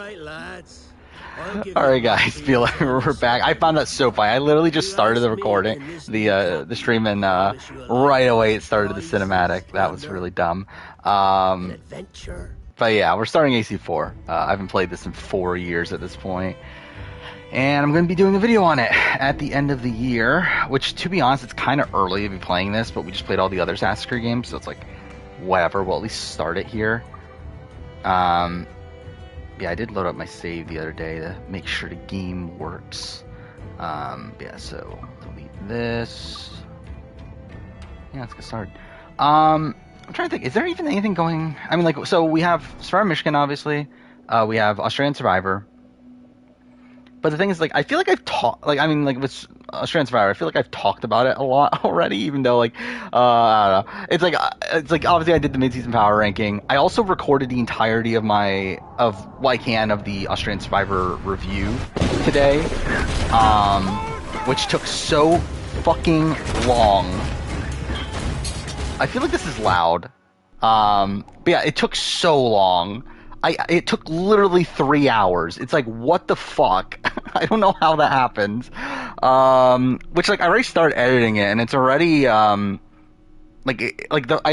right, lads. I'll give you Alright guys, back feel your like we're tales. back. I found that so funny. I literally just You started the asked me recording, in this new the stream, and promise you a right life away it of started the prize, cinematic. That was splendor, really dumb. and adventure. But yeah, we're starting AC4. I haven't played this in 4 years at this point. And I'm going to be doing a video on it at the end of the year, which, to be honest, it's kind of early to be playing this, but we just played all the other Assassin's Creed games, so it's like, whatever, we'll at least start it here. Yeah, I did load up my save the other day to make sure the game works. Yeah, so delete this. Yeah, let's get started. I'm trying to think, is there even anything going... I mean, like, so we have Survivor Michigan, obviously. We have Australian Survivor. But the thing is, like, I feel like I've talked... Like, I mean, like, with Australian Survivor, I feel like I've talked about it a lot already, even though, like, I don't know. It's like, obviously I did the mid-season power ranking. I also recorded the entirety of what I can of the Australian Survivor review today, which took so fucking long. I feel like this is loud. But yeah, it took so long. It took literally 3 hours. It's like, what the fuck? I don't know how that happens. Which, like, I already started editing it, and it's already, I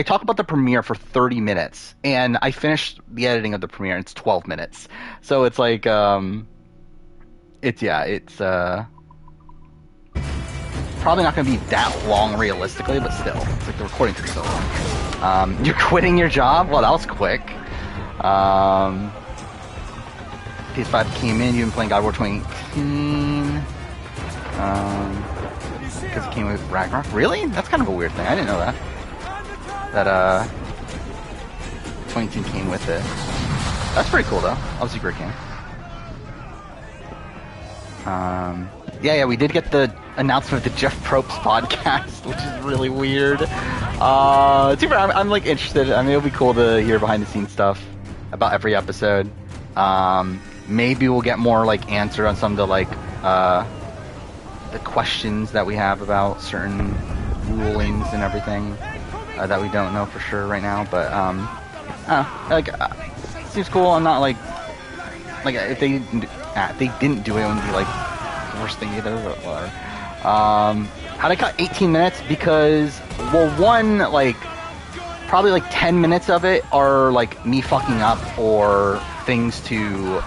talk about the premiere for 30 minutes, and I finished the editing of the premiere, and it's 12 minutes. So it's like, it's probably not going to be that long realistically, but still, it's like the recording took so long. You're quitting your job? Well, that was quick. PS5 came in, you've been playing God of War 2018, because it came with Ragnarok. Really? That's kind of a weird thing, I didn't know that. That, 2018 came with it. That's pretty cool, though. Obviously, great game. Yeah, we did get the announcement of the Jeff Probst podcast, which is really weird. I'm like interested. I mean, it'll be cool to hear behind the scenes stuff about every episode. Maybe we'll get more like answer on some of the like the questions that we have about certain rulings and everything that we don't know for sure right now. But seems cool. I'm not like if they didn't do it, it wouldn't be like the worst thing either. But whatever. How'd I cut 18 minutes? Because, well, one, like, probably like 10 minutes of it are like me fucking up or things to,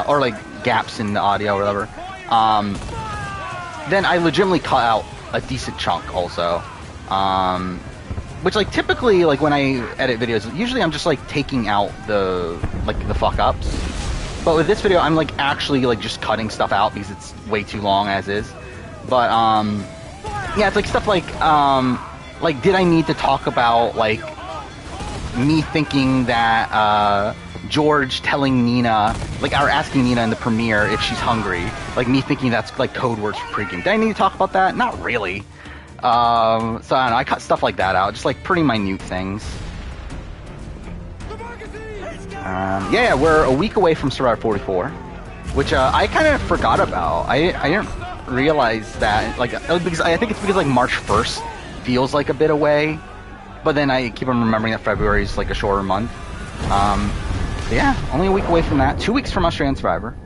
or like gaps in the audio or whatever. Then I legitimately cut out a decent chunk also. Which, like, typically, like, when I edit videos, usually I'm just like taking out the fuck ups. But with this video, I'm like actually like just cutting stuff out because it's way too long as is. But yeah, it's like stuff like did I need to talk about like me thinking that George telling Nina, like, or asking Nina in the premiere if she's hungry, like me thinking that's like code words for pregame. Did I need to talk about that? Not really. So I don't know, I cut stuff like that out, just like pretty minute things. Yeah, we're a week away from Survivor 44, which I kind of forgot about. I didn't realize that, like, because I think it's because like March 1st feels like a bit away, but then I keep on remembering that February is like a shorter month. But yeah, only a week away from that. 2 weeks from Australian Survivor.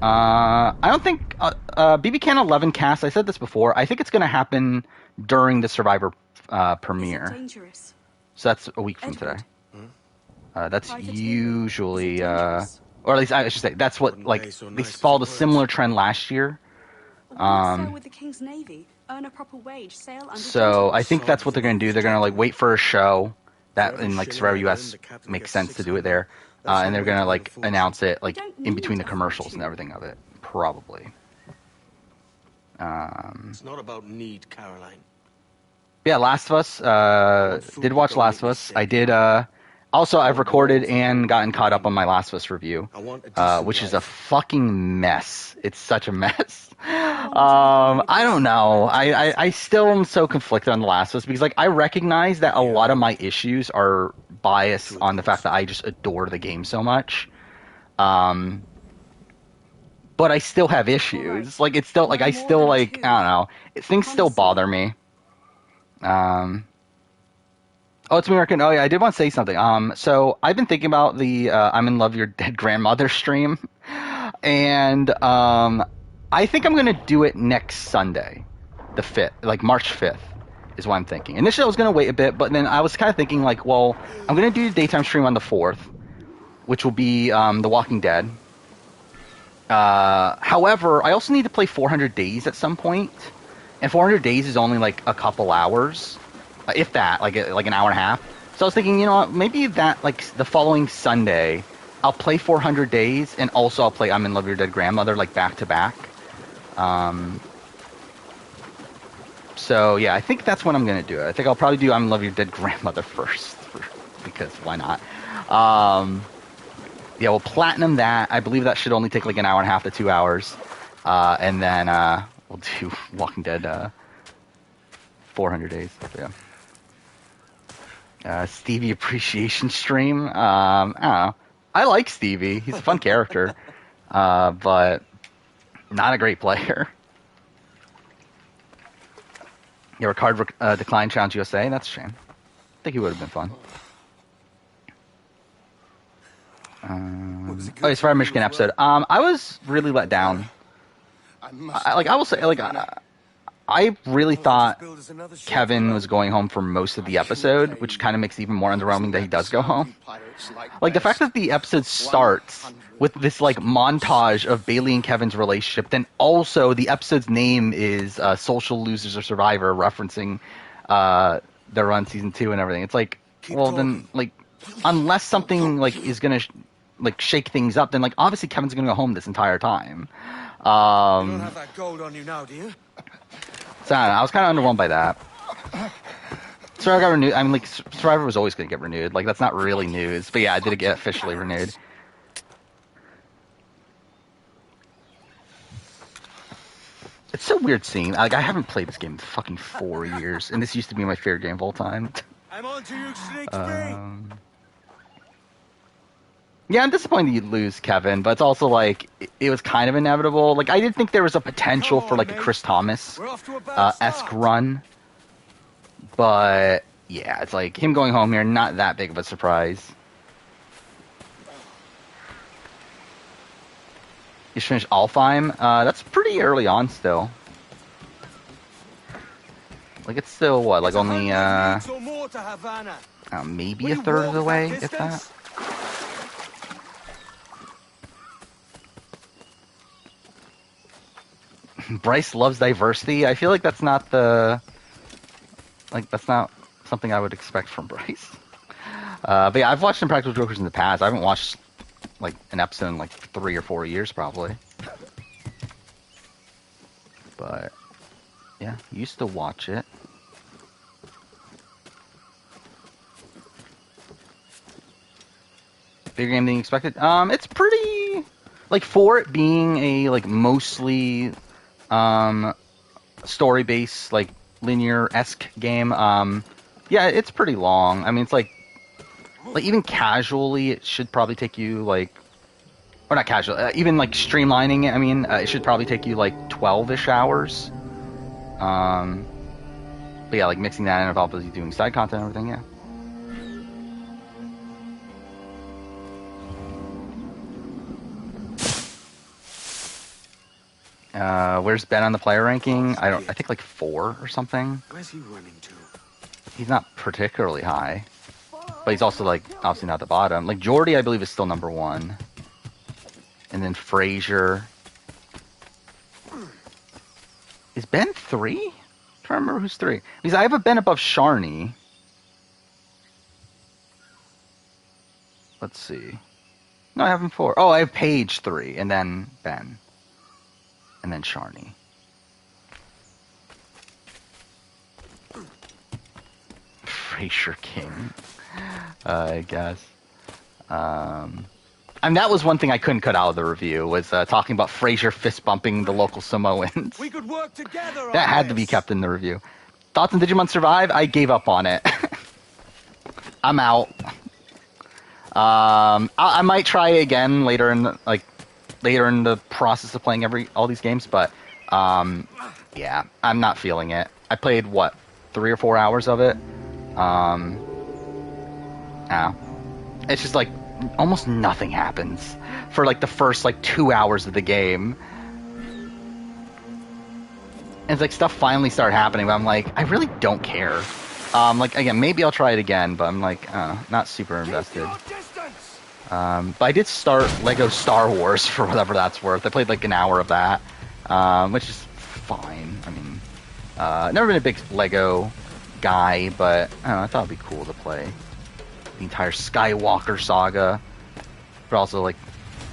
I don't think BB Can 11 cast. I said this before. I think it's going to happen during the Survivor premiere. So that's a week from today. That's usually, or at least I should say, that's what, like, they followed a similar trend last year. So I think that's what they're going to do. They're going to, like, wait for a show that in, like, Survivor US makes sense to do it there. And they're going to, like, announce it, like, in between the commercials and everything of it. Probably. It's not about need, Caroline. Yeah, Last of Us. Did watch Last of Us. I did, also, I've recorded and gotten caught up on my Last of Us review, which is a fucking mess. It's such a mess. I don't know. I still am so conflicted on The Last of Us because, like, I recognize that a lot of my issues are biased on the fact that I just adore the game so much. But I still have issues. Like, it's still, like, I still, like, I don't know. Things still bother me. Oh, it's American. Oh, yeah, I did want to say something. So I've been thinking about the I'm in Love Your Dead Grandmother stream. And I think I'm gonna do it next Sunday, the 5th, like March 5th, is what I'm thinking. Initially, I was gonna wait a bit, but then I was kind of thinking like, well, I'm gonna do the daytime stream on the 4th, which will be The Walking Dead. However, I also need to play 400 Days at some point, and 400 Days is only like a couple hours, if that, like an hour and a half. So I was thinking, you know what, maybe that, like, the following Sunday, I'll play 400 Days, and also I'll play I'm in Love Your Dead Grandmother, like, back to back. So, yeah, I think that's when I'm going to do it. I think I'll probably do I'm in Love Your Dead Grandmother first, because why not? Yeah, we'll platinum that. I believe that should only take, like, an hour and a half to 2 hours. And then we'll do Walking Dead 400 Days. So, yeah. Stevie appreciation stream. I don't know. I like Stevie. He's a fun character, but not a great player. Yeah, Ricard declined Challenge USA. That's a shame. I think he would have been fun. Oh, Survivor Michigan episode. I was really let down. I will say, like, I really thought Kevin was going home for most of the episode, which kind of makes it even more underwhelming that he does go home. Like, the fact that the episode starts with this, like, montage of Bailey and Kevin's relationship, then also the episode's name is Social Losers or Survivor, referencing their run season 2 and everything. It's like, well, then, like, unless something, like, is going to, like, shake things up, then, like, obviously Kevin's going to go home this entire time. You don't have that gold on you now, do you? So I was kind of underwhelmed by that. Survivor got renewed. I mean, like, Survivor was always going to get renewed. Like, that's not really news. But yeah, I did get officially renewed. It's so weird seeing. Like, I haven't played this game in fucking 4 years, and this used to be my favorite game of all time. I'm on to you, Sligsby. Yeah, I'm disappointed you lose Kevin, but it's also like it was kind of inevitable. Like, I did think there was a potential for like a Chris Thomas esque run, but yeah, it's like him going home here, not that big of a surprise. You just finished Alfheim. That's pretty early on still. Like, it's still what, like only maybe a third of the way, if that. Bryce loves diversity. I feel like that's not that's not something I would expect from Bryce. But yeah, I've watched some Practical Jokers in the past. I haven't watched like an episode in like 3 or 4 years probably. But yeah, used to watch it. Bigger game than you expected. It's pretty, like, for it being a like mostly story-based, like, linear-esque game, yeah, it's pretty long. I mean, it's like even casually, it should probably take you, like, or not casual, even, like, streamlining it, I mean, it should probably take you, like, 12-ish hours. But yeah, like, mixing that in with obviously doing side content and everything, yeah. Where's Ben on the player ranking? I think like 4 or something. Where's he running to? He's not particularly high, but he's also like obviously not the bottom. Like Jordy, I believe, is still number 1, and then Frazier. Is Ben 3? I'm trying to remember who's 3. Because I have a Ben above Sharny. Let's see. No, I have him 4. Oh, I have Paige 3, and then Ben. And then Sharny. Fraser King, I guess. I mean, that was one thing I couldn't cut out of the review, was talking about Fraser fist bumping the local Samoans. We could work together. That had to be kept in the review. Thoughts on Digimon Survive? I gave up on it. I'm out. I might try again later in the process of playing all these games, but yeah, I'm not feeling it. I played 3 or 4 hours of it. It's just like almost nothing happens for like the first like 2 hours of the game. And it's like stuff finally started happening, but I'm like, I really don't care. Like again, maybe I'll try it again, but I'm like, not super invested. But I did start Lego Star Wars for whatever that's worth. I played like an hour of that, which is fine. I mean, never been a big Lego guy, but I don't know, I thought it'd be cool to play the entire Skywalker saga, but also like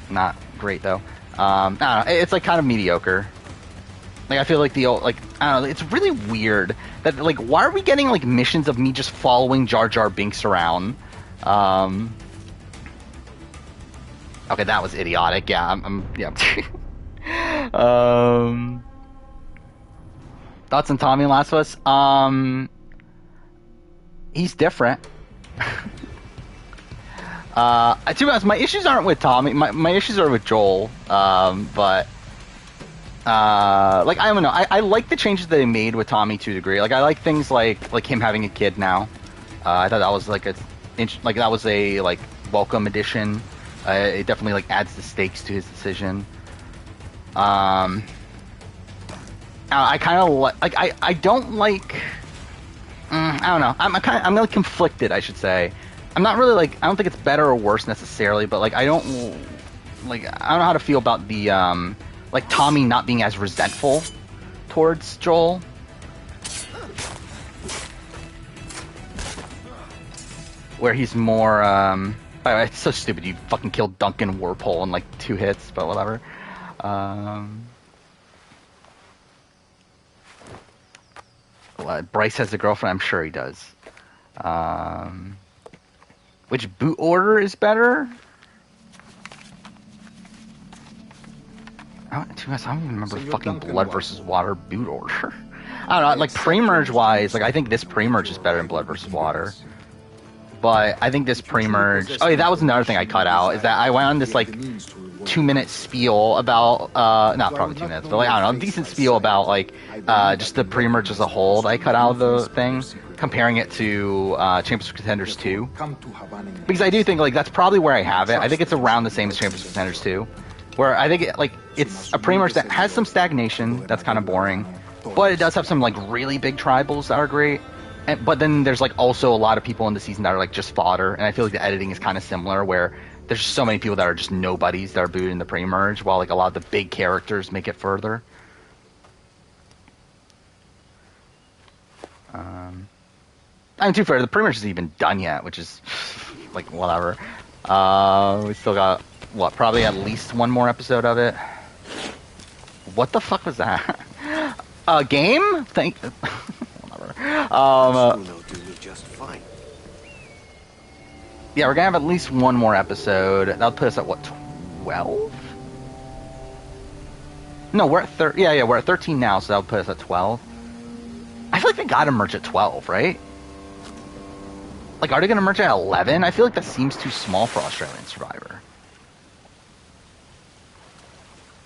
not great though. I don't know, it's like kind of mediocre. Like I feel like the old, like I don't know, it's really weird that like why are we getting like missions of me just following Jar Jar Binks around? Okay, that was idiotic. Yeah, yeah. Thoughts on Tommy in Last of Us? He's different. To be honest, my issues aren't with Tommy. My issues are with Joel. But like I don't know. I like the changes that they made with Tommy to a degree. Like I like things like him having a kid now. I thought that was like that was a like welcome addition. It definitely like adds the stakes to his decision. I kind of like I don't like. I don't know. I'm really conflicted, I should say. I'm not really like I don't think it's better or worse necessarily, but like I don't know how to feel about the like Tommy not being as resentful towards Joel. Where he's more by the way, it's so stupid. You fucking killed Duncan Warpole in like 2 hits, but whatever. Bryce has a girlfriend. I'm sure he does. Which boot order is better? I don't even remember fucking Blood vs. Water boot order. I don't know. Like pre-merge wise, like I think this pre-merge is better than Blood vs. Water. But I think this pre-merge... Oh, yeah, that was another thing I cut out, is that I went on this, like, 2-minute spiel about... not probably 2 minutes, but, like, I don't know, a decent spiel about, like, just the pre-merge as a whole that I cut out of the thing, comparing it to Champions of Contenders 2. Because I do think, like, that's probably where I have it. I think it's around the same as Champions of Contenders 2. Where I think, it's a pre-merge that has some stagnation, that's kind of boring, but it does have some, like, really big tribals that are great. But then there's like also a lot of people in the season that are like just fodder, and I feel like the editing is kind of similar, where there's so many people that are just nobodies that are booted in the pre-merge, while like a lot of the big characters make it further. I mean, to be fair, the pre-merge isn't even done yet, which is like whatever. We still got probably at least one more episode of it. What the fuck was that? A game? Yeah, we're gonna have at least one more episode. That'll put us at what, 12? No, we're at we're at 13 now, so that'll put us at 12. I feel like they gotta merge at 12, right? Like, are they gonna merge at 11? I feel like that seems too small for Australian Survivor.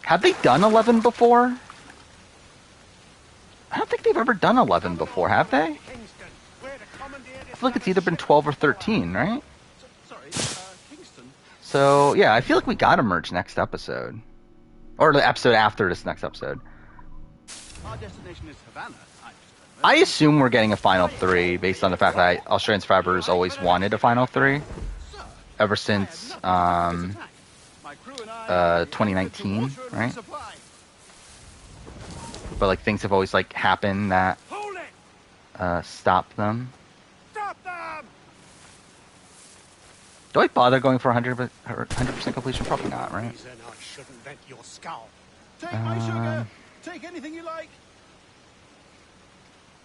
Have they done 11 before? I don't think they've ever done 11 before, have they? I feel like it's either been 12 or 13, right? So, yeah, I feel like we gotta merge next episode. Or the episode after this next episode. Our destination is Havana. I assume we're getting a Final 3 based on the fact that Australian Survivor has always wanted a Final 3. Ever since 2019, right? But like things have always like happened that stop them. Stop them! Do I bother going for 100% completion? Probably not, right? Take my sugar. Take anything you like.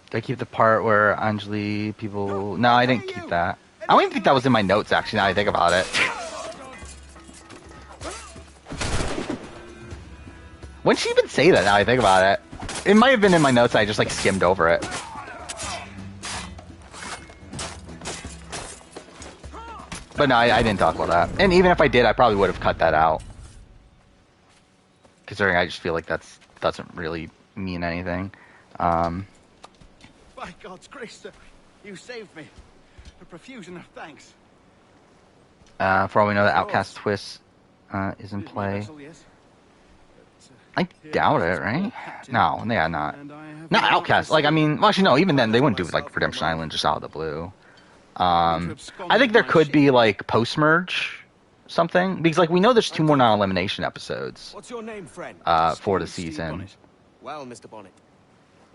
Did I keep the part where Anjali people... No, I didn't keep that. I don't even think that was in my notes, actually, now I think about it. When did she even say that, now I think about it? It might have been in my notes, I just, like, skimmed over it. But no, I didn't talk about that. And even if I did, I probably would have cut that out. Considering I just feel like that doesn't really mean anything. By God's grace, sir, you saved me. A profusion of thanks. For all we know, the Outcast twist is in play. I doubt it, right? No, yeah, not Outcast. Like, I mean, well, actually, no. Even then, they wouldn't do like Redemption Island just out of the blue. I think there could be like post-merge something because, like, we know there's 2 more non-elimination episodes. What's your name, friend? For the season. Well, Mr. Bonnet,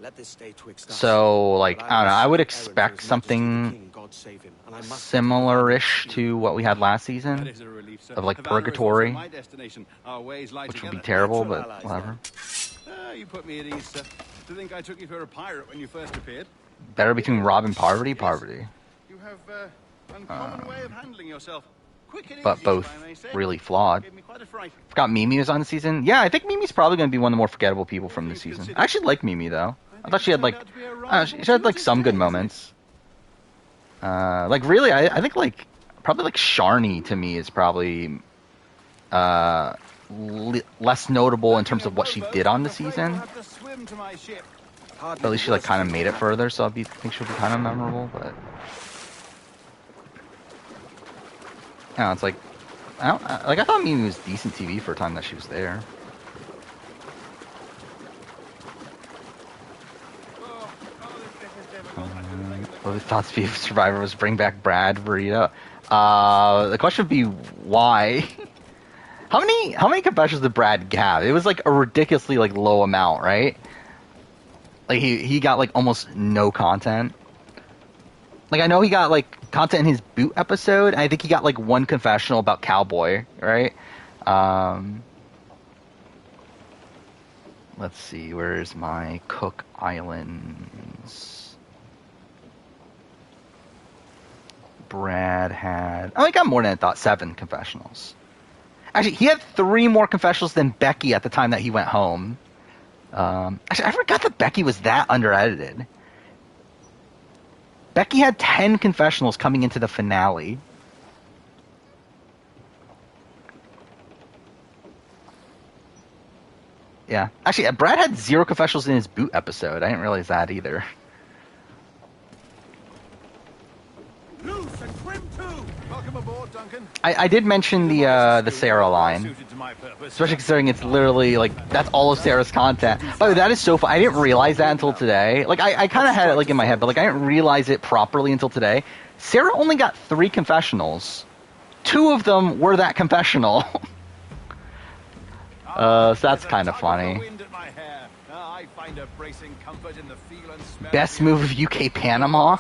let this stay twixt us. So, like, I don't know. I would expect something similar-ish to what we had last season, of like Purgatory, which would be terrible, but whatever. You put me at ease, sir. To think I took you for a pirate when you first appeared. Better between Rob and Poverty? Poverty. You have uncommon way of handling yourself. Quick and But easy, both if I may say. really flawed. Gave me quite a fright. Forgot Mimi was on the season. Yeah, I think Mimi's probably going to be one of the more forgettable people from this season. I actually like Mimi, though. I thought she had, like, she had, like, some good moments. Like, really, I think, like, probably, like, Sharni, to me, is probably less notable in terms of what she did on the season. But at least she, like, kind of made it further, so I think she'll be kind of memorable, but... Yeah, it's like... I thought Mimi was decent TV for a time that she was there. What would the thoughts be if Survivor was bring back Brad Burrito? The question would be why? How many confessions did Brad have? It was like a ridiculously like low amount, right? Like he got like almost no content. Like I know he got like content in his boot episode. I think he got like 1 confessional about Cowboy, right? Let's see, where's my Cook Islands? Brad had... Oh, he got more than I thought. 7 confessionals. Actually, he had 3 more confessionals than Becky at the time that he went home. Actually, I forgot that Becky was that under-edited. Becky had 10 confessionals coming into the finale. Yeah. Actually, Brad had 0 confessionals in his boot episode. I didn't realize that either. Loose and trim too. Welcome aboard, Duncan. I did mention the Sarah line, especially considering it's literally like that's all of Sarah's content. By the way, that is so fun. I didn't realize that until today. Like I kind of had it like in my head, but like I didn't realize it properly until today. Sarah only got 3 confessionals. 2 of them were that confessional. So that's kind of funny. Best move of UK Panama.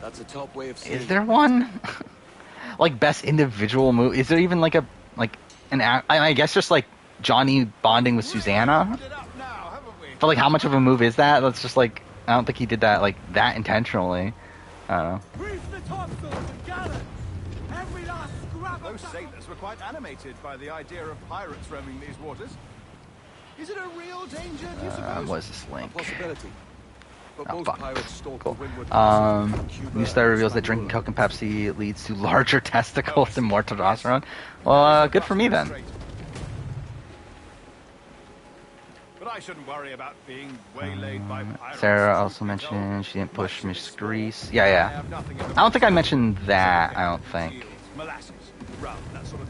That's a top way of seeing. Is there one? Like best individual move? Is there even like I guess just like Johnny bonding with Susanna? But like how much of a move is that? That's just like I don't think he did that like that intentionally. I don't know. Those sailors were quite animated by the idea of pirates roaming these waters. Is it a real danger, do you suppose? What is this link? Possibility. But Oh, most fuck. pirates stalk Cool. the windward passes of Cuba New study reveals that and drinking Coke and Pepsi leads to larger testicles and more testosterone. Well, good for me then. But I shouldn't worry about being waylaid by pirates. Sarah also mentioned she didn't push Miss Grease. Yeah. I don't think I mentioned that. I don't think. Molasses, rum, that sort of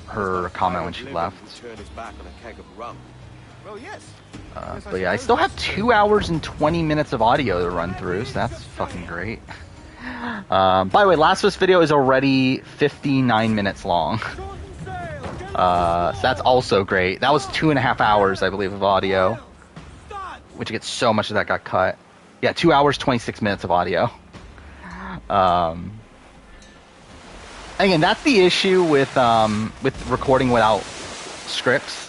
Her comment when she left. Turn his back on a keg of rum. Well, yes. But yeah, I still have 2 hours and 20 minutes of audio to run through, so that's fucking great. By the way, last week's video is already 59 minutes long. So that's also great. That was 2.5 hours, I believe, of audio. Which gets so much of that got cut. Yeah, 2 hours, 26 minutes of audio. Again, that's the issue with recording without scripts.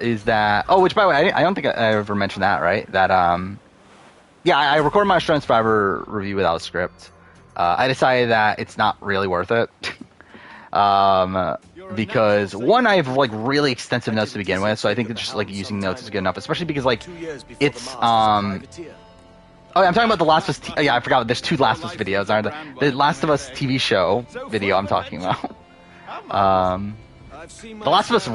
Is that... Oh, which, by the way, I don't think I ever mentioned that, right? That, yeah, I recorded my Australian Survivor review without a script. I decided that it's not really worth it. Because, one, I have, like, really extensive notes to begin with, so I think that just, like, using notes is good enough. Especially because, like, it's, Oh, I'm talking about the Last of Us... yeah, I forgot. There's 2 Last of Us videos, aren't there? The Last of Us TV show video I'm talking about. The Last of Us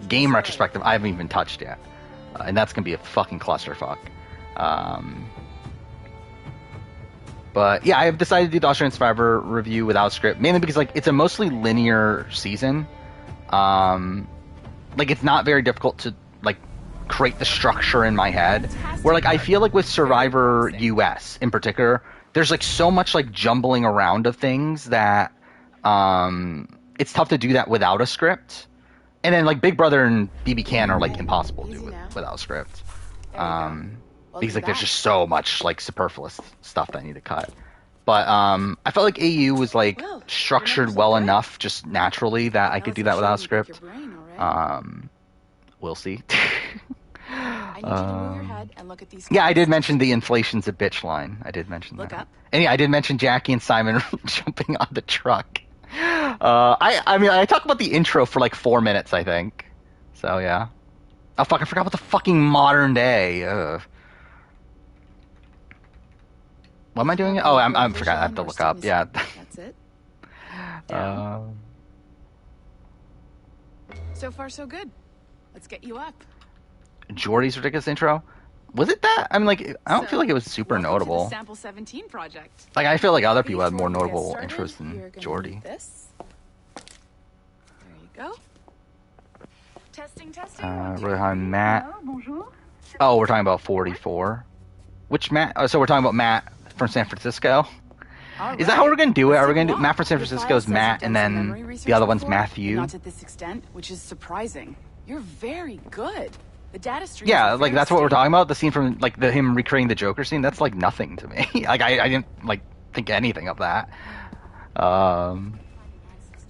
game retrospective I haven't even touched yet. And that's going to be a fucking clusterfuck. But yeah, I have decided to do the Australian Survivor review without script, mainly because like it's a mostly linear season. Like it's not very difficult to like create the structure in my head. Where like I feel like with Survivor US in particular, there's like so much like jumbling around of things that it's tough to do that without a script. And then like Big Brother and BB Can are like impossible to do without a script. Because like there's just so much like superfluous stuff that I need to cut. But I felt like AU was like structured well enough just naturally that I could do that without a script. We'll see. I need you to move your head and look at these. Yeah, I did mention the inflation's a bitch line. I did mention that. Up. And yeah, I did mention Jackie and Simon jumping on the truck. I mean, I talked about the intro for like 4 minutes, I think. So yeah. Oh fuck, I forgot about the fucking modern day. Ugh. What am I doing? Oh, I forgot. I have to look up. Yeah. That's it. So far, so good. Let's get you up. Jordy's ridiculous intro. Was it that? I mean, like, I don't feel like it was super notable. To the Sample 17 project. Like, I feel like other people had more notable intros than Jordy. There you go. Testing. Really high Matt. Oh, we're talking about 44. Which Matt? Oh, so we're talking about Matt from San Francisco. Is that how we're gonna do it? Are we gonna do Matt from San Francisco's Matt, and then the other one's Matthew? Not to this extent, which is surprising. You're very good. The data stream. Yeah, like that's what we're talking about. The scene from like him recreating the Joker scene. That's like nothing to me. Like I didn't like think anything of that.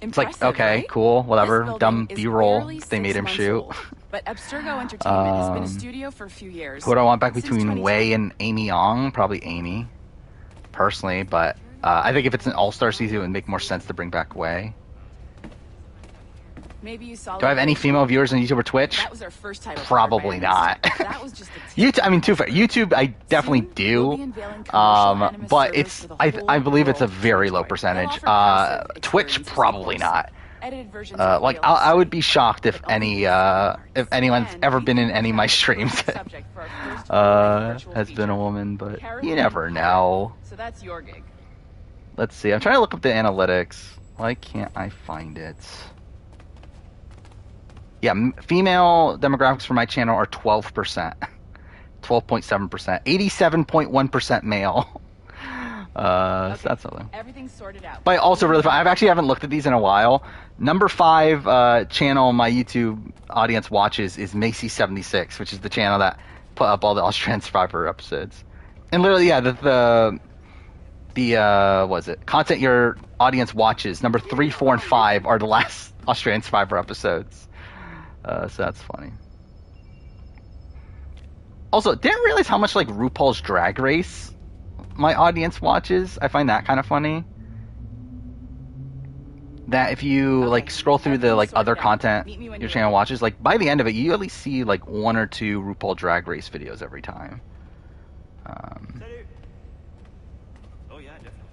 It's like okay, right? cool, whatever. Dumb B-roll they made him shoot. Old, but Abstergo Entertainment has been a studio for a few years. Who do I want back between Wei and Amy Ong? Probably Amy, personally. But I think if it's an all-star season, it would make more sense to bring back Wei. Maybe you saw. Do I have any female viewers on YouTube or Twitch? That was our first title. Probably not. That was just YouTube. I mean, YouTube. I definitely do. But it's. I believe it's a very low percentage. Twitch probably not. Like I would be shocked if anyone's ever been in any of my streams has been a woman, but you never know. So that's your gig. Let's see. I'm trying to look up the analytics. Why can't I find it? Yeah, female demographics for my channel are 12%, 12.7%, 87.1% male. So that's something. Everything's sorted out. But also really fun. I actually haven't looked at these in a while. Number 5 channel my YouTube audience watches is Macy76, which is the channel that put up all the Australian Survivor episodes. And literally, yeah, the what is it? Content your audience watches. Number 3, 4, and 5 are the last Australian Survivor episodes. So that's funny. Also, didn't realize how much like RuPaul's Drag Race my audience watches. I find that kind of funny. That if you like scroll through the like other content your channel watches, like by the end of it, you at least see like 1 or 2 RuPaul Drag Race videos every time. Oh yeah, definitely.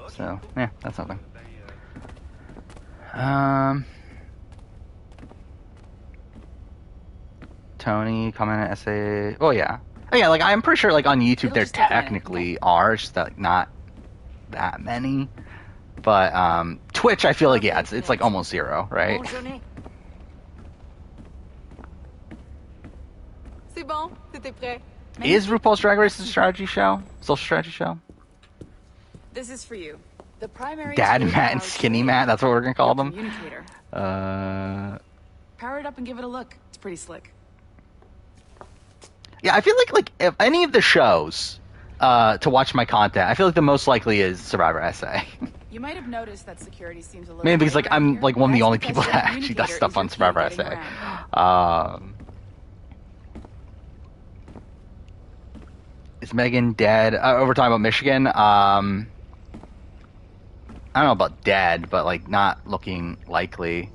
So yeah, that's something. Tony comment on essay. Oh yeah, like I'm pretty sure like on YouTube there technically are, it's just that, like, not that many. But Twitch, I feel like yeah, it's like almost 0, right? C'est bon, t'étais prêt. Is RuPaul's Drag Race a strategy show? Social strategy show? This is for you. The primary Dad Matt and Skinny Matt, that's what we're gonna call them. Communicator. Power it up and give it a look. It's pretty slick. Yeah, I feel like if any of the shows to watch my content, I feel like the most likely is Survivor SA. You might have noticed that security seems a little. Maybe because like I'm like one of the only people that actually does stuff on Survivor SA. Is Megan dead? We're talking about Michigan. I don't know about dead, but like not looking likely.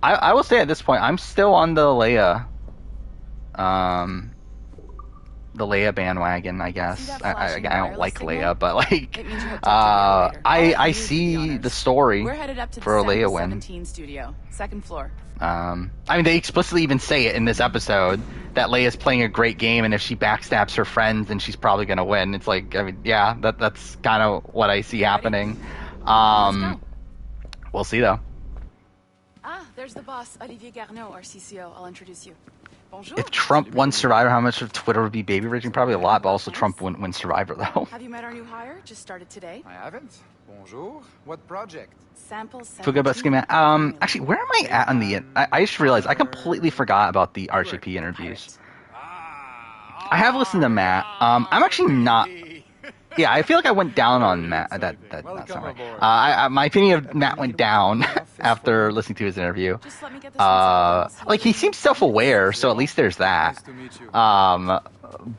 I will say at this point, I'm still on the Leia the Leia bandwagon, I guess. See that I flashing don't like wireless Leia, but like, It means you're hooked up to the elevator. I'll let I you do see honors. the story We're headed up to for a the Leia Sample win. 17 studio, second floor. I mean, they explicitly even say it in this episode that Leia's playing a great game, and if she backstabs her friends, then she's probably going to win. It's like, I mean, yeah, that's kind of what I see happening. Let's go. We'll see, though. Ah, there's the boss, Olivier Garneau, our CCO. I'll introduce you. Bonjour. If Trump won Survivor, how much of Twitter would be baby raging? Probably a lot, but also Trump wouldn't win Survivor, though. Have you met our new hire? Just started today. I haven't. Bonjour. What project? Sample Fuga 17. Actually, where am I at on the... I just realized I completely forgot about the RJP interviews. I have listened to Matt. I'm actually not... Yeah, I feel like I went down on Matt. That's not right. My opinion of Matt went down after listening to his interview. Just let me get this one second. Like, he seems self-aware, so at least there's that.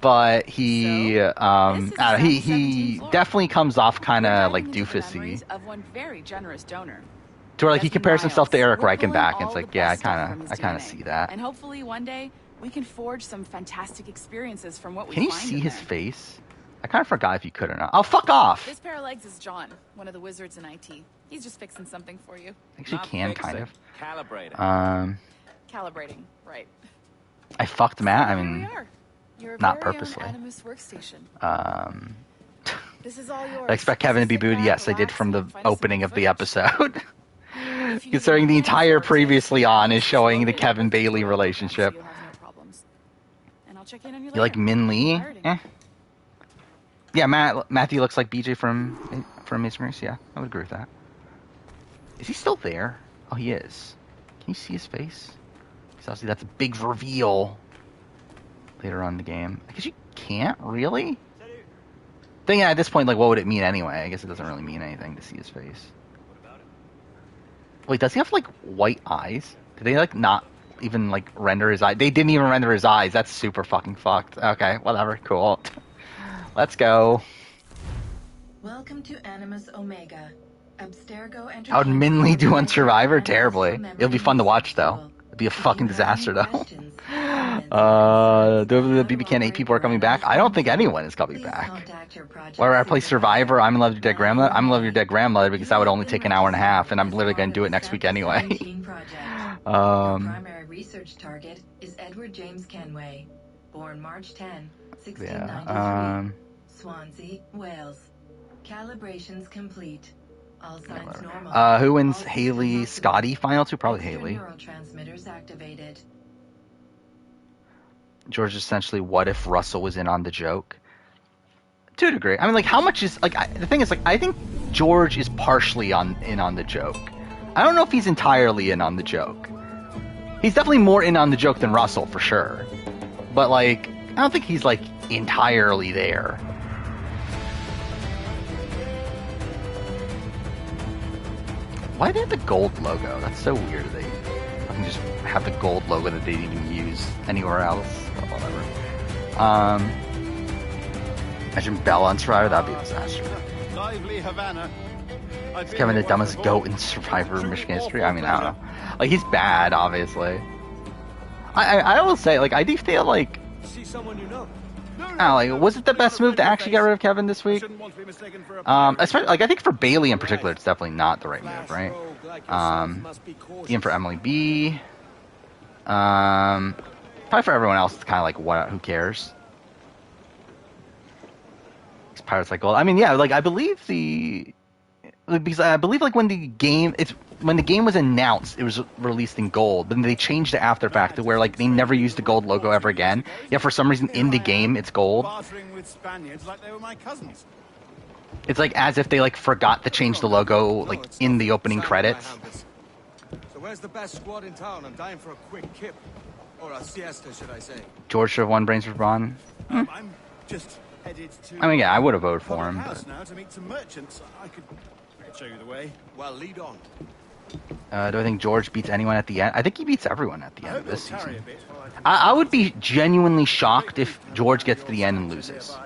But he definitely comes off kind of like doofusy. Of one very generous donor. To where like he compares himself to Eric We're pulling Reichenbach, and all it's like, the yeah, best stuff from his I kind of DNA. see that. And hopefully one day we can forge some fantastic experiences from what we Can you find see in his there. face? I kind of forgot if you could or not. Oh, fuck off! This pair of legs is John, one of the wizards in IT. He's just fixing something for you. Actually, can kind of. Calibrating. Calibrating, right. I fucked Matt. I Here mean, we are. Your not very own purposely. Animus workstation. This is all yours. I expect Kevin to be Sit booed. back, Yes, I did relax, from the and find us some opening good of the footage. episode. If you Considering the need entire answers, previously on is just showing the slow Kevin down. Bailey relationship. You'll have no problems. And I'll check in on you You like later. Min Lee? Pirating. Eh. Yeah, Matthew looks like BJ from Amazing Race. Yeah, I would agree with that. Is he still there? Oh, he is. Can you see his face? Because obviously that's a big reveal later on in the game. I guess you can't, really? Then yeah, at this point, like, what would it mean anyway? I guess it doesn't really mean anything to see his face. Wait, does he have, like, white eyes? Did they, like, not even, like, render his eyes? They didn't even render his eyes. That's super fucking fucked. Okay, whatever. Cool. Let's go. Welcome to Animus Omega. Abstergo How would Min Lee do on Survivor? Animus Terribly. Memory It'll be fun to watch, though. School. It'd be a If fucking you have any disaster, though. questions, comments, The BB 8 people are coming back. I don't think anyone is coming please back. contact your project Where I play supervisor. Survivor, I'm in love with your dead grandmother. I'm in love with your dead grandmother because that would only take an hour and a half, and I'm literally going to do it next week anyway. Our primary research target is Edward James Kenway, born March 10, 1693, Swansea, Wales. Calibrations complete. All signs normal. Who wins All Haley, systems Scotty final two? Probably Extra Haley. neurotransmitters activated. George essentially, what if Russell was in on the joke? To a degree. I mean, like, how much is, like, the thing is, like, I think George is partially in on the joke. I don't know if he's entirely in on the joke. He's definitely more in on the joke than Russell, for sure. But, like, I don't think he's, like, entirely there. Why do they have the gold logo? That's so weird. They can just have the gold logo that they didn't even use anywhere else. But whatever. Imagine Bella on Survivor. That'd be a disaster. Lively Havana. Is Kevin the dumbest goat in Survivor Michigan history? I mean, I don't know. Like, he's bad, obviously. I will say, like, I do feel like, See someone you know. like, was it the best move to actually get rid of Kevin this week? Shouldn't want to be mistaken for a Especially, like, I think for Bailey in particular, it's definitely not the right move, right? Even for Emily B. Probably for everyone else, it's kind of like, what? Who cares? These Pirates like gold. I mean, yeah, like, I believe because I believe, like, when the game was announced, it was released in gold, but then they changed it after fact to where, like, they never used the gold logo ever again. Yeah, for some reason in the game it's gold. bartering with Spaniards like they were my cousins. It's like as if they, like, forgot to change the logo, like, in the opening credits. So where's the best squad in town? I'm dying for a quick kip. Or a siesta, should I say. George should have won Brains for Braun. I'm just headed to. I mean, yeah, I would have voted for Public him, House but now to meet some merchants. I could show you the way. Well, lead on. do I think George beats anyone at the end? I think he beats everyone at the I end hope of you'll this tarry a season. bit while I would be genuinely shocked if George gets to the end and loses.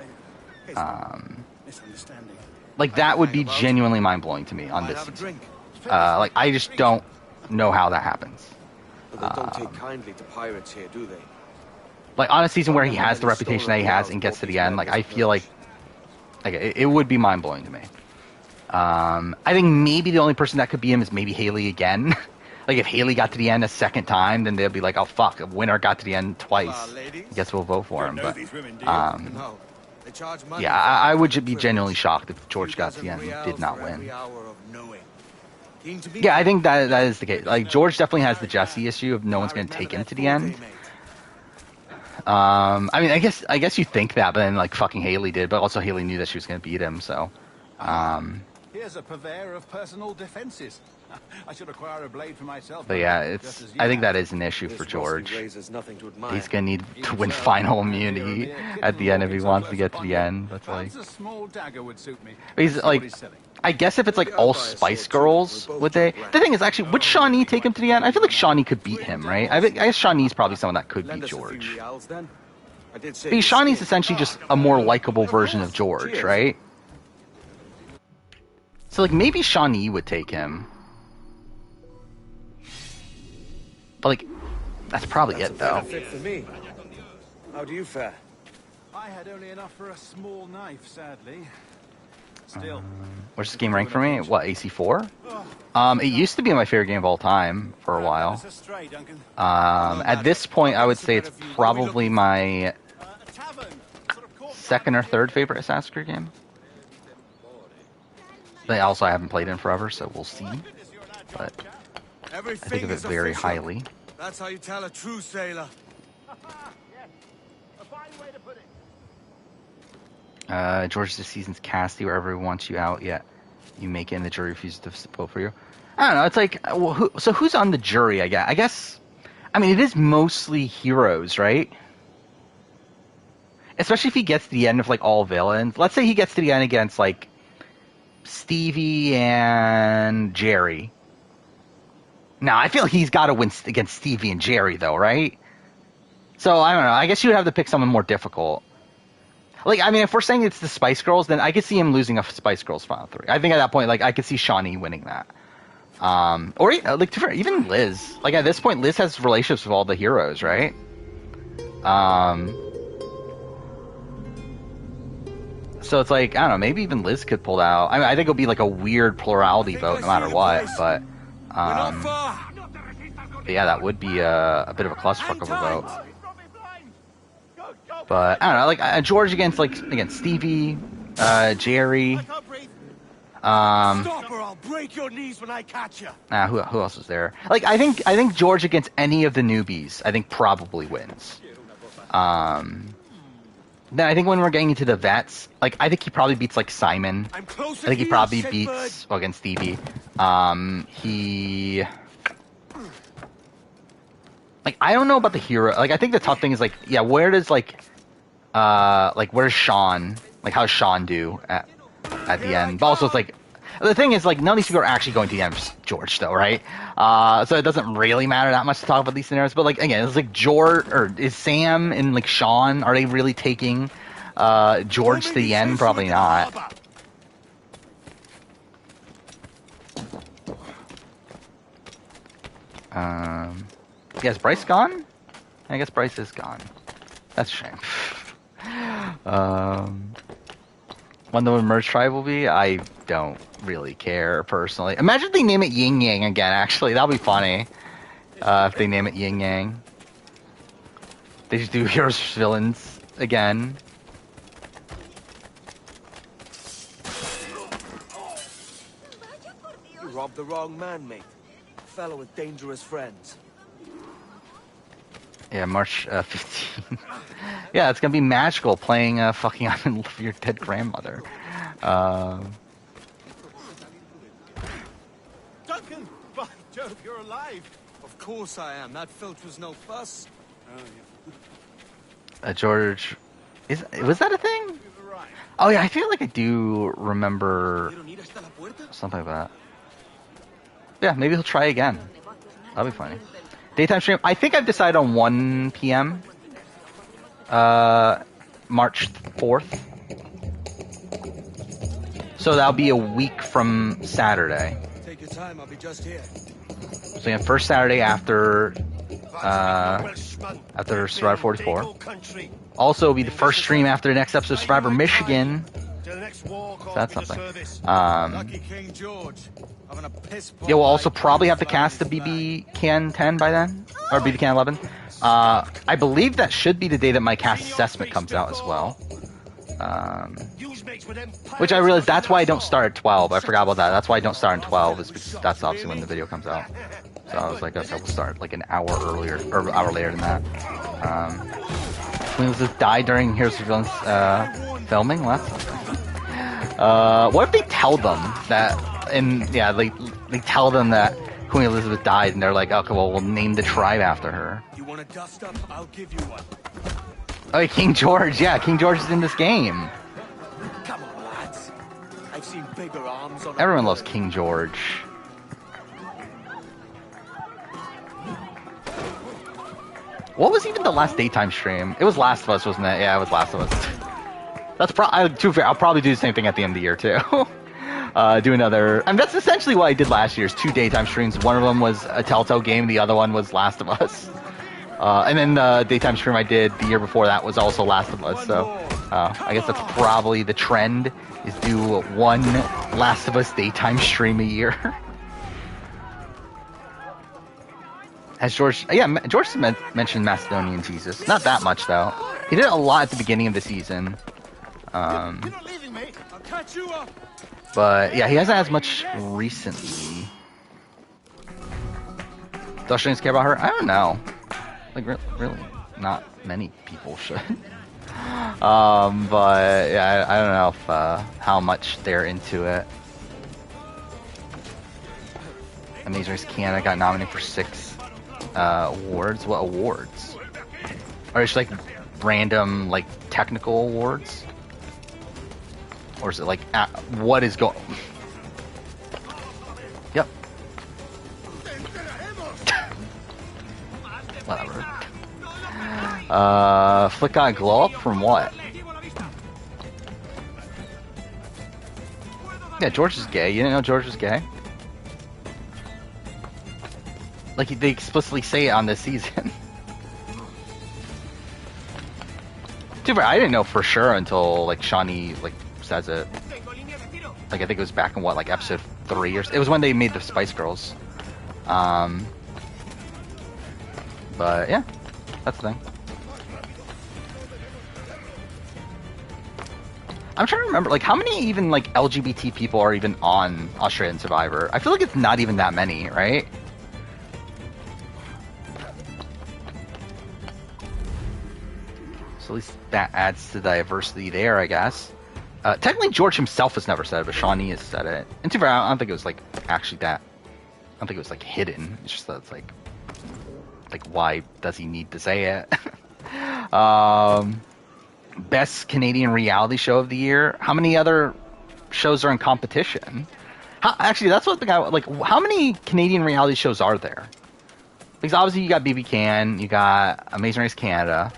misunderstanding. Like, that would be genuinely mind-blowing to me on Might this have a season. drink. Like, I just don't know how that happens. But they don't take kindly to pirates here, do they? Like, on a season where he has the reputation that he has and gets to the end, like, I feel like it would be mind-blowing to me. I think maybe the only person that could beat him is maybe Haley again. Like, if Haley got to the end a second time, then they'll be like, oh, fuck, a winner got to the end twice. I guess we'll vote for him. But, yeah, I would be genuinely shocked if George got to the end and did not win. Yeah, I think that is the case. Like, George definitely has the Jesse issue of no one's going to take him to the end. I mean, I guess you think that, but then, like, fucking Haley did, but also Haley knew that she was going to beat him, so... Here's a purveyor of personal defenses. I should acquire a blade for myself. But yeah, I think that is an issue for George. He's gonna need to win final immunity at the end if he wants to get to the end. That's like, a small dagger would suit me. he's like, I guess if it's like all Spice Girls, would they? The thing is, actually, would Shawnee take him to the end? I feel like Shawnee could beat him, right? I guess Shawnee's probably someone that could beat George. Because Shawnee's essentially just a more likable version of George, right? So like maybe Shawnee would take him. But, like, that's probably it, though. Fit for me. How do you fare? I had only enough for a small knife, sadly. Still. Where's this game ranked for me? What, AC4? It used to be my favorite game of all time for a while. At this point, I would say it's probably my second or third favorite Assassin's Creed game. But also, I haven't played in forever, so we'll see. But... I think of it very highly. That's how you tell a true sailor. George, this season's casty wherever he wants you out, yet you make it and the jury refuses to vote for you. I don't know, it's like, well, so who's on the jury, I guess? I mean, it is mostly heroes, right? Especially if he gets to the end of, like, all villains. Let's say he gets to the end against, like, Stevie and Jerry. Now, I feel he's got to win against Stevie and Jerry, though, right? So, I don't know. I guess you would have to pick someone more difficult. Like, I mean, if we're saying it's the Spice Girls, then I could see him losing a Spice Girls Final 3. I think at that point, like, I could see Shawnee winning that. Or, like, even Liz. Like, at this point, Liz has relationships with all the heroes, right? So it's like, I don't know, maybe even Liz could pull out. I mean, I think it'll be, like, a weird plurality vote no matter what, but... yeah, that would be a bit of a clusterfuck of a vote. But I don't know, like George against Stevie, Jerry. Stop or I'll break your knees when I catch you. Who else was there? Like I think George against any of the newbies, I think probably wins. Then I think when we're getting into the vets, like I think he probably beats like Simon. I think he probably beats against Stevie. Like I don't know about the hero. Like I think the tough thing is like, yeah, where does where's Sean? Like how's Sean do at the end? But also it's like the thing is like none of these people are actually going to the end of George though, right? So it doesn't really matter that much to talk about these scenarios. But like again, it's like George or is Sam and like Sean, are they really taking George to the end? Probably not. Yeah, is Bryce gone? I guess Bryce is gone. That's a shame. When the merge tribe will be, I don't really care personally. Imagine if they name it Yin Yang again. Actually, that'll be funny. If they name it Yin Yang, they just do heroes versus villains again. You robbed the wrong man, mate. A fellow with dangerous friends. Yeah, March 15th. Yeah, it's gonna be magical playing fucking I'm in love with your dead grandmother. Duncan, by Jove, you're alive. Of course I am. That filch was no fuss. George, was that a thing? Oh yeah, I feel like I do remember something like that. Yeah, maybe he'll try again. That'll be funny. Daytime stream. I think I've decided on 1 p.m. March 4th. So that'll be a week from Saturday. Take your time. I'll be just here. So yeah, first Saturday after after Survivor 44. Also, will be the first stream after the next episode of Survivor Michigan. So that's something. Yeah, we'll also probably have to cast the BB Can 10 by then, or BB Can 11. I believe that should be the day that my cast assessment comes out as well. Which I realized that's why I don't start at 12. I forgot about that. That's why I don't start at 12, is because that's obviously when the video comes out. So I was like, okay, we'll start like an hour earlier, or an hour later than that. Queen Elizabeth died during Heroes of Villains filming. Well, that's something. What if they tell them that, they tell them that Queen Elizabeth died, and they're like, okay, well, we'll name the tribe after her. You want a dust up? I'll give you one. Oh, King George, yeah, King George is in this game. Come on, lads. I've seen bigger arms on. Everyone loves King George. What was even the last daytime stream? It was Last of Us, wasn't it? Yeah, it was Last of Us. That's too fair. I'll probably do the same thing at the end of the year too. Do another. And that's essentially what I did last year's 2 daytime streams. One of them was a Telltale game. The other one was Last of Us. And then the daytime stream I did the year before that was also Last of Us. So I guess that's probably the trend, is do one Last of Us daytime stream a year. As George, George mentioned Macedonian Jesus. Not that much though. He did a lot at the beginning of the season. But yeah, he hasn't as much recently. Do Australians care about her? I don't know. Like really, not many people should. But yeah, I don't know if how much they're into it. Amazing Race Canada got nominated for 6 awards. What awards? Or it's like random like technical awards? Or is it like what is going? Yep. Whatever. Flick got glow up from what? Yeah, George is gay. You didn't know George was gay? Like they explicitly say it on this season. Dude, I didn't know for sure until like Shawnee like says it. Like I think it was back in what, like episode 3 or it was when they made the Spice Girls. But yeah, that's the thing. I'm trying to remember, like, how many even like LGBT people are even on Australian Survivor? I feel like it's not even that many, right? So at least that adds to diversity there, I guess. Technically, George himself has never said it, but Shawnee has said it. And to be fair, I don't think it was like actually that. I don't think it was like hidden. It's just that it's like why does he need to say it? Best Canadian reality show of the year. How many other shows are in competition? Actually, that's what the guy like. How many Canadian reality shows are there? Because obviously you got BB Can, you got Amazing Race Canada.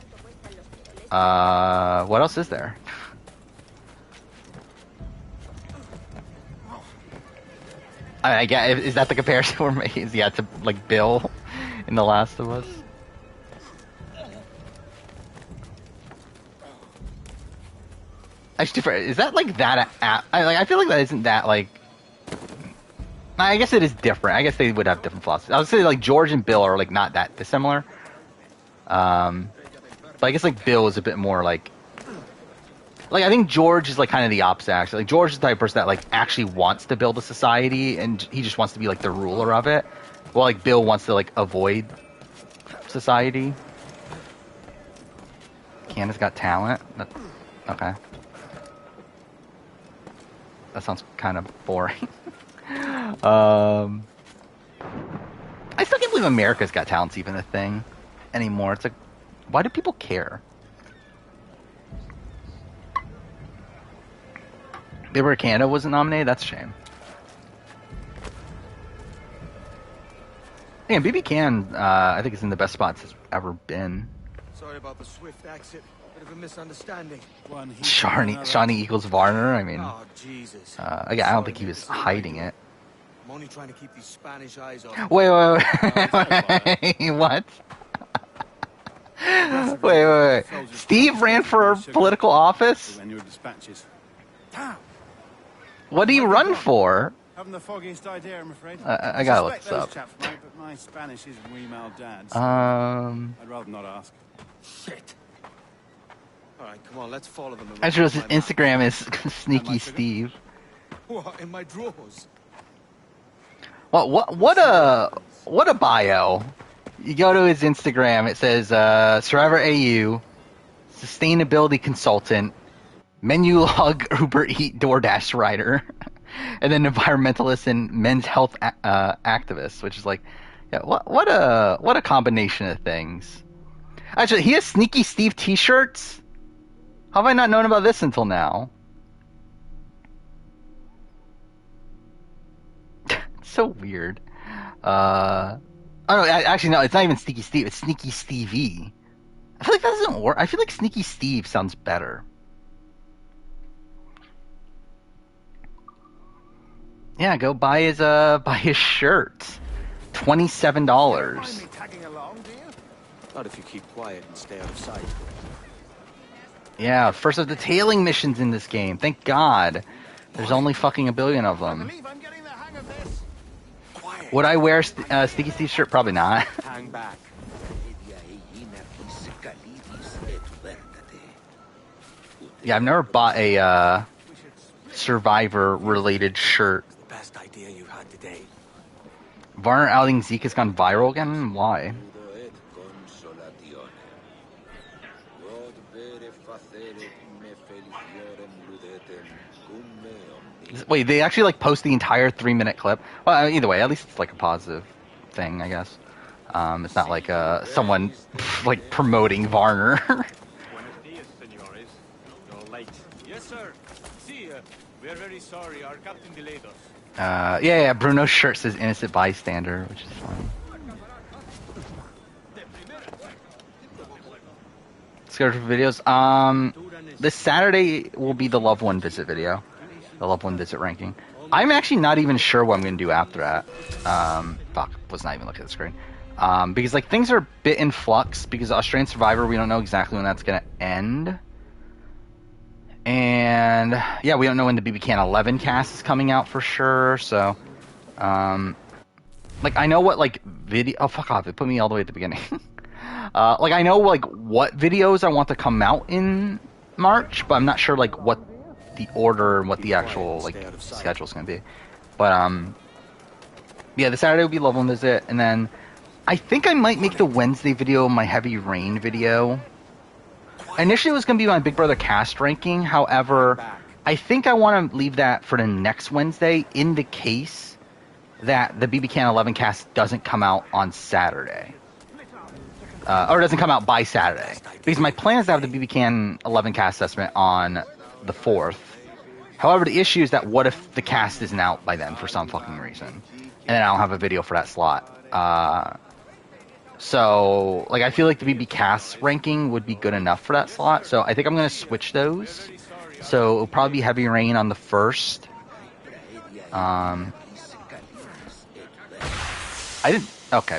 What else is there? I guess, is that the comparison we're making? Yeah, to like Bill in The Last of Us. Actually, is that like that? I feel like that isn't that like. I guess it is different. I guess they would have different philosophies. I would say like George and Bill are like not that dissimilar. But I guess like Bill is a bit more like I think George is like kind of the opposite actually. Like George is the type of person that like actually wants to build a society and he just wants to be like the ruler of it. Well, like Bill wants to like avoid society. Canada's Got Talent. Okay. That sounds kind of boring. I still can't believe America's Got Talent's even a thing anymore. It's like, why do people care? They were Canada wasn't nominated? That's a shame. Yeah, BB Can, I think is in the best spots it's ever been. Sorry about the swift exit. Bit of a misunderstanding. Shawnee equals Varner. I mean, oh, Jesus. Again, I don't think he was hiding it. I'm only trying to keep these Spanish eyes on. Wait. What? Wait. Steve ran for political office? What did he run for? Haven't the foggiest idea, I'm afraid. I gotta look this up. Chaps might, but my Spanish is wee mal dad's. I'd rather not ask. Shit. All right, come on, let's follow them. I just realized his Instagram is Sneaky Steve. What, in my drawers? Well, what a bio. You go to his Instagram, it says Survivor AU, sustainability consultant, menu log Uber Eat DoorDash writer, and then environmentalist and men's health activist, which is like, yeah, what a combination of things. Actually, he has Sneaky Steve t-shirts. How have I not known about this until now? It's so weird. Oh no, actually no, it's not even Sneaky Steve, it's Sneaky Stevie. I feel like that doesn't work. I feel like Sneaky Steve sounds better. Yeah, go buy his shirt. $27. Not if you keep quiet and stay out of sight. Yeah, first of the tailing missions in this game. Thank God. There's only fucking a billion of them. I'm getting the hang of this. Would I wear Sneaky Steve's shirt? Probably not. Hang back. Yeah, I've never bought a Survivor-related shirt. The best idea you've had today. Varner outing Zeke has gone viral again? Why? Wait, they actually like post the entire 3-minute clip? Well, either way, at least it's like a positive thing, I guess. It's not like someone like promoting Varner. Yes, sir. See, we're very sorry. Our captain delayed us. Yeah, Bruno's shirt says innocent bystander, which is funny. Schedule for videos. This Saturday will be the Loved One visit video. The Loved One visit ranking. I'm actually not even sure what I'm going to do after that. Fuck, was not even looking at the screen. Because like things are a bit in flux, because Australian Survivor, we don't know exactly when that's going to end. And yeah, we don't know when the BB Can 11 cast is coming out for sure. So, like I know what like video. Oh fuck off! It put me all the way at the beginning. Like I know like what videos I want to come out in March, but I'm not sure like what the order and what the actual like schedule is going to be. But yeah, the Saturday will be Love One Visit, and then I think I might make the Wednesday video my Heavy Rain video. Initially, it was going to be my Big Brother cast ranking. However, I think I want to leave that for the next Wednesday in the case that the BB Can 11 cast doesn't come out on Saturday. Or doesn't come out by Saturday. Because my plan is to have the BB Can 11 cast assessment on the 4th. However, the issue is that what if the cast isn't out by then for some fucking reason? And then I don't have a video for that slot. So, like, I feel like the BB cast ranking would be good enough for that slot. So I think I'm going to switch those. So it'll probably be Heavy Rain on the 1st. I didn't... Okay.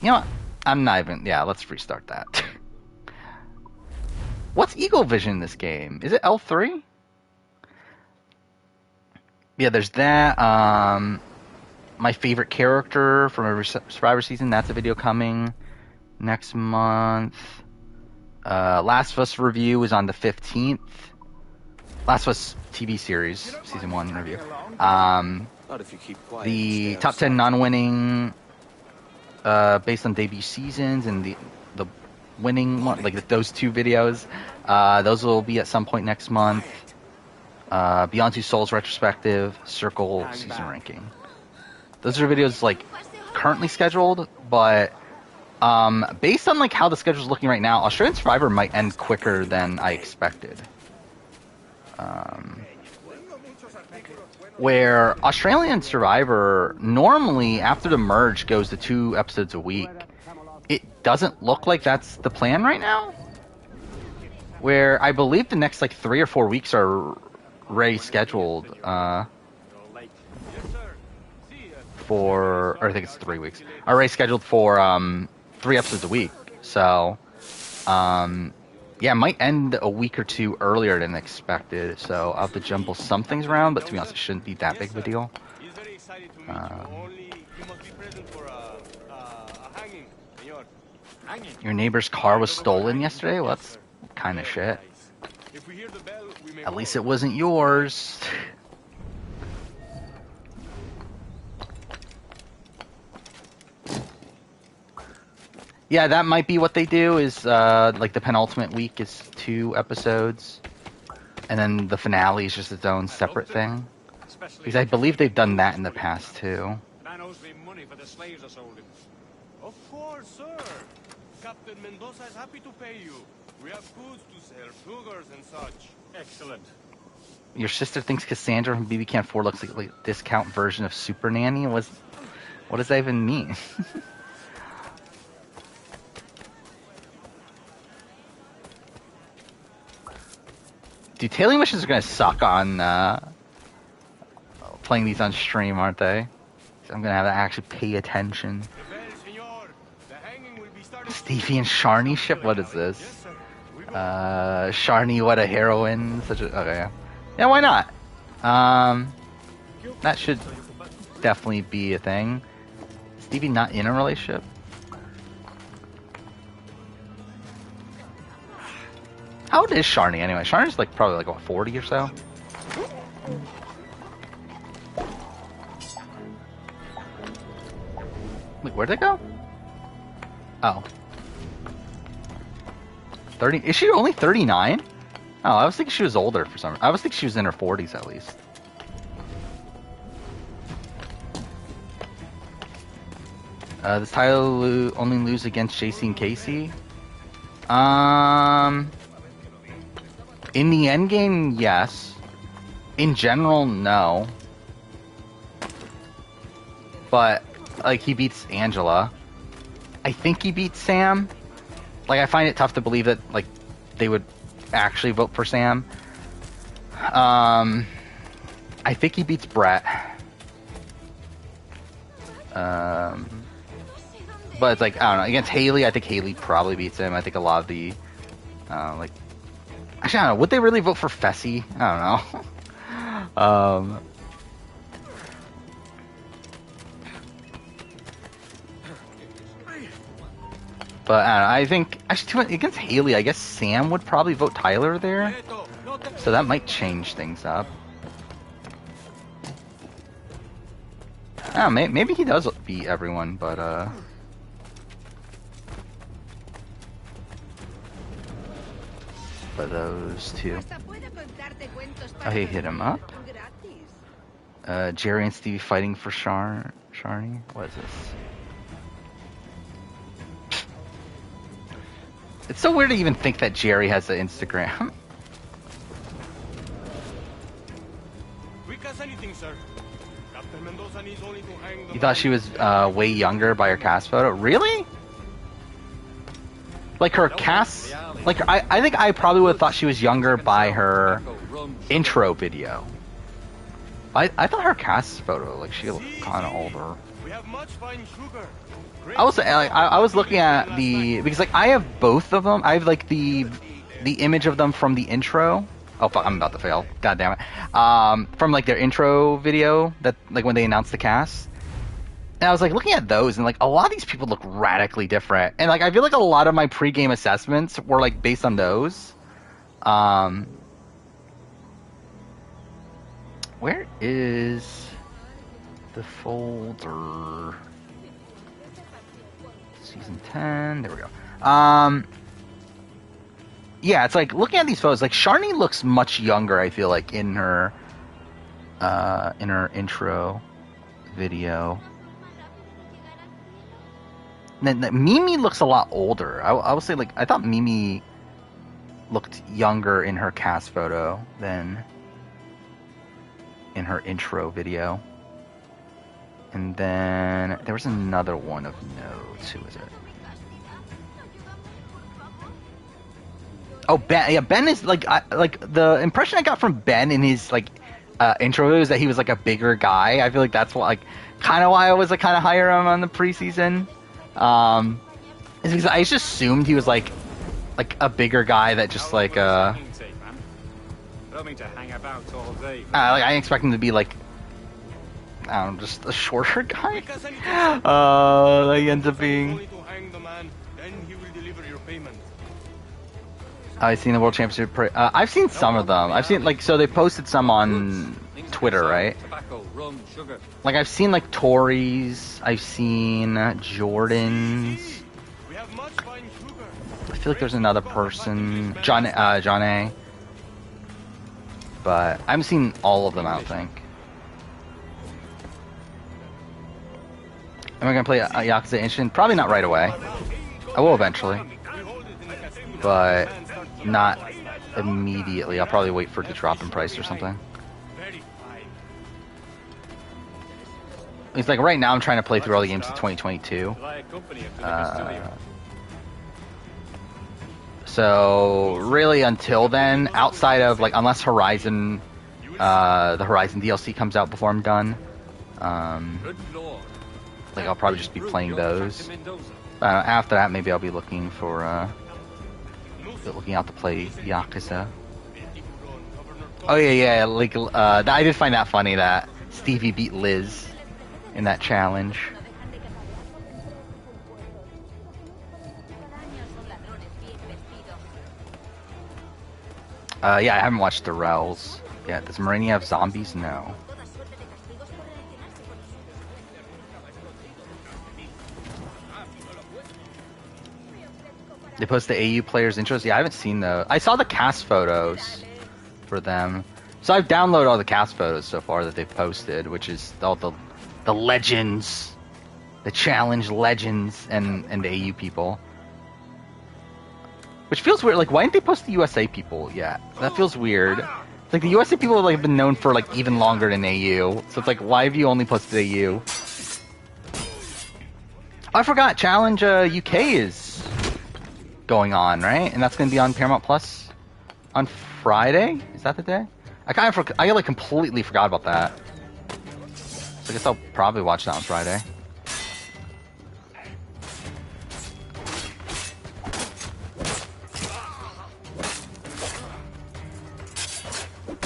You know what? I'm not even... Yeah, let's restart that. What's Eagle Vision in this game? Is it L3? Yeah, there's that. My favorite character from every Survivor season. That's a video coming next month. Last of Us review is on the 15th. Last of Us TV series, season 1 review. The top 10 non-winning based on debut seasons and the winning one, like those 2 videos. Those will be at some point next month. Beyond Two Souls retrospective, Circle season ranking. Those are videos like currently scheduled, but based on like how the schedule is looking right now, Australian Survivor might end quicker than I expected. Where Australian Survivor normally after the merge goes to 2 episodes a week, it doesn't look like that's the plan right now. Where I believe the next like 3 or 4 weeks are already scheduled. Or I think it's 3 weeks. Already scheduled for 3 episodes a week. So Yeah, it might end a week or two earlier than expected, so I'll have to jumble some things around, but to be honest, it shouldn't be that big of a deal. He's very excited to meet you. Only you must be present for a hanging, senor. Hanging? Your neighbor's car was stolen yesterday? Well, that's kind of shit. If we hear the bell, we may At least it wasn't yours. Yeah, that might be what they do, is like the penultimate week is 2 episodes, and then the finale is just its own separate thing. Because I believe they've done that in the past too. Man owes me money for the slaves I sold him. Of course, sir. Captain Mendoza is happy to pay you. We have goods to sell, sugars and such. Excellent. Your sister thinks Cassandra from BB Can 4 looks like a discount version of Super Nanny? What does that even mean? Dude, tailing missions are gonna suck on playing these on stream, aren't they? So I'm gonna have to actually pay attention. Stevie and Sharni ship? What is this? Sharni, what a heroine. Okay. Yeah, why not? That should definitely be a thing. Stevie not in a relationship? How old is Sharni anyway? Sharni's like probably like what, 40 or so? Wait, where'd they go? Oh. 30? Is she only 39? Oh, I was thinking she was older for some reason. I was thinking she was in her 40s at least. Does Tyler only lose against JC and Casey? In the end game, yes. In general, no. But, like, he beats Angela. I think he beats Sam. Like, I find it tough to believe that, like, they would actually vote for Sam. I think he beats Brett. But it's like, I don't know. Against Haley, I think Haley probably beats him. I think a lot of the, like... Actually, I don't know. Would they really vote for Fessy? I don't know. But I don't know. I think actually against Haley, I guess Sam would probably vote Tyler there, so that might change things up. I don't know, maybe he does beat everyone, but those two. Oh, he hit him up. Jerry and Stevie fighting for Sharni. What is this? It's so weird to even think that Jerry has an Instagram. Quick as anything, sir. Captain Mendoza needs only to hang the... You thought she was way younger by her cast photo? Really? Like her cast... Like, I think I probably would have thought she was younger by her intro video. I thought her cast photo, like, she looked kind of older. We have much fine sugar. I was looking at the... Because, like, I have both of them. I have, like, the image of them from the intro. Oh, fuck, I'm about to fail. God damn it. From, like, their intro video, that like, when they announced the cast. And I was, like, looking at those, and, like, a lot of these people look radically different. And, like, I feel like a lot of my pre-game assessments were, like, based on those. Where is the folder? Season 10. There we go. Yeah, it's like looking at these photos. Like Sharni looks much younger. I feel like in her intro video. And then Mimi looks a lot older. I would say like I thought Mimi looked younger in her cast photo than in her intro video. And then there was another one of notes. Who is it? Oh, Ben. Yeah, Ben is like the impression I got from Ben in his like intro is that he was like a bigger guy. I feel like that's what like kind of why I was like kind of higher him on the preseason. Is because I just assumed he was like like a bigger guy that just like I don't mean to hang about all day. like I expect him to be like, I don't know, just a shorter guy. Because anything He ends up being. only to hang the man, then he will deliver your payment. I've seen the World Championship. I've seen some of them. I've seen like, so they posted some on Twitter, right? Tobacco, rum, sugar. Like I've seen like Tories. I've seen Jordans. We have much fine sugar. I feel like there's another person, John A. But I haven't seen all of them, I don't think. Am I gonna play Yakuza Instant? Probably not right away. I will eventually, but not immediately. I'll probably wait for it to drop in price or something. Very fine. It's like right now I'm trying to play through all the games of 2022. So really until then, outside of like, unless Horizon, the Horizon DLC comes out before I'm done, like I'll probably just be playing those. After that, maybe I'll be looking for looking out to play Yakuza. Oh yeah, like I did find that funny that Stevie beat Liz in that challenge. Yeah, I haven't watched The Rells yet. Does Marini have zombies? No. They post the AU players' intros. Yeah, I haven't seen those. I saw the cast photos for them. So I've downloaded all the cast photos so far that they've posted, which is all the legends, the challenge legends, and the AU people. Which feels weird. Like, why didn't they post the USA people yet? That feels weird. Like, the USA people have like been known for like even longer than AU. So it's like, why have you only posted AU? Oh, I forgot. Challenge UK is going on, right? And that's going to be on Paramount Plus on Friday? Is that the day? I like completely forgot about that. So I guess I'll probably watch that on Friday.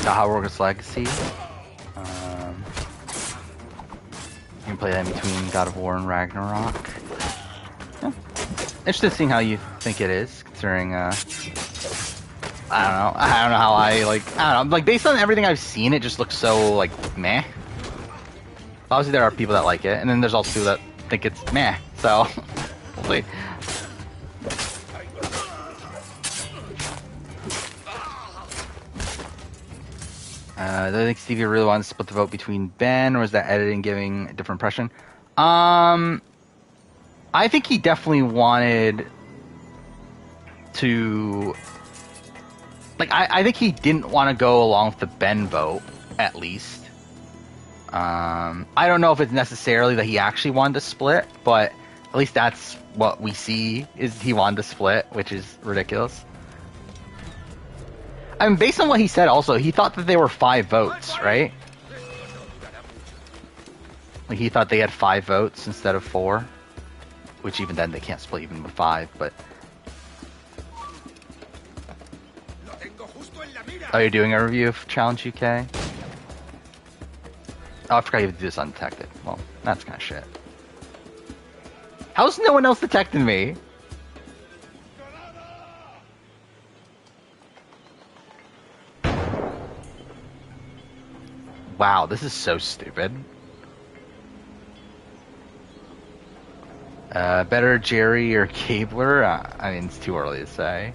Hogwarts Legacy. You can play that in between God of War and Ragnarok. Yeah. Interested in seeing how you think it is, considering I don't know how I don't know, like based on everything I've seen, it just looks so like meh. Obviously there are people that like it, and then there's also people that think it's meh, so we'll see. Do I think Stevie really wanted to split the vote between Ben, or is that editing giving a different impression? I think he definitely wanted to... Like, I think he didn't want to go along with the Ben vote, at least. I don't know if it's necessarily that he actually wanted to split, but at least that's what we see, is he wanted to split, which is ridiculous. I mean, based on what he said also, he thought that they were 5 votes, right? Like, he thought they had 5 votes instead of 4. Which even then, they can't split even with 5, but... Oh, you're doing a review of Challenge UK? Oh, I forgot you have to do this undetected. Well, that's kind of shit. How's no one else detected me? Wow, this is so stupid. Better Jerry or Gabler? I mean, it's too early to say.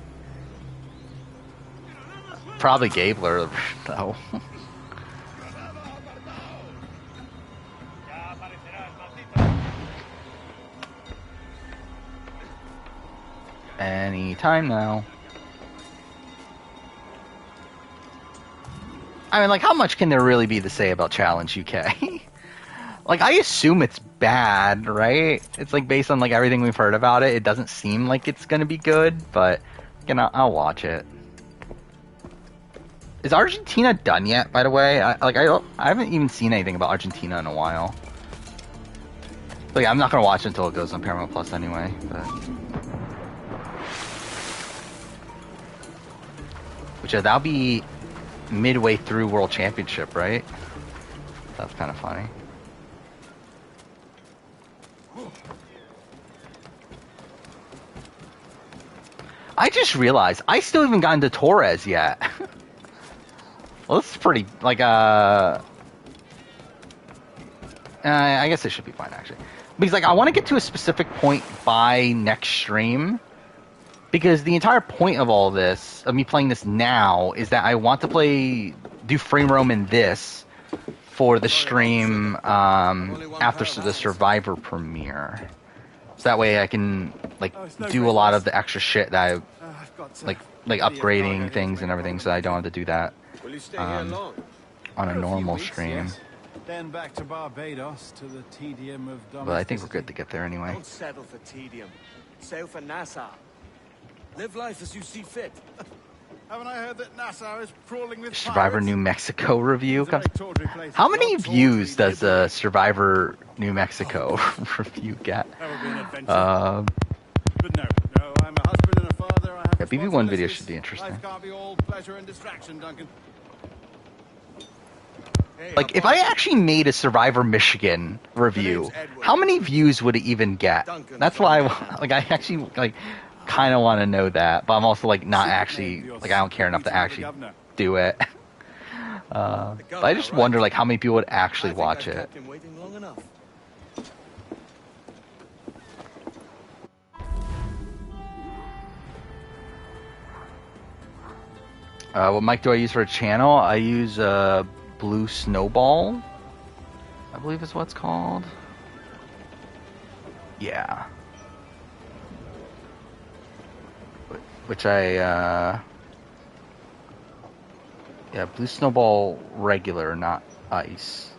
Probably Gabler, though. Anytime now. I mean, like, how much can there really be to say about Challenge UK? Like, I assume it's bad, right? It's, like, based on, like, everything we've heard about it, it doesn't seem like it's gonna be good, but, you know, I'll watch it. Is Argentina done yet, by the way? I haven't even seen anything about Argentina in a while. Like, I'm not gonna watch it until it goes on Paramount Plus anyway, but... which that'll be midway through World Championship, right? That's kind of funny. I just realized I still haven't gotten to Torres yet. Well, this is pretty, like, I guess it should be fine, actually. Because, like, I want to get to a specific point by next stream. Because the entire point of all this, of me playing this now, is that I want to do frame roam in this for the stream after the Survivor premiere. So that way I can, like, do a lot of the extra shit that I, like upgrading things and everything, so I don't have to do that on a normal stream. Then back to Barbados to the tedium of But I think we're good to get there anyway. Don't settle for tedium. Sail for Nassau. Live life as you see fit. Haven't I heard that Nassau is crawling with Survivor pirates? New Mexico review. How many views does a Survivor New Mexico review get? That would be an adventure. But no, I'm a husband and a father. I have Yeah, BB1 video should be interesting. Life can't be all pleasure and distraction, Duncan. Like, if I actually made a Survivor Michigan review, how many views would it even get? That's why I actually, like, kind of want to know that, but I'm also, like, not actually, like, I don't care enough to actually do it. But I just wonder, like, how many people would actually watch it. What mic do I use for a channel? I use Blue Snowball, I believe is what it's called. Yeah. Which yeah, Blue Snowball regular, not ice.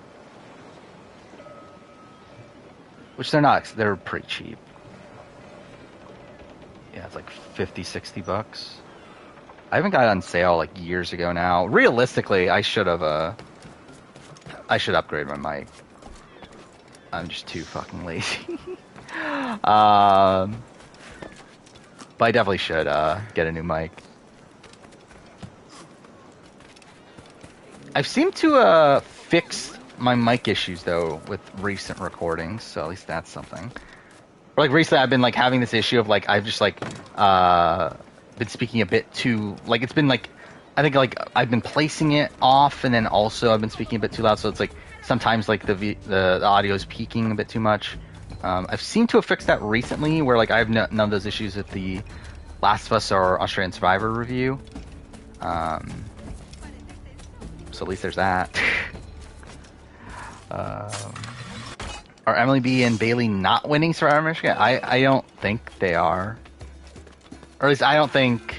Which they're not, they're pretty cheap. Yeah, it's like 50, 60 bucks. I haven't got it on sale like years ago now. Realistically, I should upgrade my mic. I'm just too fucking lazy. But I definitely should get a new mic. I've seemed to fix my mic issues though with recent recordings, so at least that's something. Or, like, recently I've been like having this issue of like I've just like been speaking a bit too, like, it's been like, I think like I've been placing it off, and then also I've been speaking a bit too loud, so it's like sometimes like the audio is peaking a bit too much. I've seemed to have fixed that recently, where like I have none of those issues with the Last of Us or Australian Survivor review. So at least there's that. Are Emily B and Bailey not winning Survivor Michigan? I don't think they are. Or at least I don't think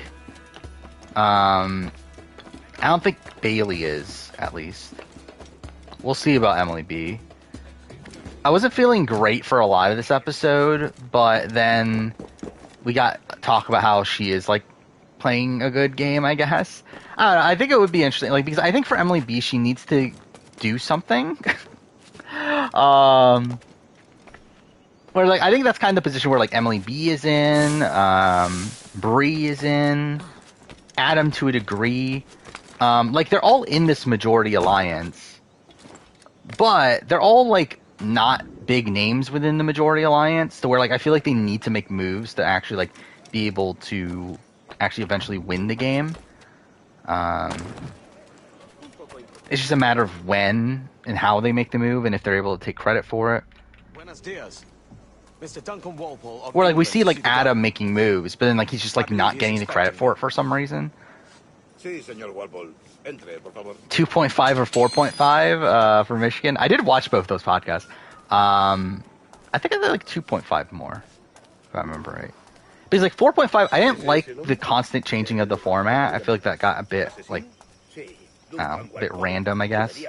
Bailey is, at least. We'll see about Emily B. I wasn't feeling great for a lot of this episode, but then we got talk about how she is, like, playing a good game, I guess. I don't know, I think it would be interesting, like, because I think for Emily B, she needs to do something. Where, like, I think that's kind of the position where, like, Emily B is in, Bree is in, Adam to a degree. Like, they're all in this majority alliance, but they're all, like, not big names within the majority alliance, to where, like, I feel like they need to make moves to actually, like, be able to actually eventually win the game. It's just a matter of when and how they make the move, and if they're able to take credit for it. Buenos dias. Mr. Duncan Walpole. Or, like, we see, like, Adam making moves, but then, like, he's just, like, not getting the credit for it for some reason. 2.5 or 4.5 for Michigan. I did watch both those podcasts. I think I did, like, 2.5 more, if I remember right. Because, like, 4.5, I didn't like the constant changing of the format. I feel like that got a bit, like, a bit random, I guess.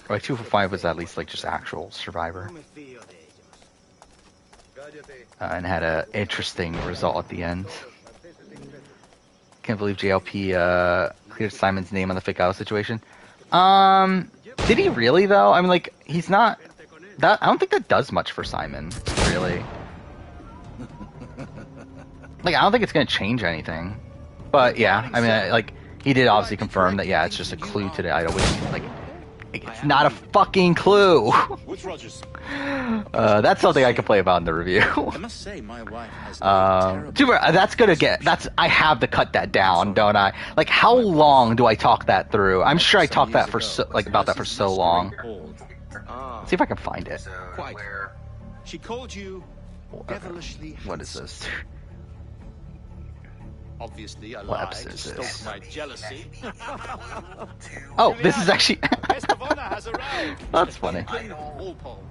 Like 2.5 was at least like just actual Survivor, and had a interesting result at the end. Can't believe JLP cleared Simon's name on the fake out situation. Did he really though? I mean, like, he's not that. I don't think that does much for Simon, really. Like, I don't think it's gonna change anything. But yeah, I mean, like, he did obviously confirm that, yeah, it's just a clue to the idol, which is, like, it's not a fucking clue. That's something I could play about in the review. I must say, my wife has that's gonna get, I have to cut that down, don't I? Like, how long do I talk that through? I'm sure I talked that for about that for so long. Let's see if I can find it. Quite. She called you devilishly What is this? Obviously a What lie episode to is stoke this? my jealousy. Oh, this is actually... Guest of honor has arrived. That's funny. Walpole.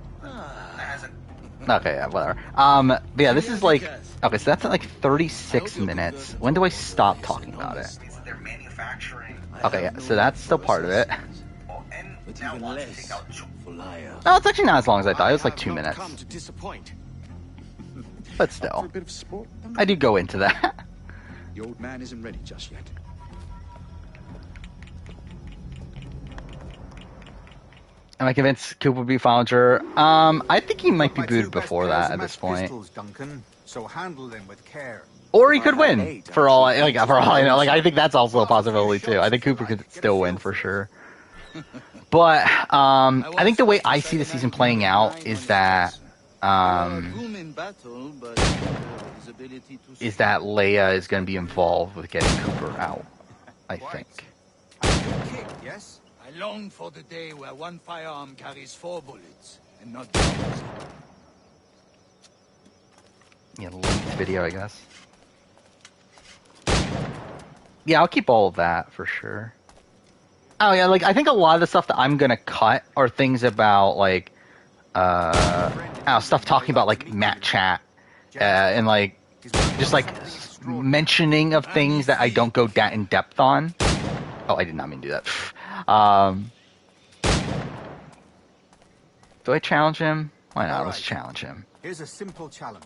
Okay, yeah, whatever. But yeah, this is like... Okay, so that's at like 36 minutes. When do I stop talking about it? Okay, yeah, so that's still part of it. But even less for liar. No, it's actually not as long as I thought. It was like 2 minutes. Come to disappoint. But still, For a bit of sport, I do go into that. the old man isn't ready just yet. Am I convinced Coop would be final juror? I think he might be booted before that at this point. Duncan, so handle them with care. Or he could win, for all I know. Like, I think that's also a possibility too. I think Cooper could still win for sure. But I think the way I see the season playing out is that Leia is going to be involved with getting Cooper out. I think. Yes? I long for the day where one firearm carries 4 bullets and not the opposite. Yeah, leaked video, I guess. Yeah, I'll keep all of that for sure. Oh yeah, like I think a lot of the stuff that I'm gonna cut are things about like stuff talking about like Matt Chat and like just like mentioning of things that I don't go that in depth on. Oh, I did not mean to do that. Do I challenge him? Why not? Let's challenge him. Here's a simple challenge.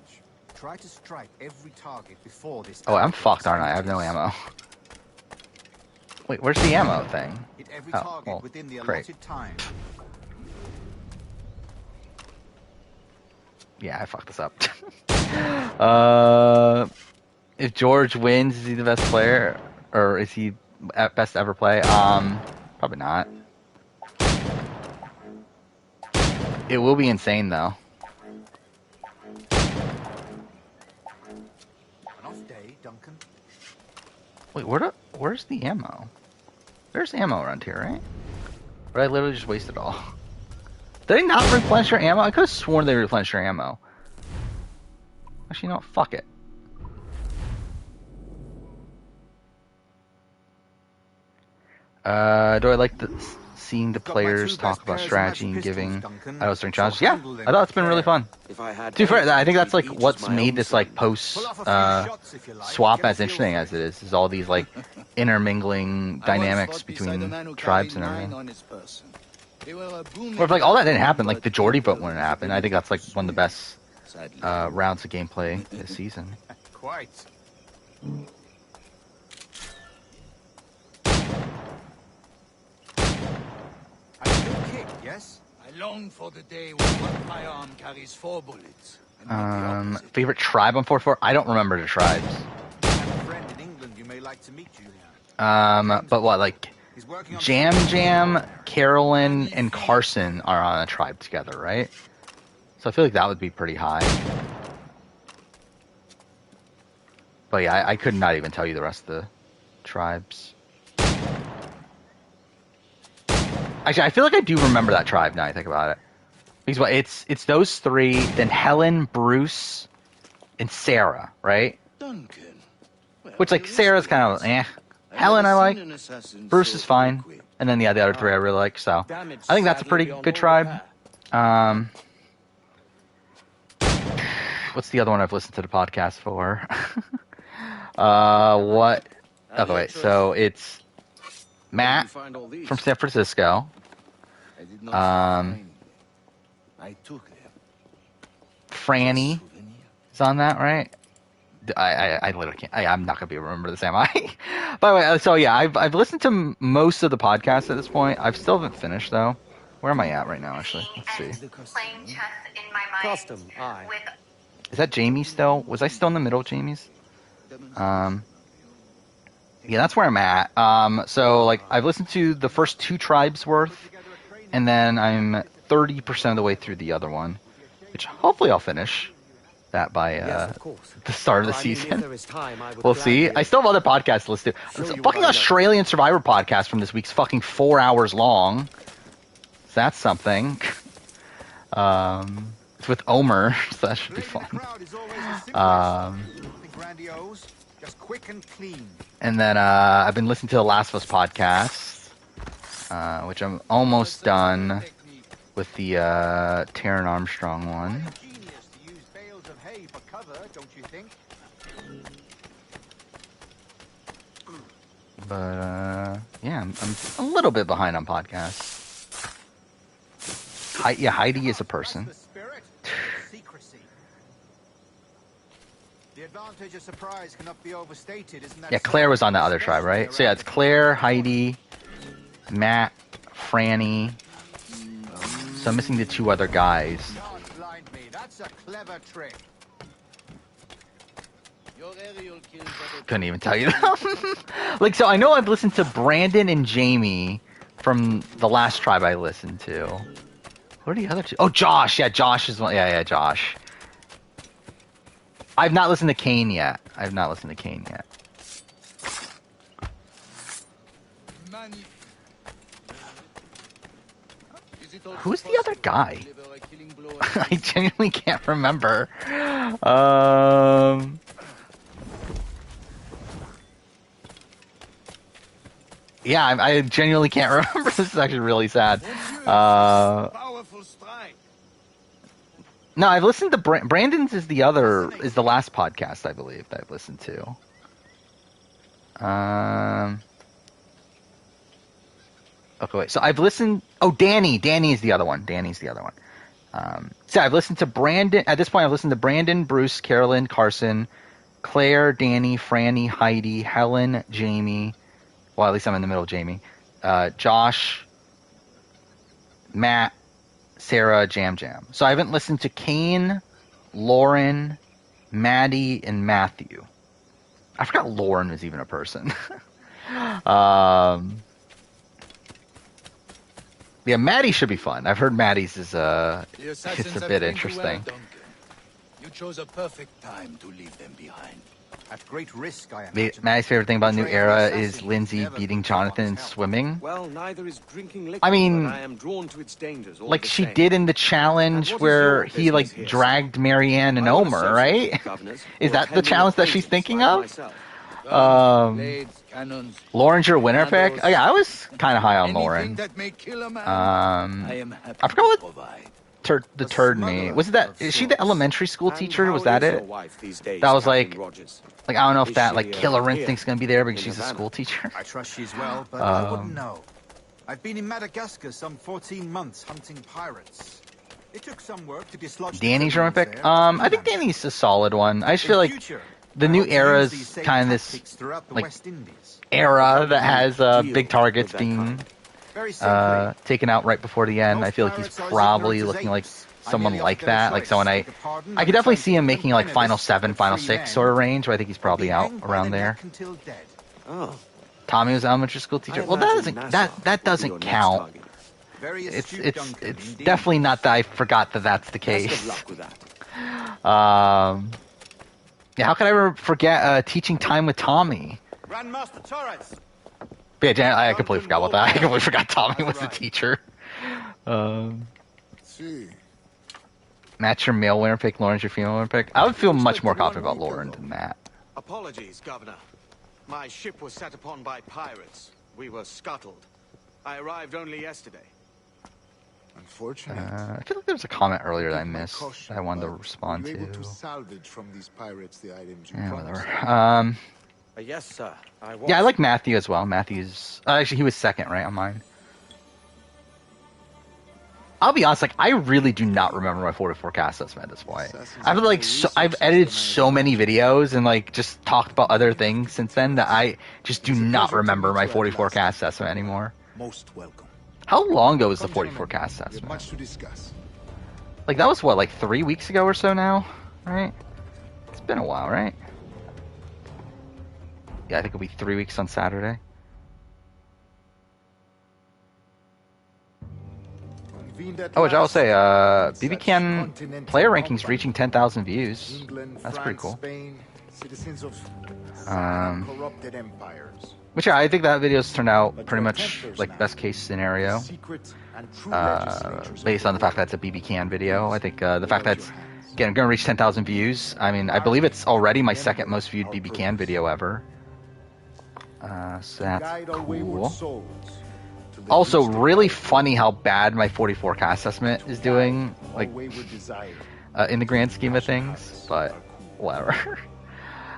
Try to strike every target before this. Oh, I'm fucked, aren't I? I have no ammo. Wait, where's the ammo thing? Hit every Oh, target well, within the great. allotted time. Yeah, I fucked this up. If George wins, is he the best player? Or is he at best to ever play? Probably not. It will be insane, though. An off day, Duncan. Wait, where's the ammo? There's ammo around here, right? Or I literally just wasted it all. Did they not replenish your ammo? I could have sworn they replenished your ammo. Actually, no, fuck it. Do I like seeing the players talk about strategy and giving idle string challenges? Yeah, I thought it's been really fun. To be fair, I think that's like what's made this like post swap as interesting as it is all these like intermingling dynamics between tribes and everything. Or if like all that didn't happen, like the Geordie vote wouldn't happen. I think that's like one of the best rounds of gameplay this season. Quite. Yes? I long for the day when one firearm carries 4 bullets. And not the opposite. Favorite tribe on 4-4? I don't remember the tribes. I have a friend in England you may like to meet, Julia. But what, like He's working on Jam, Carolyn, and Carson are on a tribe together, right? So I feel like that would be pretty high. But yeah, I could not even tell you the rest of the tribes. Actually, I feel like I do remember that tribe now I think about it. Because what, it's those 3, then Helen, Bruce, and Sarah, right? Duncan. Well, Which, like, Sarah's kind of, eh. Helen I like. Bruce is fine. And then, yeah, the other 3 I really like, so. I think that's a pretty good tribe. What's the other one I've listened to the podcast for? What? Okay, wait, so it's Matt from San Francisco. I took them. Franny is on that, right? I literally can't. I'm not gonna be able to remember this, am I? By the way, so yeah, I've listened to most of the podcasts at this point. I still haven't finished though. Where am I at right now? Actually, let's see. Playing chess in my mind. Custom, aye. With Is that Jamie still? Was I still in the middle of Jamie's? Yeah, that's where I'm at. So like I've listened to the first 2 tribes worth, and then I'm 30% of the way through the other one, which hopefully I'll finish that by the start of the season. We'll see. I still have other podcasts to listen to. It's a fucking Australian Survivor podcast from this week's fucking 4 hours long. So that's something. It's with Omer, so that should be fun. Just quick and clean. And then I've been listening to the Last of Us podcast, which I'm almost done with the Taron Armstrong one. But yeah, I'm a little bit behind on podcasts. Heidi is a person. The advantage of surprise cannot be overstated, isn't that? Yeah, Claire was on the other tribe, right? So yeah, it's Claire, Heidi, Matt, Franny. So I'm missing the 2 other guys. That's a clever trick. Couldn't even tell you. Like, so I know I've listened to Brandon and Jamie from the last tribe I listened to. What are the other 2? Oh, Josh. Yeah, Josh is one. Yeah, Josh. I've not listened to Kane yet. Who's the other guy? I genuinely can't remember. Yeah, I genuinely can't remember. This is actually really sad. No, I've listened to Brandon's is the last podcast I believe that I've listened to. Okay, wait. So I've listened. Oh, Danny. Danny is the other one. So I've listened to Brandon. At this point, I've listened to Brandon, Bruce, Carolyn, Carson, Claire, Danny, Franny, Heidi, Helen, Jamie. Well, at least I'm in the middle of Jamie. Josh, Matt, Sarah, Jam. So I haven't listened to Kane, Lauren, Maddie, and Matthew. I forgot Lauren was even a person. Yeah, Maddie should be fun. I've heard Maddie's is it's a bit interesting. You chose a perfect time to leave them behind. At great risk, I imagine. Maddie's favorite thing about New Era is Lindsay beating Jonathan in swimming. Well, neither is drinking liquor, I mean, I am drawn to its dangers all like the she same. did in the challenge where he like dragged Marianne and Omer, right? Is that the challenge that she's thinking of? Lauren's your winner pick? Oh, yeah, I was kind of high on Lauren. I forgot what the turd me. Was it that? Is she the elementary school teacher? Was that it? That was like I don't know if that like killer instinct's gonna be there because she's a school teacher. I trust she's well, but I wouldn't know. I've been in Madagascar some 14 months hunting pirates. It took some work to dislodge. Danny's your pick? I think Danny's a solid one. I just feel like the New Era's kind of this like era that has big targets being taken out right before the end. I feel like he's probably looking like someone like that, like someone I could definitely see him making like Final 7, Final 6 sort of range, but I think he's probably out around there. Oh. Tommy was an elementary school teacher. Well, that doesn't count. It's definitely not that I forgot that that's the case. Yeah, how could I forget teaching time with Tommy? Grandmaster Torres. But yeah, I completely forgot about that. I completely forgot Tommy was the teacher. Matt's your male winner pick, Lauren's your female winner pick. I would feel much more confident about Lauren than Matt. Apologies, Governor. My ship was set upon by pirates. We were scuttled. I arrived only yesterday. Unfortunate. I feel like there was a comment earlier that I missed that I wanted to respond to. Able to salvage from these pirates the items you whatever. Yes, sir. I was. Yeah, I like Matthew as well. Matthew's actually he was second, right, on mine. I'll be honest, like I really do not remember my 44 cast estimate at this point. I've edited so many videos and like just talked about other things since then that I just do not remember my 44 cast estimate anymore. Most welcome. How long ago was the 44 cast estimate? Much to discuss. Like that was what, like 3 weeks ago or so now, right? It's been a while, right? Yeah, I think it'll be 3 weeks on Saturday. Oh, which I will say, BB Can player rankings reaching 10,000 views. That's pretty cool. Which I think that video's turned out pretty much like best case scenario. Based on the fact that it's a BB Can video. I think the fact that it's again going to reach 10,000 views. I mean, I believe it's already my second most viewed BB Can video ever. So that's cool. Also, really funny how bad my 44K assessment is doing, like, in the grand scheme of things, but whatever.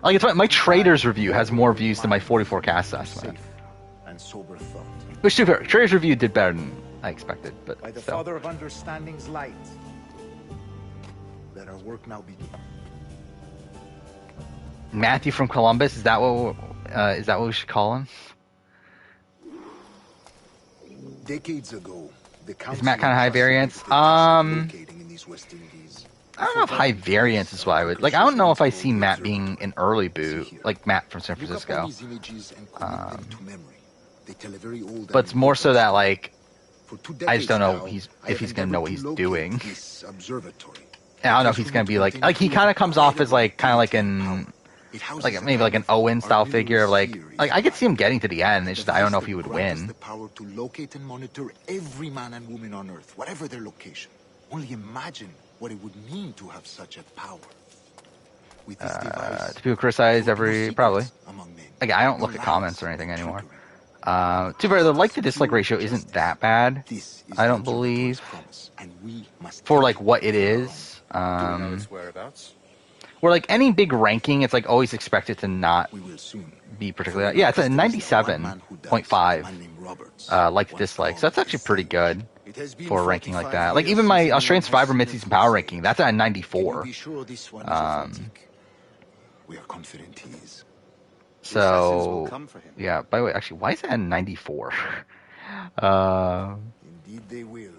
Like, it's my Trader's review has more views than my 44K assessment. Which, to be fair, Trader's review did better than I expected, but by the still. Father of Understanding's light, let our work now begin. Matthew from Columbus, is that what we should call him? Decades ago, is Matt kind of high variance? I don't know if high variance is what I would like. I don't know if I see Matt being an early boot, like Matt from San Francisco. But it's more so that like I just don't know if he's gonna know what he's doing. And I don't know if he's gonna be like he kind of comes off as like kind of like maybe like an Owen style figure. Like I could see him getting to the end. It's just I don't know if he would win. The power to locate and monitor every man and woman on Earth, whatever their location. Only imagine what it would mean to have such a power. With this device, do people criticize probably? Again, I don't look at comments or anything anymore. To be fair, the like to dislike ratio isn't that bad. I don't believe for like what it is. Where like any big ranking, it's like always expected to not be particularly. Yeah, it's a 97.5 like to dislike. So that's actually pretty good for a ranking like that. Like even my Australian Survivor mid-season power ranking, that's at a 94. We are confident he is. So yeah. By the way, actually, why is it at 94? Indeed, they will.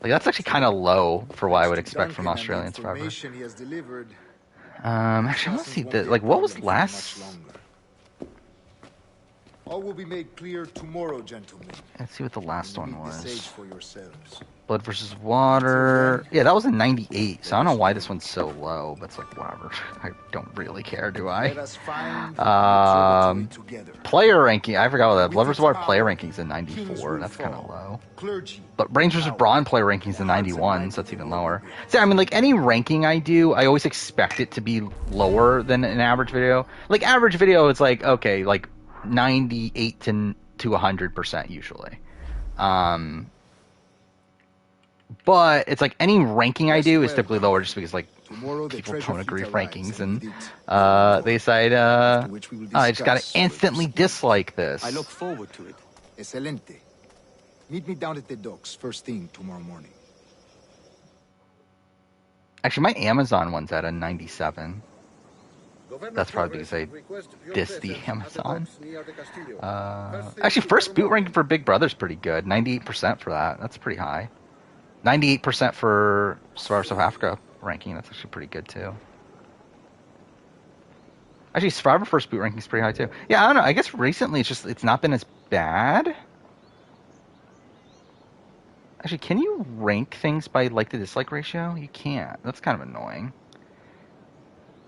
Like that's actually kind of low for what I would expect from Australian Survivor. Actually, I want to see like what was last. All will be made clear tomorrow, gentlemen. Let's see what the last one was. Blood versus Water. Yeah, that was a 98. So I don't know why this one's so low, but it's like whatever. I don't really care, do I? Player ranking. I forgot what that. Blood versus Water player ranking's a 94. That's kind of low. But Brains versus Brawn player ranking's a 91, so that's even lower. So I mean, like any ranking I do, I always expect it to be lower than an average video. Like average video, it's like okay, like 98 to 100% usually. But it's like any ranking I do is typically lower just because like people don't agree with rankings and they decide I just gotta instantly dislike this. I look forward to it. Excelente. Meet me down at the docks first thing tomorrow morning. Actually, my Amazon one's at a 97. That's probably because I diss the Amazon. Actually, first boot ranking for Big Brother's pretty good. 98% for that. That's pretty high. 98% for Survivor South Africa ranking. That's actually pretty good too. Actually, Survivor first boot ranking is pretty high too. Yeah, I don't know. I guess recently it's not been as bad. Actually, can you rank things by like to dislike ratio? You can't. That's kind of annoying.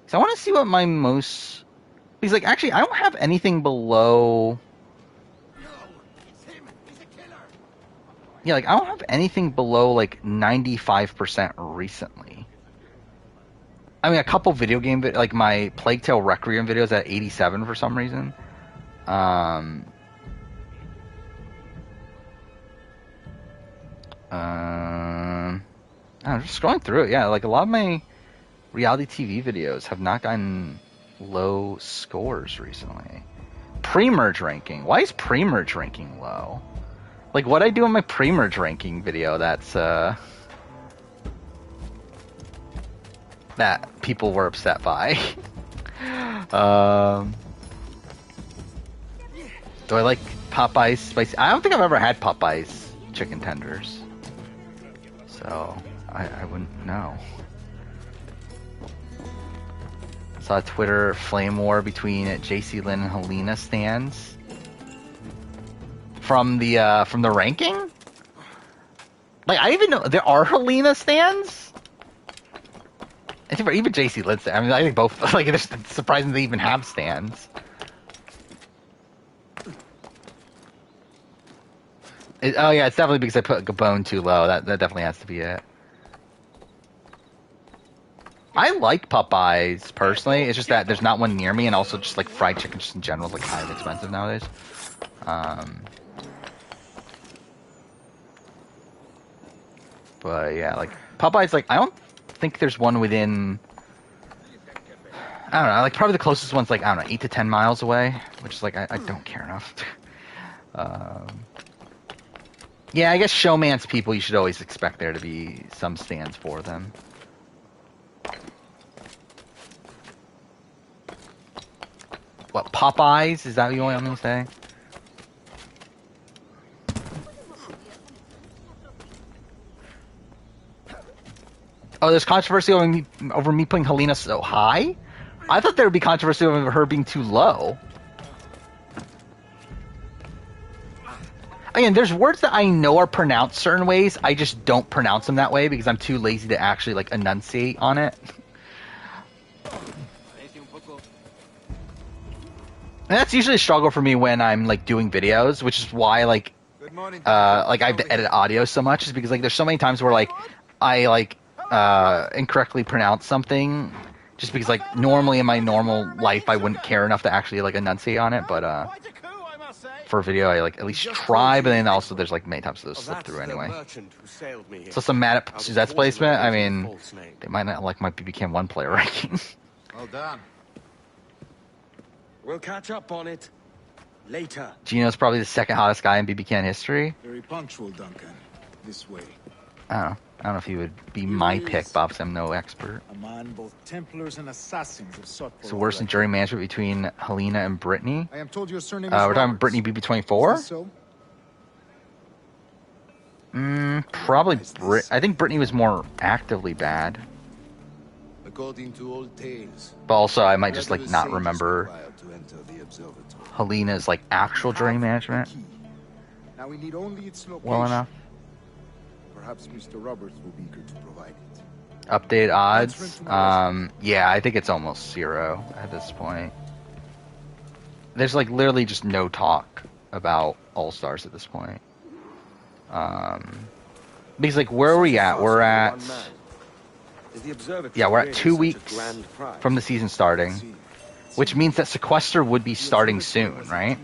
So I want to see what my most... Because, like, actually, I don't have anything below... Yeah, like, I don't have anything below, like, 95% recently. I mean, a couple video game... Like, my Plague Tale Requiem video is at 87 for some reason. I'm just scrolling through it. Yeah, like, a lot of my... reality TV videos have not gotten low scores recently. Pre-merge ranking. Why is pre-merge ranking low? Like, what I do in my pre-merge ranking video that's, that people were upset by. Do I like Popeye's spicy? I don't think I've ever had Popeye's chicken tenders. So, I wouldn't know. Saw a Twitter flame war between JC Lynn and Helena stands from the ranking. Like, I even know there are Helena stands. I think even JC Lynn stands. I mean, I think both. Like, it's surprising they even have stands. Oh yeah, it's definitely because I put Gabon too low. That definitely has to be it. I like Popeyes personally. It's just that there's not one near me, and also just like fried chicken, just in general, is like highly expensive nowadays. But yeah, like Popeyes, like I don't think there's one within. I don't know. Like probably the closest one's like I don't know, 8 to 10 miles away, which is like I don't care enough. Yeah, I guess showman's people, you should always expect there to be some stands for them. What, Popeyes? Is that what you want me to say? Oh, there's controversy over me putting Helena so high? I thought there would be controversy over her being too low. Again, there's words that I know are pronounced certain ways. I just don't pronounce them that way because I'm too lazy to actually like enunciate on it. And that's usually a struggle for me when I'm like doing videos, which is why like I have to edit audio so much, is because like there's so many times where like I like incorrectly pronounce something just because like normally in my normal life I wouldn't care enough to actually like enunciate on it, but for a video, I like at least try, but then also there's like many times those slip through anyway. So some mad at Suzette's placement. I mean, they might not like my BB Cam 1 player ranking. Well done. We'll catch up on it later. Gino's probably the second hottest guy in BB Can history. Very punctual, Duncan. This way. I don't know if he would be my pick, Bob, because I'm no expert. A man both Templars and assassins have sought for. So worse than jury management between Helena and Brittany. I am told your surname is we're talking Brittany BB24. So? Probably I think Brittany was more actively bad. According to old tales. But also, I might just like not remember Helena's like actual jury management now we need only its location. Well enough. Perhaps Mr. Roberts will be eager to provide it. Update odds. Yeah, I think it's almost 0 at this point. There's like literally just no talk about All-Stars at this point. Because like where are we at? We're at we're at 2 weeks from the season starting, which means that Sequester would be starting soon, right?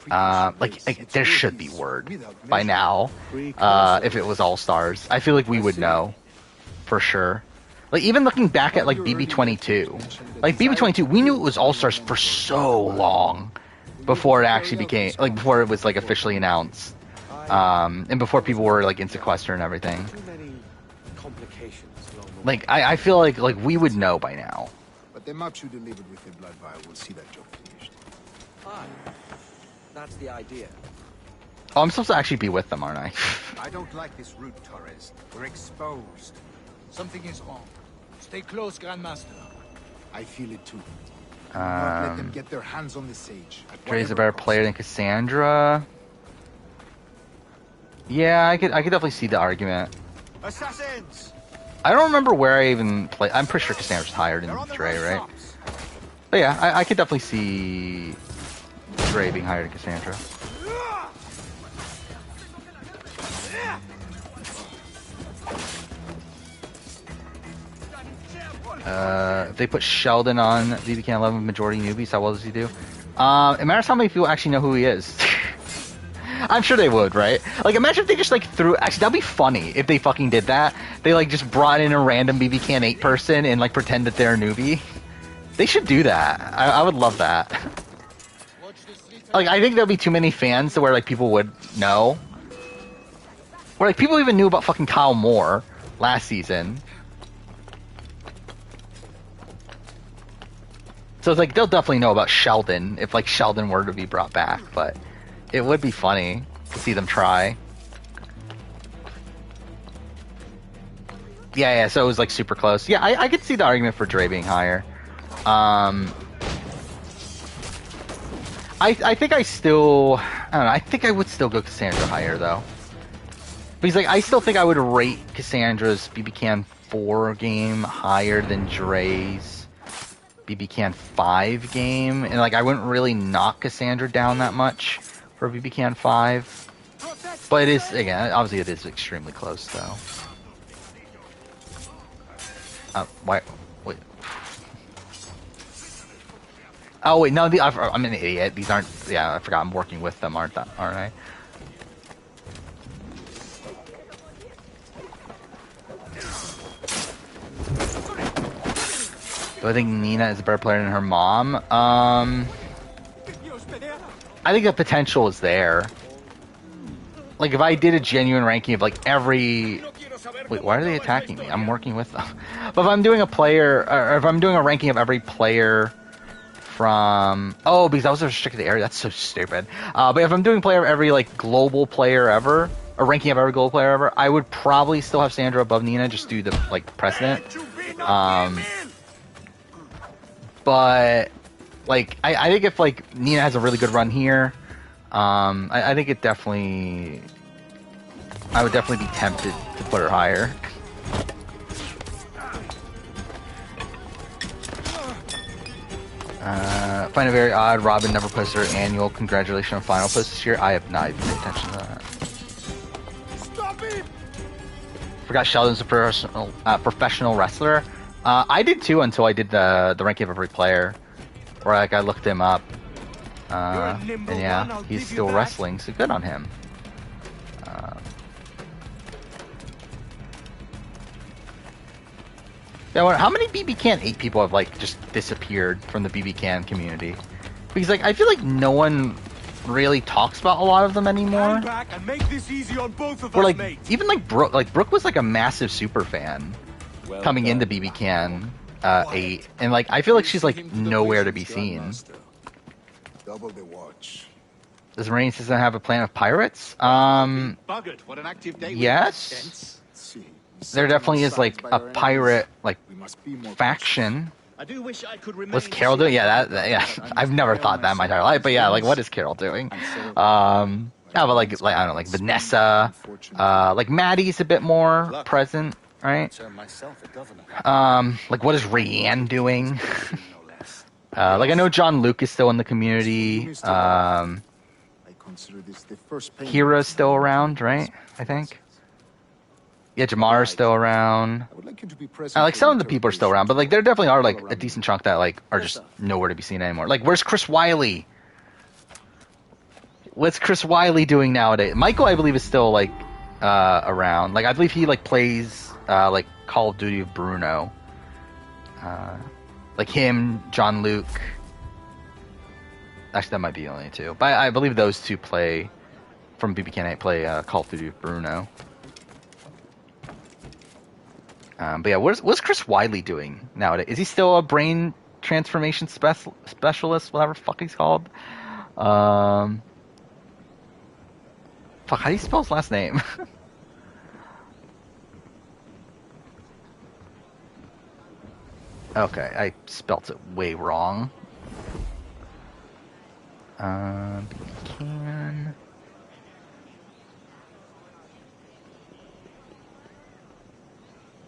Like there should be word by now if it was All-Stars. I feel like we would know for sure. Like even looking back at like BB22, like BB22, we knew it was All-Stars for so long before it actually became like before it was like officially announced, and before people were like in Sequester and everything. Like I feel like we would know by now. But the map you delivered with the blood vial will see that job finished. Fine. That's the idea. Oh, I'm supposed to actually be with them, aren't I? I don't like this route, Torres. We're exposed. Something is wrong. Stay close, Grandmaster. I feel it too. Do not let them get their hands on the sage. Dre's a better player than Cassandra. Yeah, I could definitely see the argument. Assassins! I don't remember where I even played. I'm pretty sure Cassandra's higher than Dre, right? But yeah, I could definitely see Dre being higher than Cassandra. If they put Sheldon on BB Can 11 majority newbies, how well does he do? It matters how many people actually know who he is. I'm sure they would, right? Like, imagine if they just, like, actually, that'd be funny if they fucking did that. They, like, just brought in a random BB Can 8 person and, like, pretend that they're a newbie. They should do that. I would love that. Like, I think there'll be too many fans to where, like, people would know. Or, like, people even knew about fucking Kyle Moore last season. So it's like, they'll definitely know about Sheldon if, like, Sheldon were to be brought back, but it would be funny to see them try. Yeah, so it was, like, super close. Yeah, I could see the argument for Dre being higher. I think I still, I don't know, I think I would still go Cassandra higher though. Because like I still think I would rate Cassandra's BB Can 4 game higher than Dre's BB Can 5 game, and like I wouldn't really knock Cassandra down that much for BB Can 5. But it is, again, obviously it is extremely close though. Why? Wait. Oh wait, no, I'm an idiot. These aren't. Yeah, I forgot. I'm working with them, aren't I? Do I think Nina is a better player than her mom? I think the potential is there. Like if I did a genuine ranking of like every. Wait, why are they attacking me? I'm working with them. But if I'm doing a player, or if I'm doing a ranking of every player from... Oh, because that was a restricted area. That's so stupid. But if I'm doing player of every, like, global player ever, or ranking of every global player ever, I would probably still have Sandra above Nina, just due to, like, precedent. But, like, I think if, like, Nina has a really good run here, I think it definitely... I would definitely be tempted to put her higher. Find it very odd. Robin never posted her annual congratulations on final post this year. I have not even paid attention to that. Stop it! Forgot Sheldon's a professional wrestler. I did too until I did the ranking of every player, where like I looked him up. And yeah, he's still wrestling, so good on him. Yeah, how many BB Can 8 people have like just disappeared from the BB Can community? Because like I feel like no one really talks about a lot of them anymore. Or like even like Brooke was like a massive super fan coming into BB Can 8, and like I feel like she's like nowhere to be seen. Double the watch. Does Marine System have a plan of pirates? Yes. There definitely is like a pirate like faction. What's Carol doing? Yeah, yeah. I've never thought that in my entire life, but yeah, like what is Carol doing? Yeah, but like I don't know, like Vanessa, like Maddie's a bit more present, right? Like what is Rayanne doing? Like I know John Luke is still in the community. Kira's still around, right? I think. Yeah, Jamar's still around. Like some of the people are still around, but like there definitely are like a decent chunk that like are just nowhere to be seen anymore. Like where's Chris Wiley? What's Chris Wiley doing nowadays? Michael, I believe, is still like around. Like I believe he like plays like Call of Duty with Bruno. Like him, John Luke. Actually, that might be the only two. But I believe those two play from BB Can 8 play Call of Duty with Bruno. But yeah, what's Chris Wiley doing nowadays? Is he still a brain transformation specialist, whatever the fuck he's called? Fuck, how do you spell his last name? Okay, I spelt it way wrong. Can...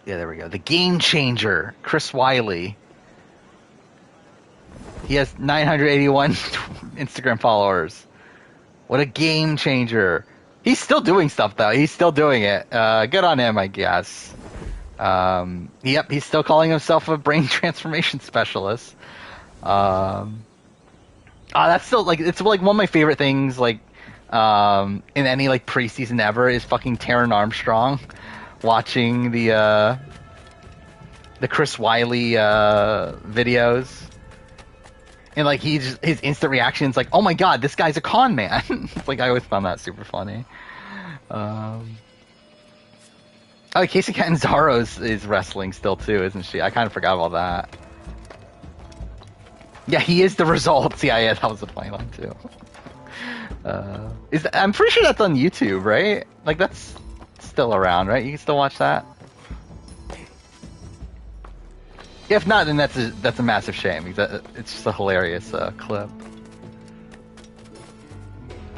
Yeah, there we go. The Game Changer, Chris Wiley. He has 981 Instagram followers. What a game changer. He's still doing stuff, though. He's still doing it. Good on him, I guess. Yep, he's still calling himself a brain transformation specialist. That's still, like, it's like one of my favorite things, like, in any, like, preseason ever is fucking Taron Armstrong watching the Chris Wiley videos, and like his instant reaction is like, "Oh my god, this guy's a con man!" Like I always found that super funny. Oh, Casey Catanzaro is wrestling still too, isn't she? I kind of forgot about that. Yeah, he is the results. Yeah, that was the funny line too. I'm pretty sure that's on YouTube, right? Like that's still around, right? You can still watch that. If not, then that's a massive shame. Because it's just a hilarious clip.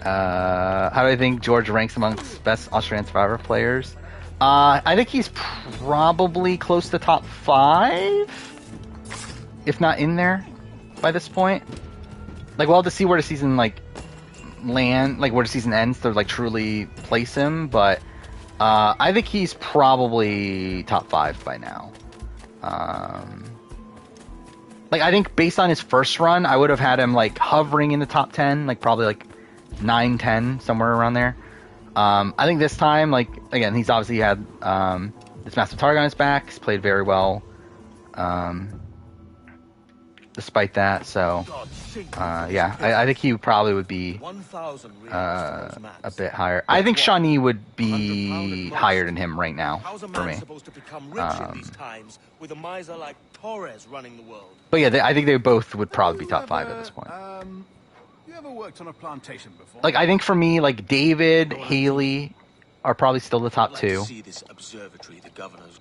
How do I think George ranks amongst best Australian Survivor players? I think he's probably close to top 5, if not in there by this point. Like, we'll have to see where the season where the season ends to like truly place him. But I think he's probably top 5 by now. Like, I think based on his first run, I would have had him like hovering in the top 10, like probably like 9, 10, somewhere around there. I think this time, like, again, he's obviously had this massive target on his back. He's played very well despite that. So, yeah, I think he probably would be a bit higher. I think Shawnee would be higher than him right now for me. But yeah, I think they both would probably be top 5 at this point. You ever worked on a plantation before? Like, I think for me, like, David, Haley are probably still the top 2.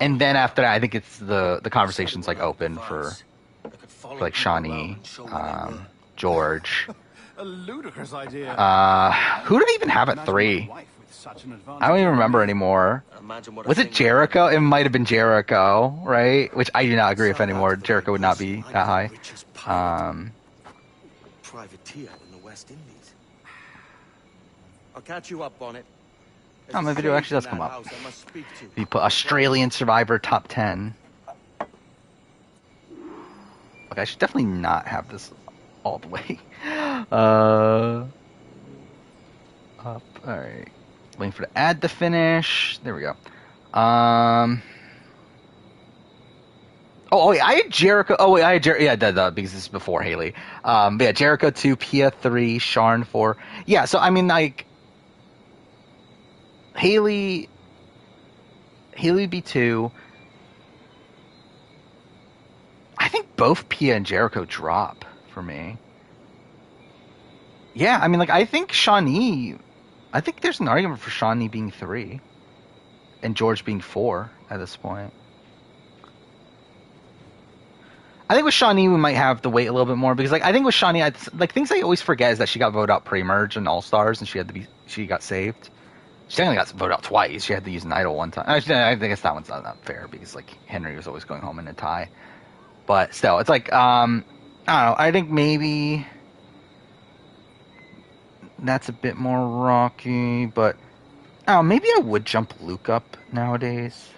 And then after that, I think it's the conversation's like open for like Shawnee, George. A ludicrous idea. Who did I even have at 3? I don't even remember anymore. Was it Jericho? It might have been Jericho, right? Which I do not agree with anymore. Jericho would not be that high. Privateer in the West Indies. I'll catch you up on it. Oh, my video actually does come up. You put Australian Survivor top 10. Okay, I should definitely not have this all the way up. Alright. Waiting for the ad to finish. There we go. Oh, wait, I had Jericho. Oh, wait, I had Jericho. Yeah, because this is before Haley. But yeah, Jericho 2, Pia 3, Sharn 4. Yeah, so I mean, like, Haley would be 2. I think both Pia and Jericho drop for me. Yeah, I mean, like, I think Shawnee. I think there's an argument for Shawnee being 3 and George being 4 at this point. I think with Shawnee we might have to wait a little bit more because, like, I think with Shawnee, like, things I always forget is that she got voted out pre-merge and All Stars, and she got saved. She only got voted out twice. She had to use an idol one time. I guess that one's not fair because, like, Henry was always going home in a tie. But still, it's like I don't know. I think maybe that's a bit more rocky, but maybe I would jump Luke up nowadays.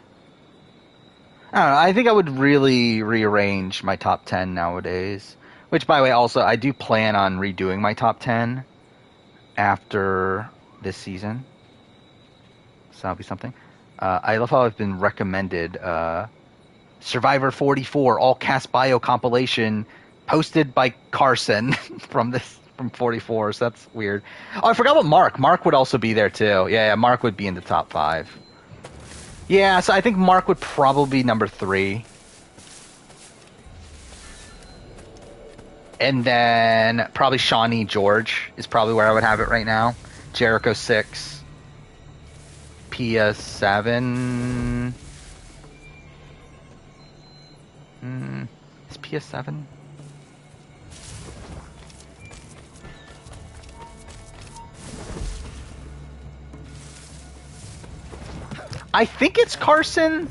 I don't know. I think I would really rearrange my top 10 nowadays. Which, by the way, also, I do plan on redoing my top 10 after this season. So that'll be something. I love how I've been recommended Survivor 44 all cast bio compilation posted by Carson from 44. So that's weird. Oh, I forgot about Mark. Mark would also be there too. Yeah, Mark would be in the top 5. Yeah, so I think Mark would probably be number 3. And then probably Shawnee George is probably where I would have it right now. Jericho 6. Pia 7. Is Pia 7? I think it's Carson.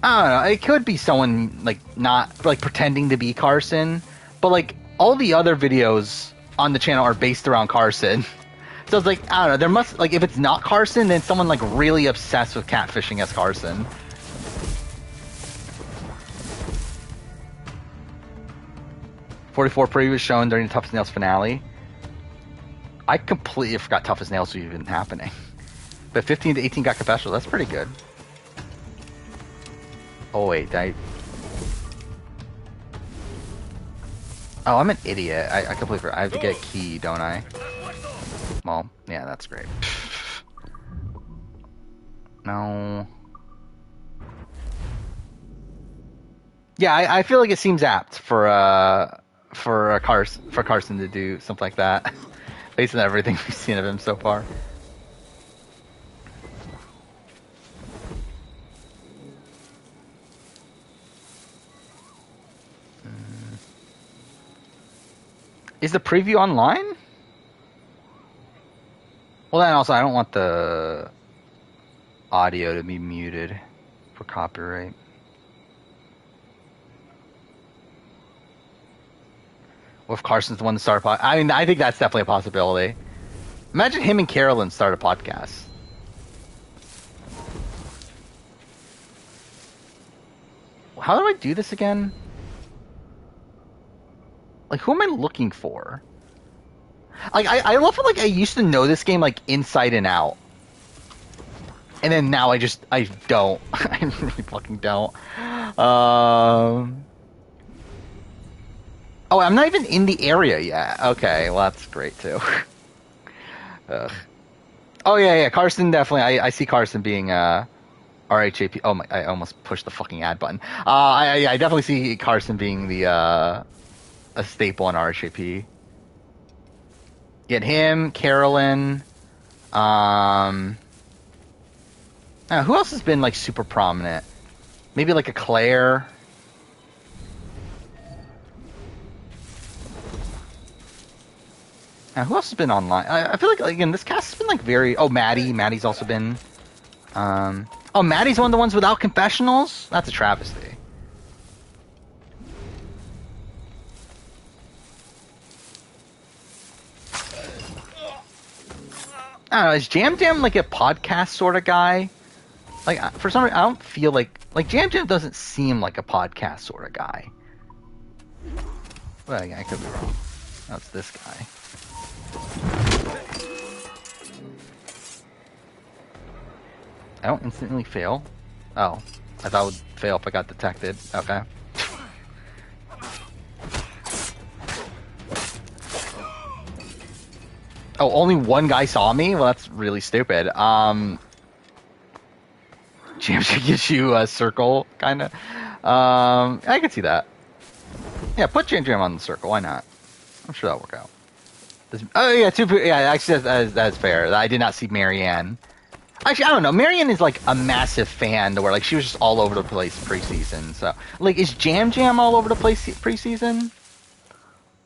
I don't know. It could be someone, like, not, like, pretending to be Carson. But, like, all the other videos on the channel are based around Carson. So it's like, I don't know. There must, like, if it's not Carson, then someone, like, really obsessed with catfishing as Carson. "44 preview was shown during the Toughest Nails finale." I completely forgot Toughest Nails was even happening. But 15 to 18 got confessional. That's pretty good. Oh, wait. Oh, I'm an idiot. I completely forgot. I have to get a key, don't I? Well, yeah, that's great. No. Yeah, I feel like it seems apt for Carson to do something like that, based on everything we've seen of him so far. Is the preview online? Well, then also I don't want the audio to be muted for copyright. What if Carson's the one to start a podcast? I mean, I think that's definitely a possibility. Imagine him and Carolyn start a podcast. How do I do this again? Like, who am I looking for? Like, I love it, like, I used to know this game, like, inside and out. And then now I don't. I really fucking don't. Oh, I'm not even in the area yet. Okay, well, that's great, too. Ugh. Oh, yeah, Carson definitely. I see Carson being, RHAP. Oh, my, I almost pushed the fucking ad button. I definitely see Carson being the, a staple in RHAP. Get him, Carolyn, who else has been, like, super prominent? Maybe, like, a Claire. Who else has been online? I feel like, again, this cast has been, like, very... Oh, Maddie. Maddie's also been... Oh, Maddie's one of the ones without confessionals? That's a travesty. I don't know, is Jam Jam like a podcast sort of guy? Like, for some reason, I don't feel like Jam Jam doesn't seem like a podcast sort of guy. Well, I could be wrong. That's this guy. I don't instantly fail. Oh, I thought I would fail if I got detected. Okay. Oh, only one guy saw me? Well, that's really stupid. Jam should get you a circle, kind of. I can see that. Yeah, put Jam Jam on the circle. Why not? I'm sure that'll work out. Oh, yeah, yeah, actually, that's fair. I did not see Marianne. Actually, I don't know. Marianne is, like, a massive fan to where, like, she was just all over the place preseason. So, like, is Jam Jam all over the place preseason?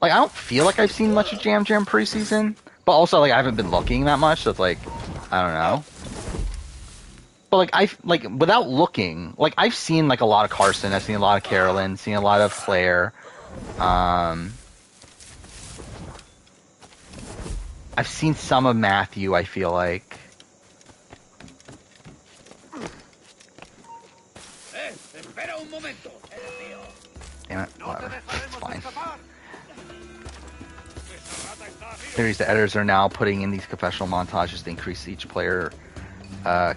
Like, I don't feel like I've seen much of Jam Jam preseason. But also, like, I haven't been looking that much, so it's like, I don't know. But, like, without looking, like, I've seen, like, a lot of Carson, I've seen a lot of Carolyn, seen a lot of Claire. I've seen some of Matthew, I feel like. Damn it, whatever. It's fine. Theories the editors are now putting in these confessional montages to increase each player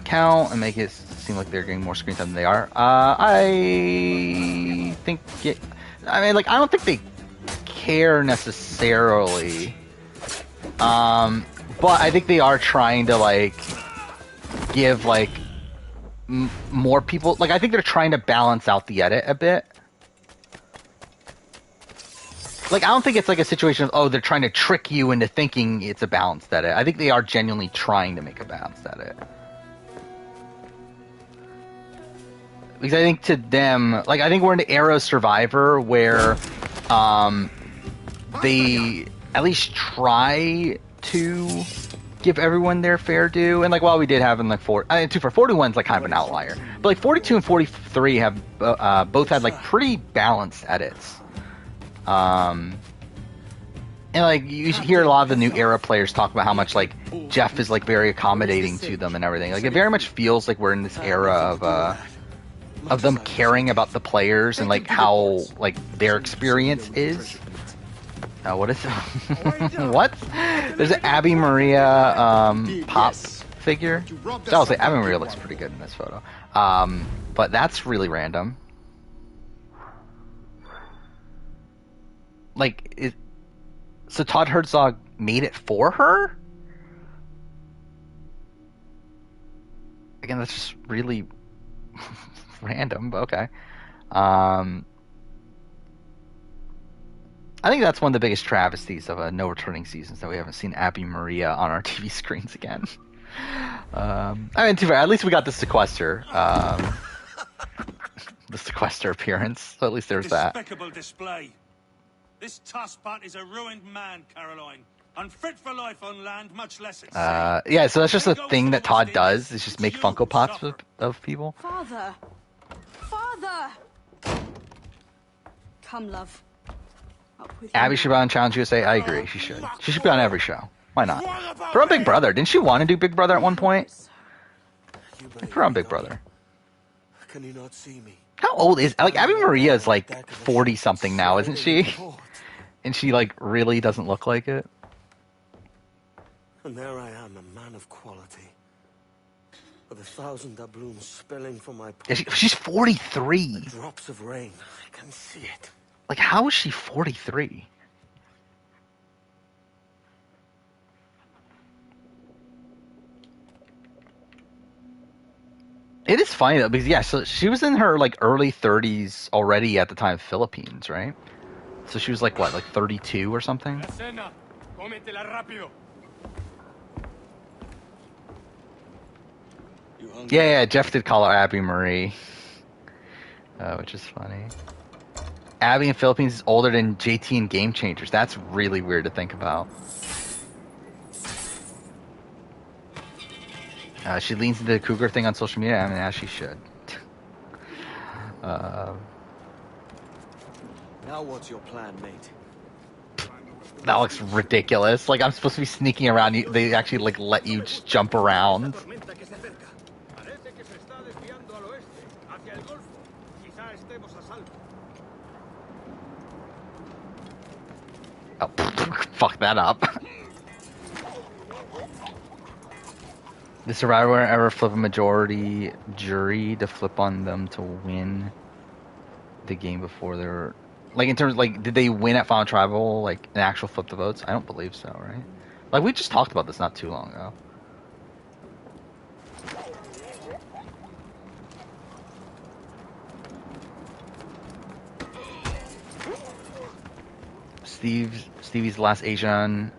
count and make it seem like they're getting more screen time than they are. I think I mean, like, I don't think they care necessarily. But I think they are trying to, like, give, like, more people... Like, I think they're trying to balance out the edit a bit. Like, I don't think it's like a situation of, oh, they're trying to trick you into thinking it's a balanced edit. I think they are genuinely trying to make a balanced edit. Because I think to them, like, I think we're in the era of Survivor where they at least try to give everyone their fair due. And, like, while we did have in, like, 41's, like, kind of an outlier. But, like, 42 and 43 have both had, like, pretty balanced edits. And, like, you hear a lot of the new era players talk about how much, like, Jeff is, like, very accommodating to them and everything. Like, it very much feels like we're in this era of them caring about the players and, like, how, like, their experience is. What is what? There's an Abby Maria pop figure. I was like, Abby Maria looks pretty good in this photo. But that's really random. Like, so Todd Herzog made it for her? Again, that's just really random, but okay. I think that's one of the biggest travesties of no returning seasons, that we haven't seen Abby Maria on our TV screens again. I mean, too bad. At least we got the sequester. The sequester appearance. So at least there's that. Despicable display. This Tosspot is a ruined man, Caroline. Unfit for life on land, much less at sea. Yeah, so that's just a thing that Todd does, is just make Funko Pops of people. Father! Father! Come, love. Abby should be on Challenge USA. I agree, she should. She should be on every show. Why not? Put her on Big Brother. Didn't she want to do Big Brother at one point? Put her on Big Brother. Can you not see me? How old is... Like, Abby Maria is like 40-something now, isn't she? And she, like, really doesn't look like it. And there I am, a man of quality. With 1,000 doubloons spilling from my pocket. Yeah, she's 43. The drops of rain, I can see it. Like, how is she 43? It is funny, though, because, yeah, so she was in her, like, early 30s already at the time of Philippines, right? So she was, like, what, like 32 or something? Yeah, Jeff did call her Abby Marie. Which is funny. Abby in Philippines is older than JT in Game Changers. That's really weird to think about. She leans into the cougar thing on social media. I mean, as she should. Now what's your plan, mate? That looks ridiculous. Like, I'm supposed to be sneaking around. They actually, like, let you just jump around. Oh, fuck that up. The survivor ever flip a majority jury to flip on them to win the game before they're... Like, in terms of, like, did they win at Final Tribal, like, an actual flip the votes? I don't believe so, right? Like, we just talked about this not too long ago. Stevie's last Asian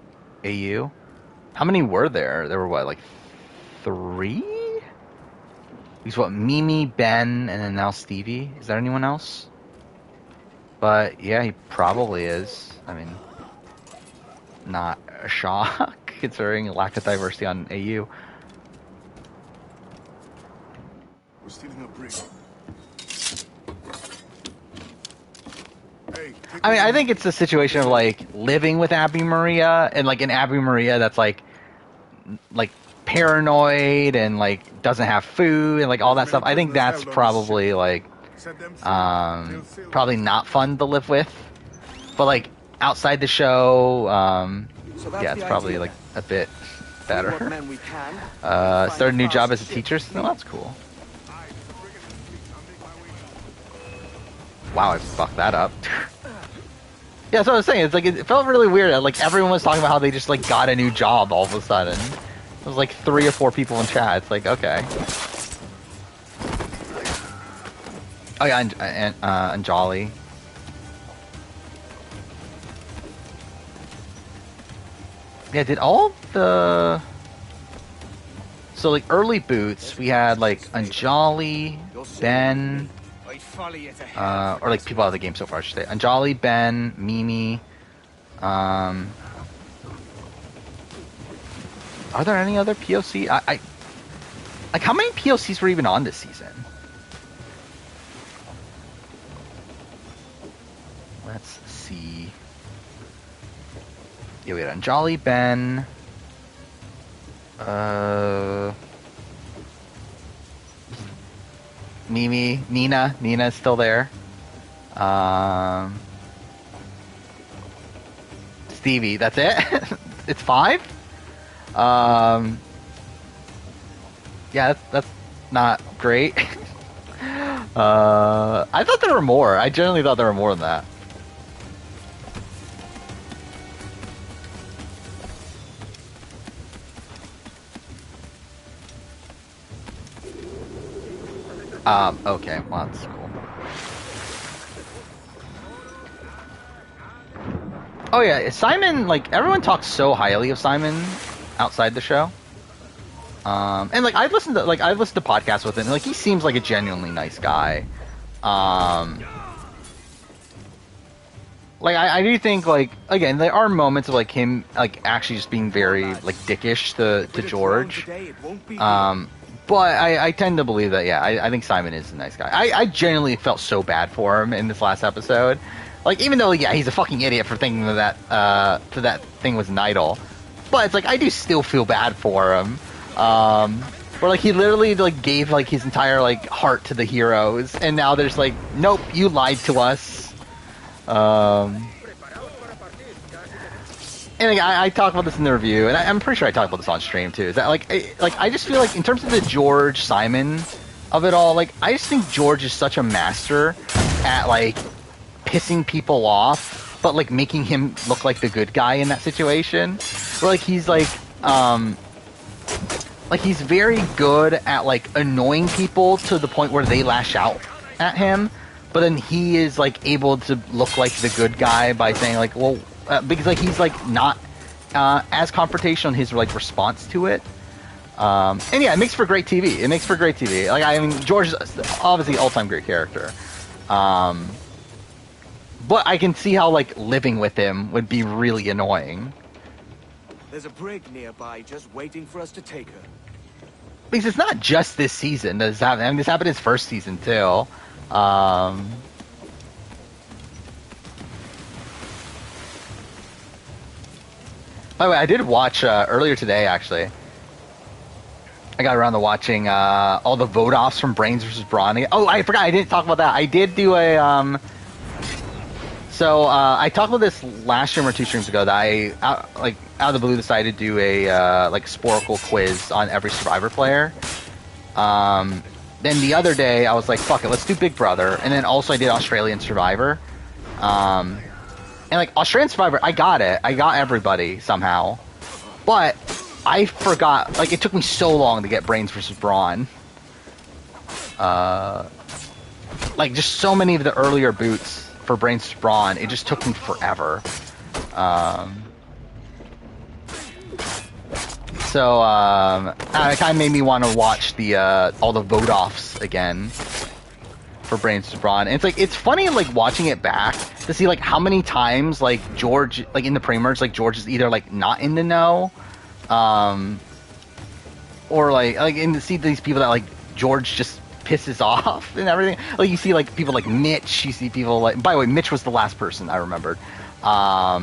AU. How many were there? There were what, like 3? He's what, Mimi, Ben, and then now Stevie. Is there anyone else? But yeah, he probably is. I mean, not a shock considering lack of diversity on AU. We're stealing a brig. I mean, I think it's a situation of, like, living with Abby Maria, and, like, an Abby Maria that's, like, paranoid, and, like, doesn't have food, and, like, all that stuff. I think that's probably, like, probably not fun to live with. But, like, outside the show, yeah, it's probably, like, a bit better. Start a new job as a teacher? No, that's cool. Wow, I fucked that up. Yeah, that's what I was saying. It's like, it felt really weird. Like, everyone was talking about how they just, like, got a new job all of a sudden. It was like 3 or 4 people in chat. It's like, okay. Oh yeah, and Jolly. Yeah, did all the... So, like, early boots, we had, like, Anjali, Ben... or like people out of the game so far, I should say. Anjali, Ben, Mimi. Are there any other POC? Like, how many POCs were even on this season? Let's see. Yeah, we had Anjali, Ben. Mimi, Nina's still there. Stevie, that's it? It's 5? Yeah, that's not great. I thought there were more. I generally thought there were more than that. Okay, well, that's cool. Oh yeah, Simon, like, everyone talks so highly of Simon outside the show. And like, I've listened to podcasts with him, and like, he seems like a genuinely nice guy. Like I do think like again there are moments of like him like actually just being very like dickish to George. But I tend to believe that I think Simon is a nice guy. I genuinely felt so bad for him in this last episode. Like even though he's a fucking idiot for thinking that thing was an idol, but it's like I do still feel bad for him. Where like he literally like gave like his entire like heart to the heroes, and now there's like nope, you lied to us. And like, I talked about this in the review, and I'm pretty sure I talked about this on stream too. Is that like I just feel like in terms of the George Simon of it all, like I just think George is such a master at like pissing people off, but like making him look like the good guy in that situation. Where like he's like he's very good at like annoying people to the point where they lash out at him, but then he is like able to look like the good guy by saying like, well. Because like he's like not as confrontational in his like response to it, and yeah, it makes for great TV. It makes for great TV. Like I mean, George is obviously all-time great character, but I can see how like living with him would be really annoying. There's a brig nearby, just waiting for us to take her. Because it's not just this season. This happened. I mean, this happened his first season too. By the way, I did watch earlier today, actually. I got around to watching all the vote-offs from Brains vs. Brawn. Oh, I forgot. I didn't talk about that. I did do a... I talked about this last stream or 2 streams ago that I, out of the blue, decided to do a Sporkle quiz on every Survivor player. Then the other day, I was like, fuck it, let's do Big Brother. And then also I did Australian Survivor. And like Australian Survivor, I got it. I got everybody somehow. But I forgot, like it took me so long to get Brains vs. Brawn. Like just so many of the earlier boots for Brains vs. Brawn, it just took me forever. It kind of made me want to watch the all the vote-offs again for Brains vs. Brawn. And it's like, it's funny like watching it back to see like how many times like George, like in the pre-merge, like George is either like not in the know, or like and to see these people that like George just pisses off and everything. Like you see like people like Mitch, you see people like, by the way, Mitch was the last person I remembered. Yeah,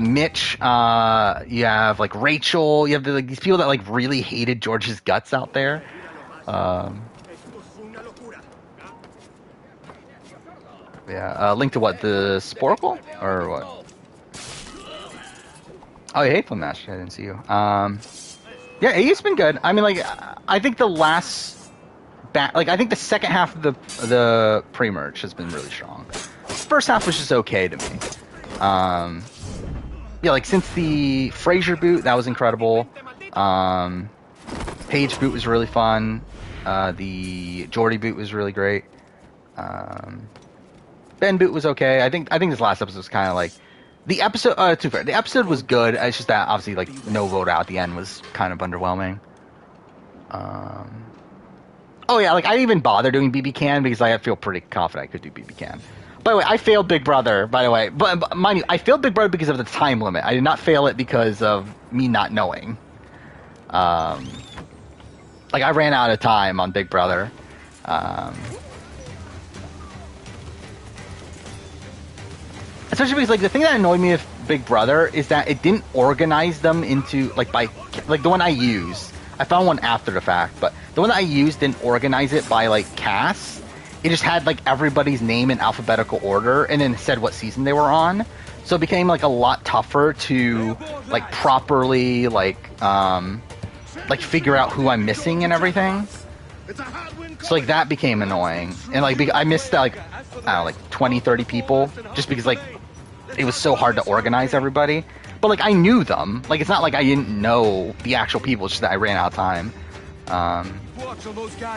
Mitch, you have like Rachel, you have like these people that like really hated George's guts out there. Link to what? The Sporkle? Or what? Oh, you hate Master. I didn't see you. Yeah, AE's been good. I mean, like, I think the I think the second half of the pre-merge has been really strong. First half was just okay to me. Yeah, like, since the Fraser boot, that was incredible. Paige boot was really fun. The Jordy boot was really great. Ben boot was okay. I think this last episode was kind of like the episode. Too fair. The episode was good. It's just that obviously like no vote out at the end was kind of underwhelming. Oh yeah, like I didn't even bother doing BB Can because I feel pretty confident I could do BB Can. By the way, I failed Big Brother. By the way, but mind you, I failed Big Brother because of the time limit. I did not fail it because of me not knowing. Like I ran out of time on Big Brother. Especially because like the thing that annoyed me with Big Brother is that it didn't organize them into like by like the one I used. I found one after the fact, but the one that I used didn't organize it by like cast. It just had like everybody's name in alphabetical order and then said what season they were on. So it became like a lot tougher to like properly like figure out who I'm missing and everything. So like that became annoying. And like I missed like I don't know, like 20-30 people just because like it was so hard to organize everybody. But like I knew them. Like it's not like I didn't know the actual people, it's just that I ran out of time.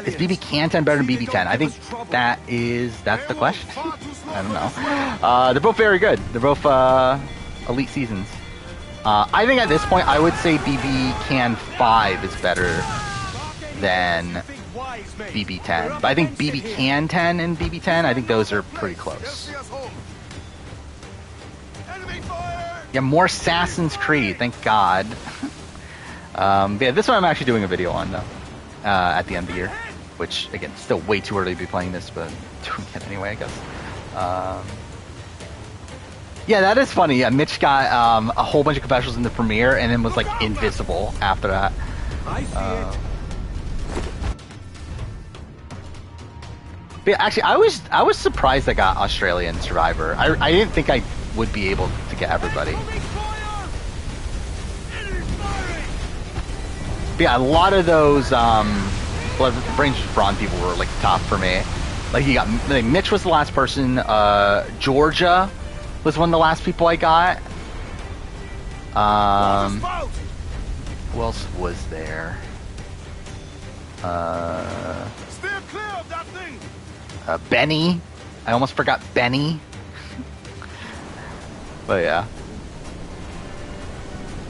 Is BB Can 10 better than BB 10? I think that's the question. I don't know. They're both very good. They're both elite seasons. I think at this point I would say BB Can 5 is better than BB 10. But I think BB Can 10 and BB 10, I think those are pretty close. Yeah, more Assassin's Creed, thank God. Yeah, this one I'm actually doing a video on, though, at the end of the year. Which, again, still way too early to be playing this, but doing it anyway, I guess. Yeah, that is funny. Yeah, Mitch got a whole bunch of confessionals in the premiere and then was, like, invisible after that. But yeah, actually, I was surprised I got Australian Survivor. I didn't think I would be able to get everybody. But yeah, a lot of those Blood Brawn people were like top for me. Like you got like, Mitch was the last person. Georgia was one of the last people I got. Who else was there? Steer clear of that thing. Benny. I almost forgot Benny. But yeah.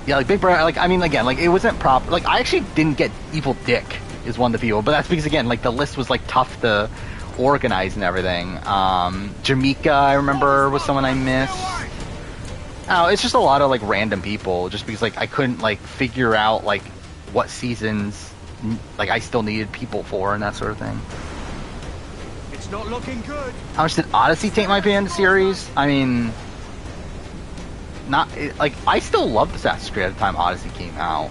Yeah, like Big Brother, like, I mean, again, like, it wasn't proper. Like, I actually didn't get Evil Dick is one of the people, but that's because, again, like, the list was, like, tough to organize and everything. Jamaica, I remember, was someone I missed. Oh, it's just a lot of, like, random people, just because, like, I couldn't, like, figure out, like, what seasons, like, I still needed people for and that sort of thing. It's not looking good. How much did Odyssey take my opinion of the series? I mean... like, I still loved Assassin's Creed at the time Odyssey came out.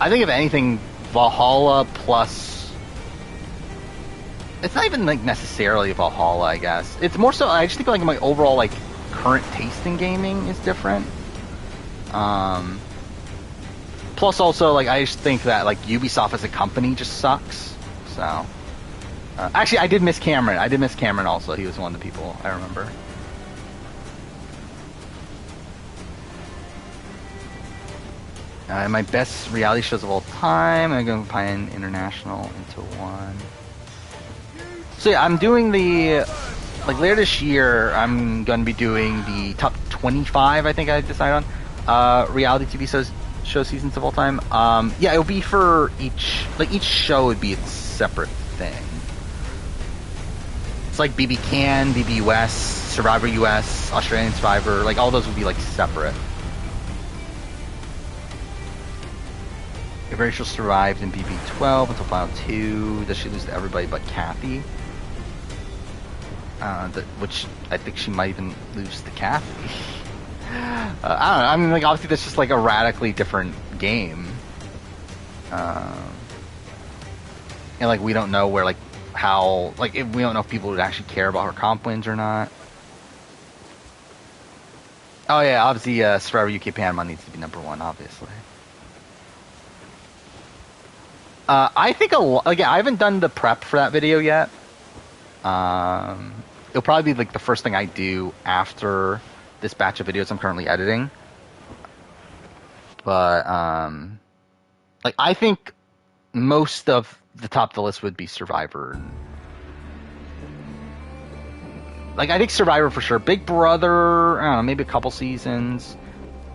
I think if anything, Valhalla plus... It's not even, like, necessarily Valhalla, I guess. It's more so, I just think, like, my overall, like, current taste in gaming is different. Plus, also, like, I just think that, like, Ubisoft as a company just sucks. So... actually, I did miss Cameron. I did miss Cameron also. He was one of the people I remember. My best reality shows of all time. I'm going to combine international into one. So yeah, I'm doing the... Like, later this year, I'm going to be doing the top 25, I think I decided on. Reality TV show seasons of all time. Yeah, it'll be for each... Like, each show would be its separate thing. It's like BB Can, BB US, Survivor US, Australian Survivor. Like, all those would be, like, separate. If Rachel survived in BB12 until Final 2, does she lose to everybody but Kathy? Which I think she might even lose to Kathy. I don't know. I mean, like, obviously that's just like a radically different game. And like, we don't know where, like, how, like, we don't know if people would actually care about her comp wins or not. Oh yeah, obviously Survivor UK Panama needs to be #1, obviously. I think again, I haven't done the prep for that video yet. It'll probably be like the first thing I do after this batch of videos I'm currently editing. But like, I think most of the top of the list would be Survivor. Like, I think Survivor for sure. Big Brother, I don't know, maybe a couple seasons.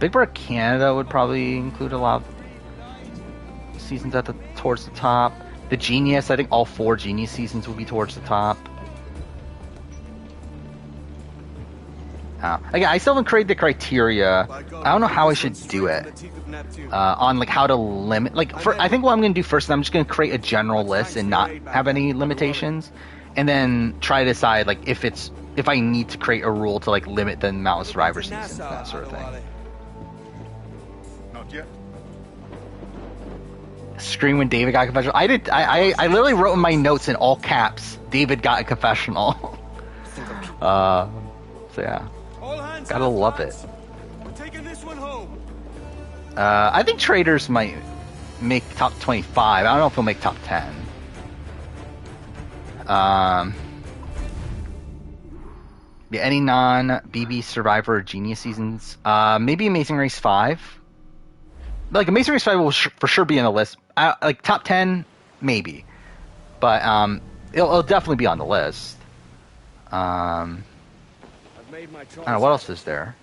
Big Brother Canada would probably include a lot of seasons towards the top. The Genius, I think all 4 Genius seasons will be towards the top. Again, I still haven't created the criteria. I don't know how I should do it. On like how to limit. Like, I think what I'm going to do first is I'm just going to create a general list and not have any limitations, and then try to decide like if I need to create a rule to like limit the amount of Survivor seasons, that sort of thing. Not yet. Scream when David got a confessional. I literally wrote in my notes in all caps, David got a confessional. So yeah, gotta love it. We're taking this one home. I think Traders might make top 25. I don't know if he'll make top 10. Yeah, any non-BB Survivor Genius seasons. Maybe Amazing Race 5. Like, Amazing Race 5 will for sure be on the list. Like, top 10, maybe. But it'll definitely be on the list. I don't know, what else is there?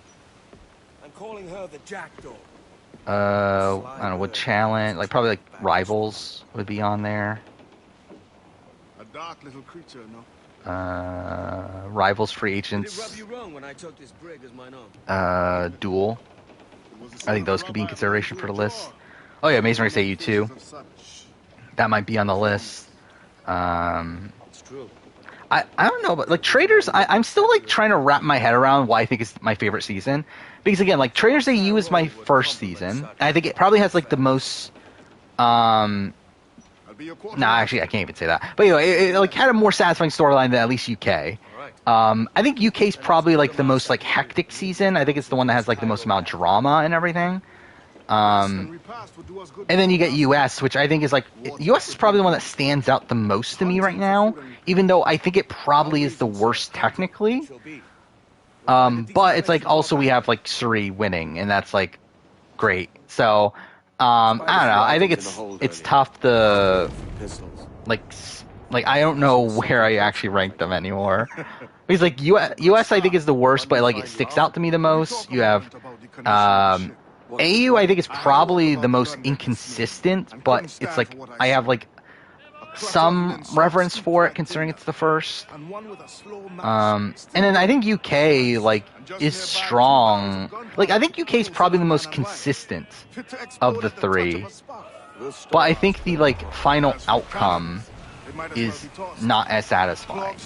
I'm calling her the Jackdaw. I don't know, what challenge? Like, probably, like, Rivals would be on there. A dark little creature, no? Rivals, free Did it rub agents, you wrong when I took this brig as mine own? duel. I think those could be in consideration for the list. Oh yeah, Amazing Race AU 2. That might be on the list. It's true. I don't know, but like Traders, I'm still like trying to wrap my head around why I think it's my favorite season. Because again, like Traders AU is my first season, and I think it probably has like the most. Actually, I can't even say that. But anyway, it like had a more satisfying storyline than at least UK. I think UK is probably like the most like hectic season. I think it's the one that has like the most amount of drama and everything. And then you get US, which I think is like US is probably the one that stands out the most to me right now. Even though I think it probably is the worst technically. But it's like also we have like Suri winning, and that's like great. So. I don't know. I think it's tough to like I don't know where I actually rank them anymore. Because like US I think is the worst, but like it sticks out to me the most. You have AU I think is probably the most inconsistent, but it's like I have like some reverence for it considering it's the first. And then I think UK like is strong. Like I think UK is probably the most consistent of the three. But I think the like final outcome is not as satisfying.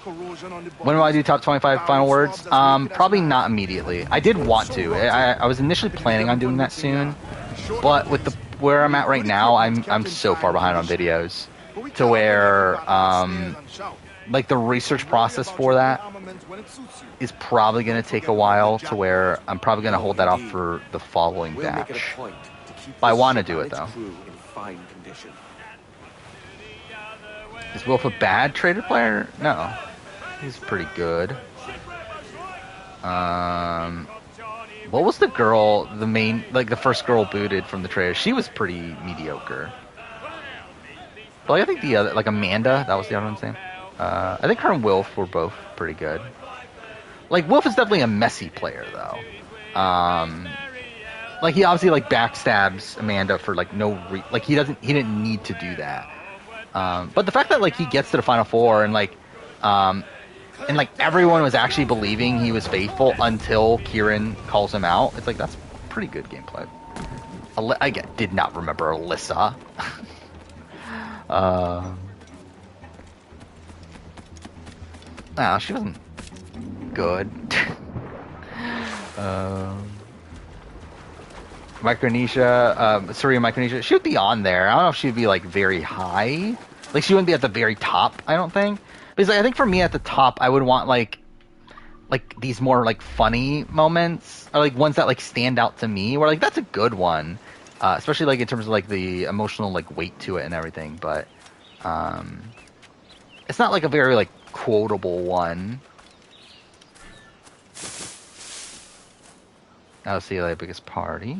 When do I do top 25 final words? Probably not immediately. I did want to. I was initially planning on doing that soon, but with where I'm at right now, I'm so far behind on videos to where like the research process for that is probably going to take a while to where I'm probably going to hold that off for the following batch. But I want to do it though. Is Wolf a bad traded player? No. He's pretty good. What was the girl, the main, like the first girl booted from the trailer? She was pretty mediocre. But like, I think the other, like Amanda, that was the other one's name. I think her and Wilf were both pretty good. Like Wilf is definitely a messy player though. Like he obviously like backstabs Amanda for like like he didn't need to do that. But the fact that like he gets to the final four and like everyone was actually believing he was faithful until Kieran calls him out. It's like that's pretty good gameplay. I did not remember Alyssa. No, she wasn't good. Micronesia, Surya Micronesia, she would be on there. I don't know if she'd be like very high. Like she wouldn't be at the very top, I don't think. Because like, I think for me at the top, I would want like these more like funny moments, or like ones that like stand out to me. Where like that's a good one, especially like in terms of like the emotional like weight to it and everything. But it's not like a very like quotable one. I'll see the biggest party.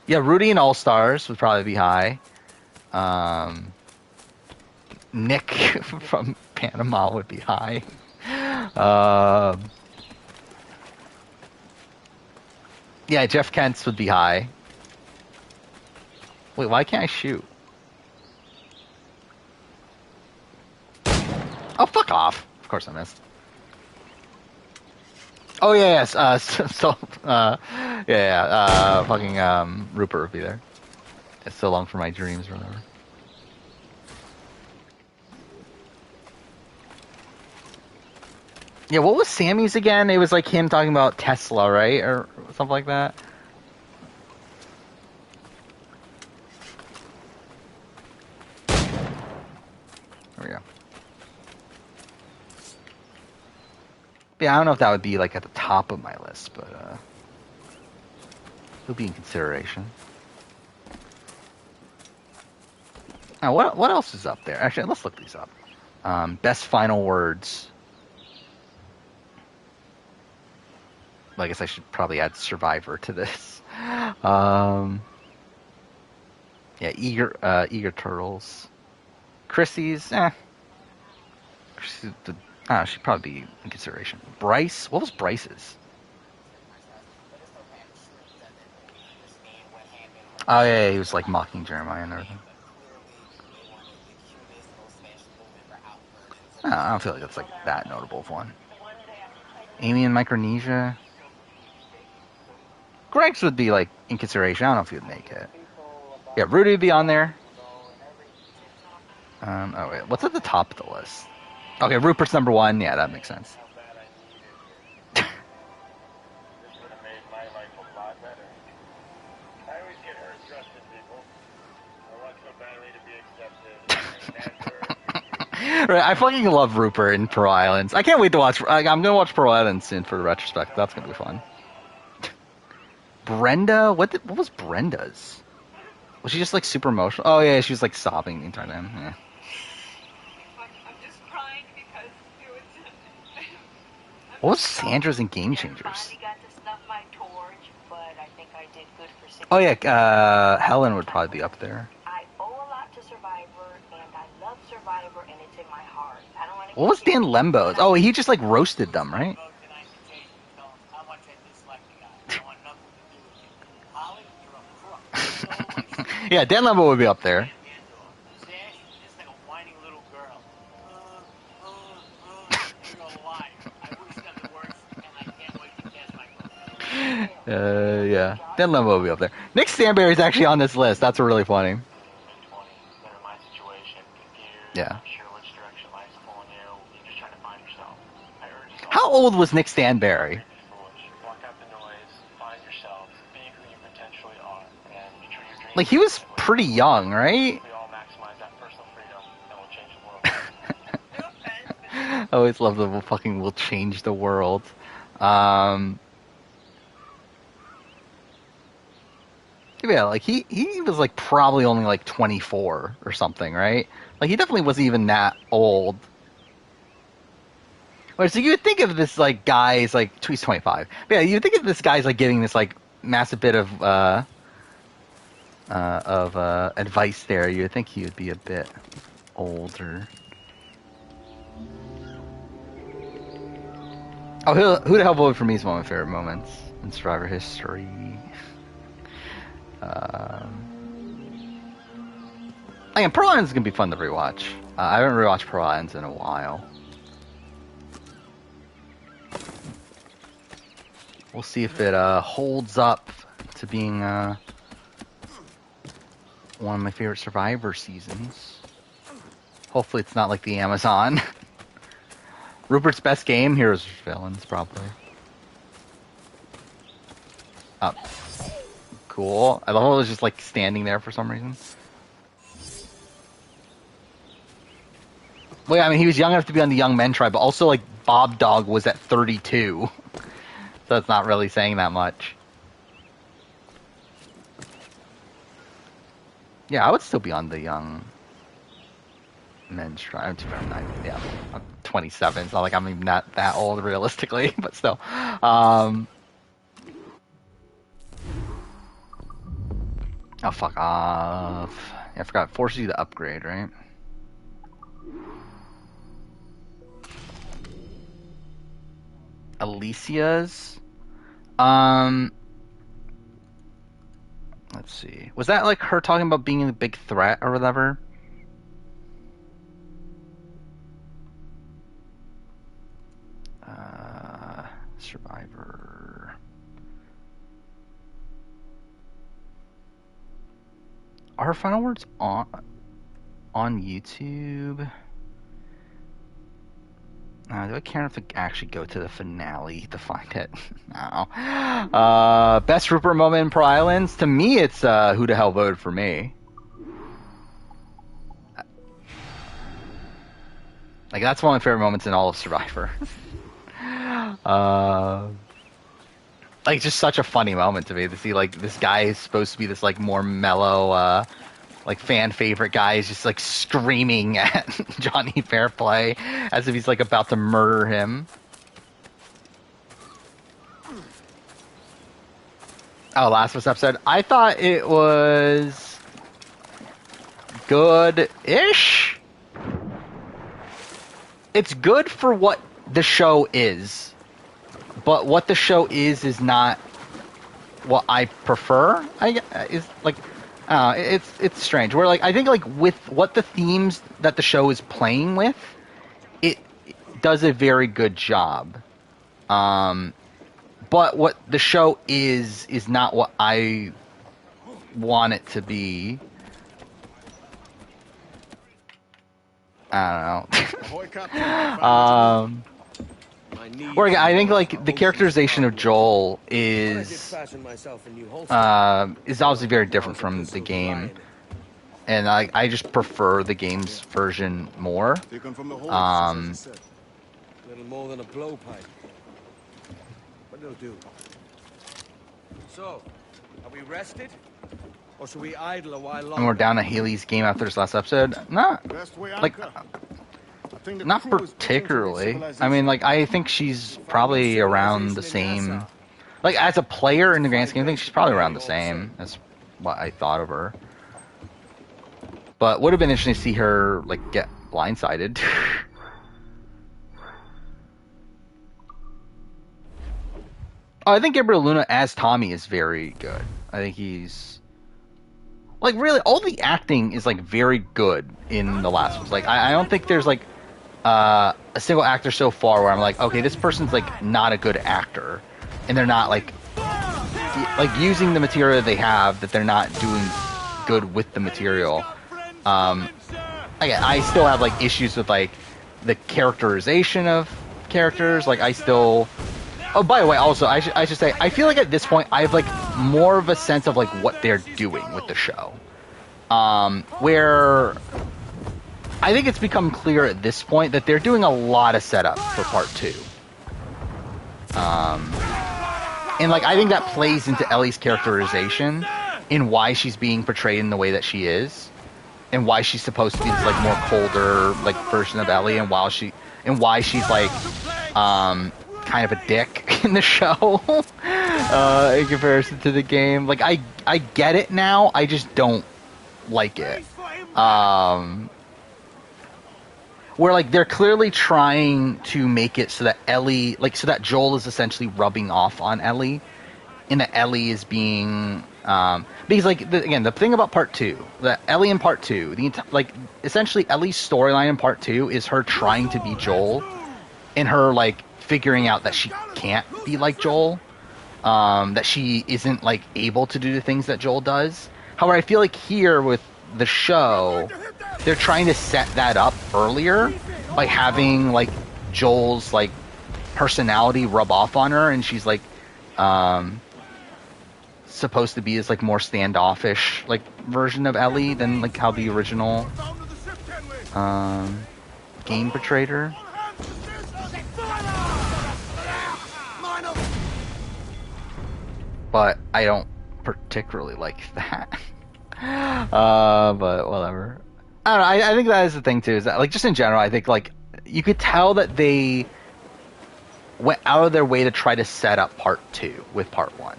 Yeah, Rudy and All Stars would probably be high. Nick from Panama would be high. Yeah, Jeff Kent's would be high. Wait, why can't I shoot? Oh, fuck off. Of course I missed. Oh, yeah, yes. Fucking Rupert would be there. It's so long for my dreams or whatever. Yeah, what was Sammy's again? It was like him talking about Tesla, right? Or something like that. There we go. Yeah, I don't know if that would be like at the top of my list, but it'll be in consideration. Now, what else is up there? Actually, let's look these up. Best final words. Well, I guess I should probably add Survivor to this. Yeah, Eager Turtles. Chrissy's, she'd probably be in consideration. Bryce, what was Bryce's? Oh yeah, he was like mocking Jeremiah and everything. I don't feel like it's like that notable of one. Amy in Micronesia. Greg's would be like in consideration. I don't know if he would make it. Yeah, Rudy would be on there. Oh wait, what's at the top of the list? Okay, Rupert's number 1. Yeah, that makes sense. Right, I fucking love Rupert in Pearl Islands. I can't wait to watch. I'm gonna watch Pearl Islands soon for the retrospect. That's gonna be fun. Brenda, what was Brenda's? Was she just like super emotional? Oh yeah, she was like sobbing the entire time. Yeah. I'm just crying because it was. What was Sandra's in Game Changers? Oh yeah, Helen would probably be up there. What was Dan Lembo's? Oh, he just like roasted them, right? Yeah, Dan Lembo would be up there. Yeah, Dan Lembo will be up there. Nick Stanberry is actually on this list. That's really funny. Yeah. How old was Nick Stanberry? Like, he was pretty young, right? I always love the fucking "will change the world." Yeah, like he was like probably only like 24 or something, right? Like he definitely wasn't even that old. Or so you would think of this like guy's like he's 25. But yeah, you would think of this guy's like giving this like massive bit of advice there. You would think he would be a bit older. Oh, who the hell voted for me is one of my favorite moments in Survivor history. Again, Pearl Islands is gonna be fun to rewatch. I haven't rewatched Pearl Islands in a while. We'll see if it holds up to being one of my favorite Survivor seasons. Hopefully, it's not like the Amazon. Rupert's best game, Heroes vs. Villains, probably. Up. Cool. I love how it was just like standing there for some reason. Well, yeah, I mean, he was young enough to be on the Young Men tribe, but also like Bob Dog was at 32. So it's not really saying that much. Yeah, I would still be on the Young Men's tribe. I'm 29. Yeah, I'm 27. It's not like I'm even that old realistically, but still. Oh, fuck off. Yeah, I forgot. Forces you to upgrade, right? Alicia's? Let's see. Was that like her talking about being a big threat or whatever? Survivor. Are her final words on YouTube? Do I care if I actually go to the finale to find it? No. Best Rupert moment in Pearl Islands? To me, it's who the hell voted for me. Like, that's one of my favorite moments in all of Survivor. Like, just such a funny moment to me to see, like, this guy is supposed to be this, like, more mellow, like, fan favorite guy is just, like, screaming at Johnny Fairplay as if he's, like, about to murder him. Oh, Last of Us episode. I thought it was good-ish. It's good for what the show is. But what the show is not what I prefer. It's strange. Where like I think like with what the themes that the show is playing with, it does a very good job. But what the show is not what I want it to be. I don't know. Or again, I think like the characterization of Joel is obviously very different from the game, and I just prefer the game's version more. Little more than a blowpipe, but it'll do. So, are we rested, or should we idle a while longer? And we're down to Haley's game after this last episode. Not particularly. I mean, like, I think she's probably around the same. Like, as a player in the grand scheme, I think she's probably around the same as what I thought of her. But would have been interesting to see her, like, get blindsided. I think Gabriel Luna as Tommy is very good. I think he's... Like, really, all the acting is, like, very good in the last ones. Like, I don't think there's, like, a single actor so far where I'm like, okay, this person's, like, not a good actor. And they're not, like using the material they have, that they're not doing good with the material. Again, I still have, like, issues with, like, the characterization of characters. Like, I still... Oh, by the way, also, I should say, I feel like at this point, I have, like, more of a sense of, like, what they're doing with the show. Where I think it's become clear at this point that they're doing a lot of setup for Part 2. And, like, I think that plays into Ellie's characterization in why she's being portrayed in the way that she is. And why she's supposed to be this, like, more colder, like, version of Ellie, and why she's, like, kind of a dick in the show in comparison to the game. Like, I get it now, I just don't like it. Where, like, they're clearly trying to make it so that Ellie, like, so that Joel is essentially rubbing off on Ellie, and that Ellie is being, because, like, again, the thing about Part 2, that Ellie in Part 2, like, essentially Ellie's storyline in Part 2 is her trying to be Joel, and her, like, figuring out that she can't be like Joel, that she isn't, like, able to do the things that Joel does. However, I feel like here with the show, they're trying to set that up earlier by having, like, Joel's, like, personality rub off on her, and she's, like, supposed to be this, like, more standoffish, like, version of Ellie than, like, how the original game portrayed her. But I don't particularly like that. But whatever. I don't know, I think that is the thing too, is that, like, just in general, I think, like, you could tell that they went out of their way to try to set up Part 2 with Part 1.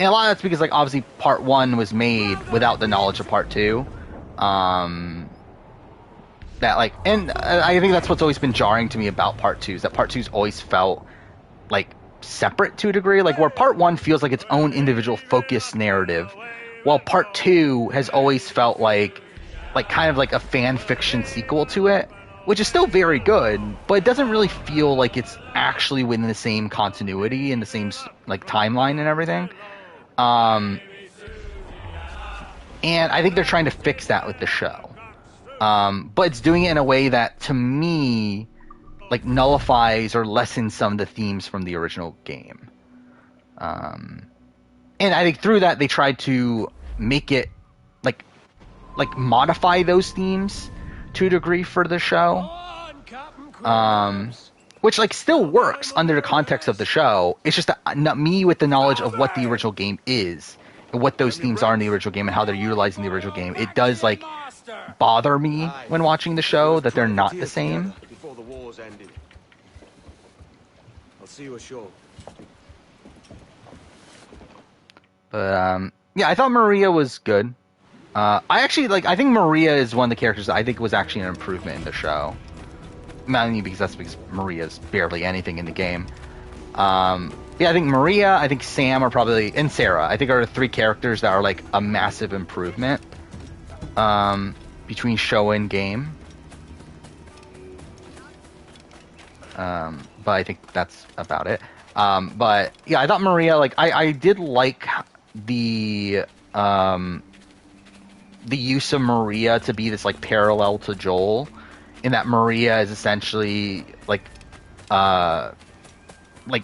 And a lot of that's because, like, obviously Part 1 was made without the knowledge of Part 2. That, like, and I think that's what's always been jarring to me about Part 2, is that Part 2's always felt, like, separate to a degree. Like, where Part 1 feels like its own individual focused narrative, while Part 2 has always felt like kind of like a fan fiction sequel to it, which is still very good, but it doesn't really feel like it's actually within the same continuity and the same, like, timeline and everything. And I think they're trying to fix that with the show. But it's doing it in a way that, to me, like, nullifies or lessens some of the themes from the original game. And I think through that, they tried to make it, like modify those themes to a degree for the show, which, like, still works under the context of the show. It's just that, not me with the knowledge of what the original game is and what those themes are in the original game and how they're utilizing the original game. It does, like, bother me when watching the show that they're not the same. Before the war's ended. I'll see you ashore. But yeah, I thought Maria was good. I think Maria is one of the characters that I think was actually an improvement in the show. Mainly because Maria's barely anything in the game. Yeah, I think Maria, I think Sam are probably, and Sarah, I think are the three characters that are, like, a massive improvement between show and game. but I think that's about it. But yeah, I thought Maria, like, I did like the use of Maria to be this like parallel to Joel, in that Maria is essentially like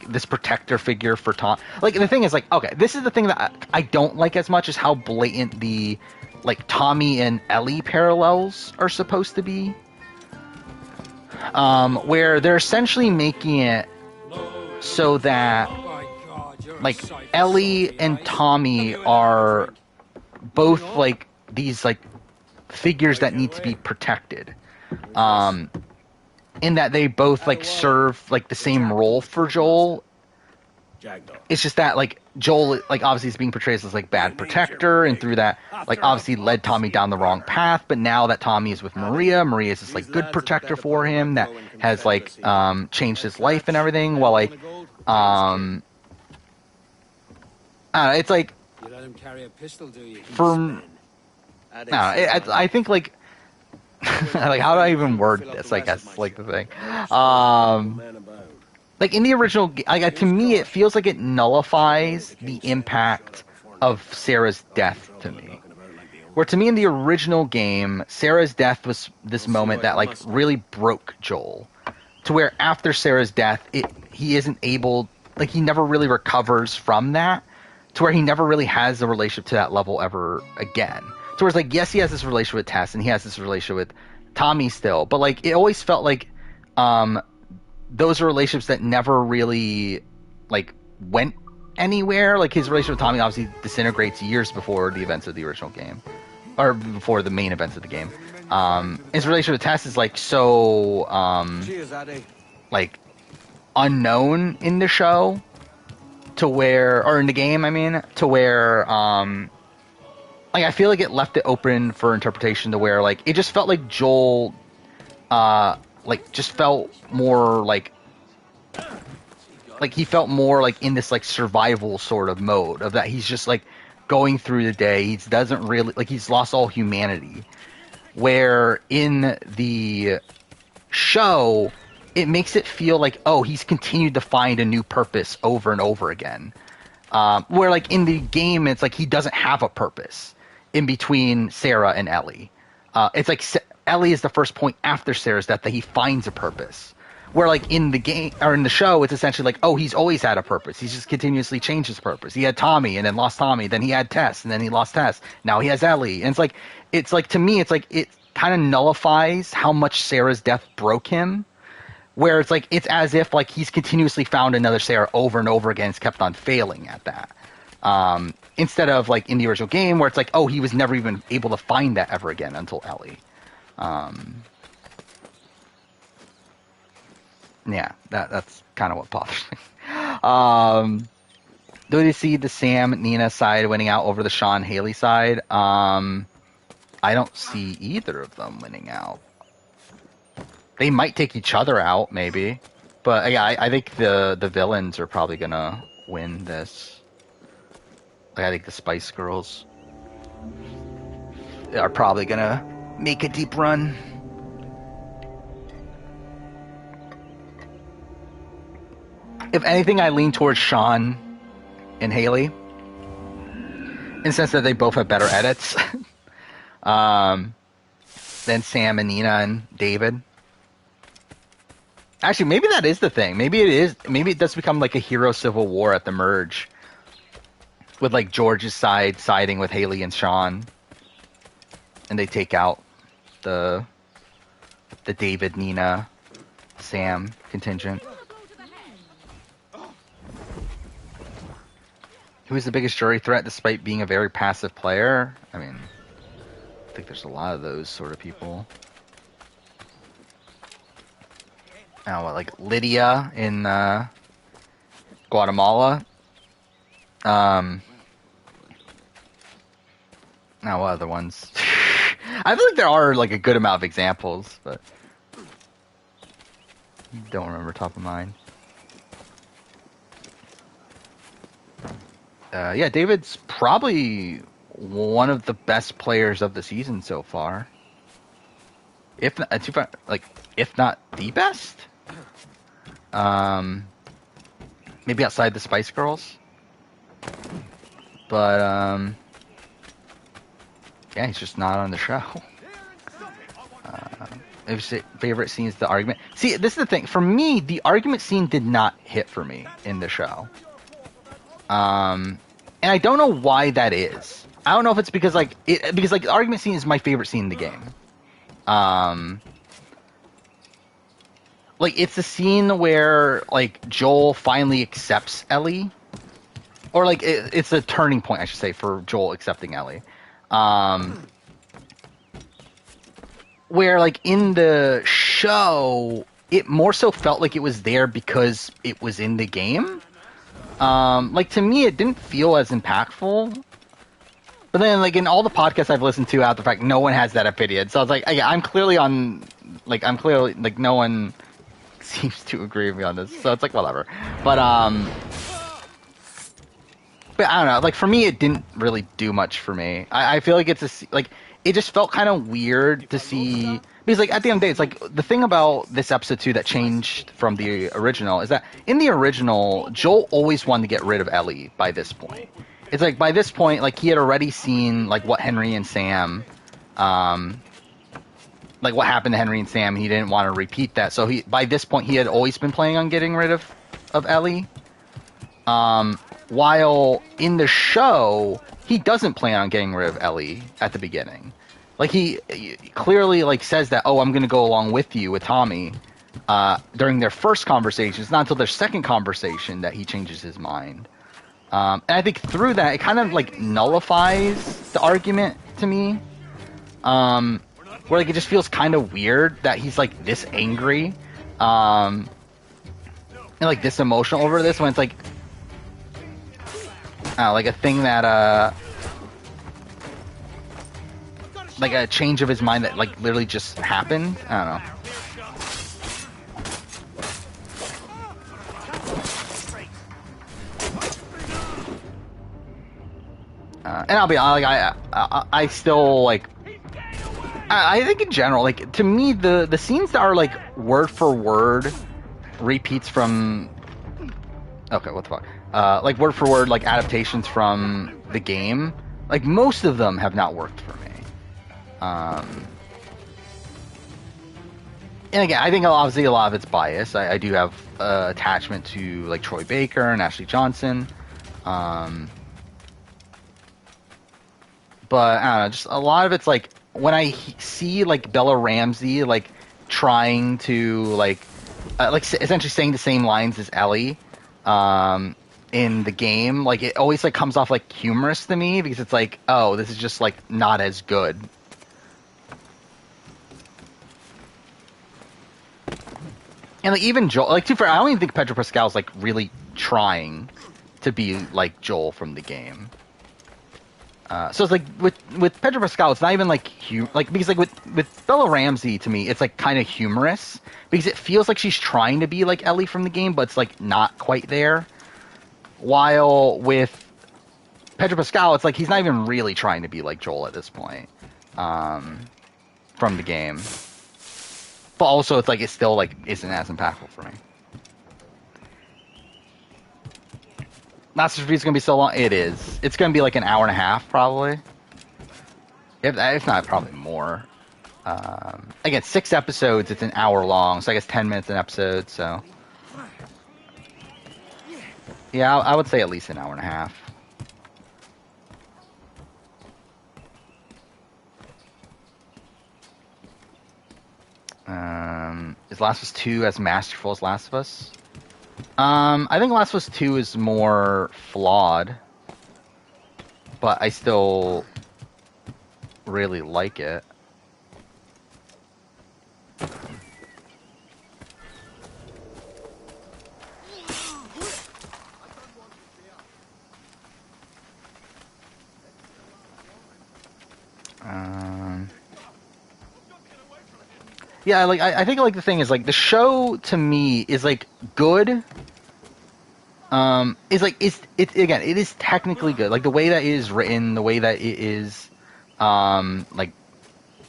this protector figure for Tom. Like, the thing is, like, okay, this is the thing that I don't like as much, is how blatant the like Tommy and Ellie parallels are supposed to be. Where they're essentially making it so that like Ellie and Tommy are both like these like figures that need to be protected. In that they both like serve like the same role for Joel. It's just that like Joel like obviously is being portrayed as like bad protector, and through that like obviously led Tommy down the wrong path. But now that Tommy is with Maria is this like good protector for him that has like changed his life and everything. While like it's like You let him carry a pistol, do you? I think like like how do I even word this? I guess like the thing. Like in the original, to me, it feels like it nullifies the impact of Sarah's death to me. Where to me in the original game, Sarah's death was this moment that like really broke Joel. To where after Sarah's death, he isn't able, like he never really recovers from that. To where he never really has a relationship to that level ever again. So where it's like, yes, he has this relationship with Tess and he has this relationship with Tommy still, but like it always felt like those are relationships that never really like went anywhere. Like his relationship with Tommy obviously disintegrates years before the events of the original game, or before the main events of the game. His relationship with Tess is like so like unknown in the show, to where, or in the game, I mean, to where like I feel like it left it open for interpretation, to where like it just felt like Joel like just felt more like he felt more like in this like survival sort of mode of that he's just like going through the day. He doesn't really like, he's lost all humanity. Where in the show, it makes it feel like, oh, he's continued to find a new purpose over and over again. Where like in the game, it's like he doesn't have a purpose in between Sarah and Ellie. It's like Ellie is the first point after Sarah's death that he finds a purpose. Where like in the game or in the show, it's essentially like, oh, he's always had a purpose. He's just continuously changed his purpose. He had Tommy and then lost Tommy. Then he had Tess and then he lost Tess. Now he has Ellie. And it's like to me, it's like it kind of nullifies how much Sarah's death broke him. Where it's like it's as if like he's continuously found another Sarah over and over again. It's kept on failing at that. Instead of like in the original game where it's like, oh, he was never even able to find that ever again until Ellie. Yeah, that's kind of what bothers me. Do you see the Sam Nina side winning out over the Sean Haley side? I don't see either of them winning out. They might take each other out, maybe. But yeah, I think the villains are probably gonna win this. Like, I think the Spice Girls are probably gonna make a deep run. If anything, I lean towards Sean and Haley, in the sense that they both have better edits than Sam and Nina and David. Actually, maybe that is the thing. Maybe it is. Maybe it does become like a hero civil war at the merge, with like George's side siding with Haley and Sean, and they take out the David, Nina, Sam contingent. Who is the biggest jury threat despite being a very passive player? I mean, I think there's a lot of those sort of people. Now, like Lydia in Guatemala. Now, what other ones? I feel like there are like a good amount of examples, but don't remember top of mind. Yeah, David's probably one of the best players of the season so far. If not the best. Maybe outside the Spice Girls. But, yeah, he's just not on the show. Favorite scenes, the argument. See, this is the thing. For me, the argument scene did not hit for me in the show. And I don't know why that is. I don't know if it's because the argument scene is my favorite scene in the game. Like, it's the scene where, like, Joel finally accepts Ellie. Or, like, it's a turning point, I should say, for Joel accepting Ellie. Where, like, in the show, it more so felt like it was there because it was in the game. Like, to me, it didn't feel as impactful. But then, like, in all the podcasts I've listened to out the fact, no one has that opinion. So I was like, I'm clearly, no one seems to agree with me on this. So it's like, whatever. But I don't know. Like, for me, it didn't really do much for me. I feel like it just felt kind of weird to see. Because, like, at the end of the day, it's like, the thing about this episode 2 that changed from the original is that in the original, Joel always wanted to get rid of Ellie by this point. It's like, by this point, like, he had already seen, like, what Henry and Sam, like, what happened to Henry and Sam, and he didn't want to repeat that. So by this point, he had always been planning on getting rid of Ellie. While in the show, he doesn't plan on getting rid of Ellie at the beginning. Like, he clearly, like, says that, I'm going to go along with you, with Tommy, during their first conversation. It's not until their second conversation that he changes his mind. And I think through that, it kind of, like, nullifies the argument to me. Where, like, it just feels kind of weird that he's, like, this angry, and, like, this emotional over this, when it's, like, like a thing that, like a change of his mind that, like, literally just happened. I don't know. And I'll be honest, like, I still, like, I think in general, like, to me, the scenes that are, like, word for word repeats from, okay, what the fuck, like, word for word, like, adaptations from the game, like, most of them have not worked for me. And again, I think obviously a lot of it's bias. I do have attachment to, like, Troy Baker and Ashley Johnson. But, I don't know, just a lot of it's, like, when I see, like, Bella Ramsey, like, trying to, like, essentially saying the same lines as Ellie, in the game, like, it always, like, comes off, like, humorous to me, because it's like, this is just, like, not as good. And, like, even Joel, like, I don't even think Pedro Pascal's, like, really trying to be like Joel from the game. So it's like with Pedro Pascal, it's not even like because like with Bella Ramsey, to me, it's like kind of humorous because it feels like she's trying to be like Ellie from the game, but it's like not quite there. While with Pedro Pascal, it's like he's not even really trying to be like Joel at this point, from the game. But also, it's like it still like isn't as impactful for me. Master Chief is going to be so long. It is. It's going to be like an hour and a half, probably. If not, probably more. Again, 6 episodes, it's an hour long, so I guess 10 minutes an episode, so. Yeah, I would say at least an hour and a half. Is Last of Us 2 as masterful as Last of Us? I think Last of Us 2 is more flawed, but I still really like it. Yeah, like I think like the thing is like the show to me is like good. Is like it is technically good. Like the way that it is written, the way that it is like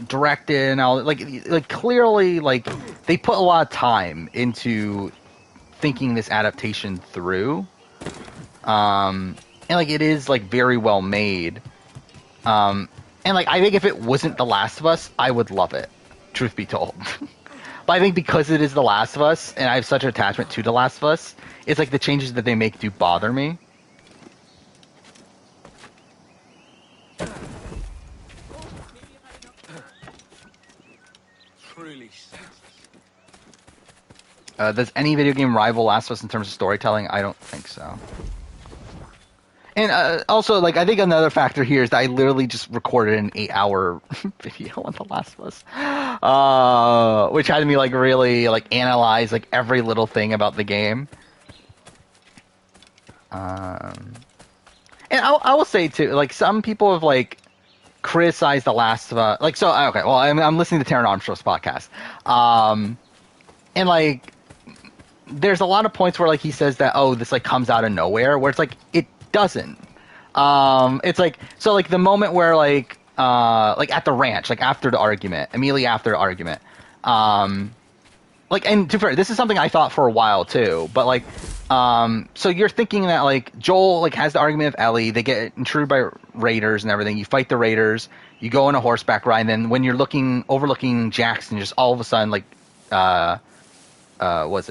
directed and all, like clearly like they put a lot of time into thinking this adaptation through. And like it is like very well made. And like I think if it wasn't The Last of Us, I would love it, truth be told. But I think because it is The Last of Us, and I have such an attachment to The Last of Us, it's like the changes that they make do bother me. Does any video game rival Last of Us in terms of storytelling? I don't think so. And also, like, I think another factor here is that I literally just recorded an 8-hour video on The Last of Us, which had me like really like analyze like every little thing about the game. And I will say too, like some people have like criticized The Last of Us, like so. Okay, well, I'm listening to Taron Armstrong's podcast, and like there's a lot of points where like he says that this like comes out of nowhere, where it's like it doesn't. It's like so like the moment where like at the ranch, like after the argument, immediately after the argument, like and to be fair, this is something I thought for a while too, but like so you're thinking that like Joel like has the argument with Ellie, they get intruded by raiders and everything, you fight the raiders, you go on a horseback ride, and then when you're overlooking Jackson, just all of a sudden like all of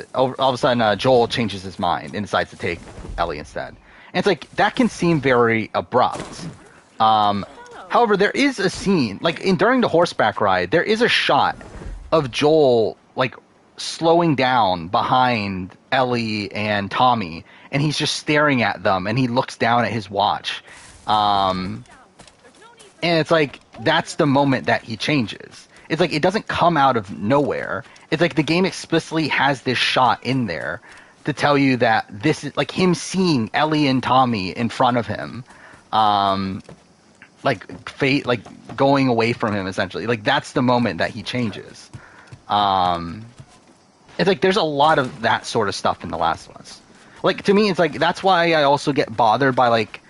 a sudden Joel changes his mind and decides to take Ellie instead. And it's like that can seem very abrupt. However, there is a scene like during the horseback ride, there is a shot of Joel like slowing down behind Ellie and Tommy, and he's just staring at them, and he looks down at his watch. And it's like that's the moment that he changes. It's like it doesn't come out of nowhere. It's like the game explicitly has this shot in there to tell you that this is like him seeing Ellie and Tommy in front of him, like fate, like going away from him essentially. Like that's the moment that he changes. It's like there's a lot of that sort of stuff in The Last of Us. Like to me, it's like that's why I also get bothered by like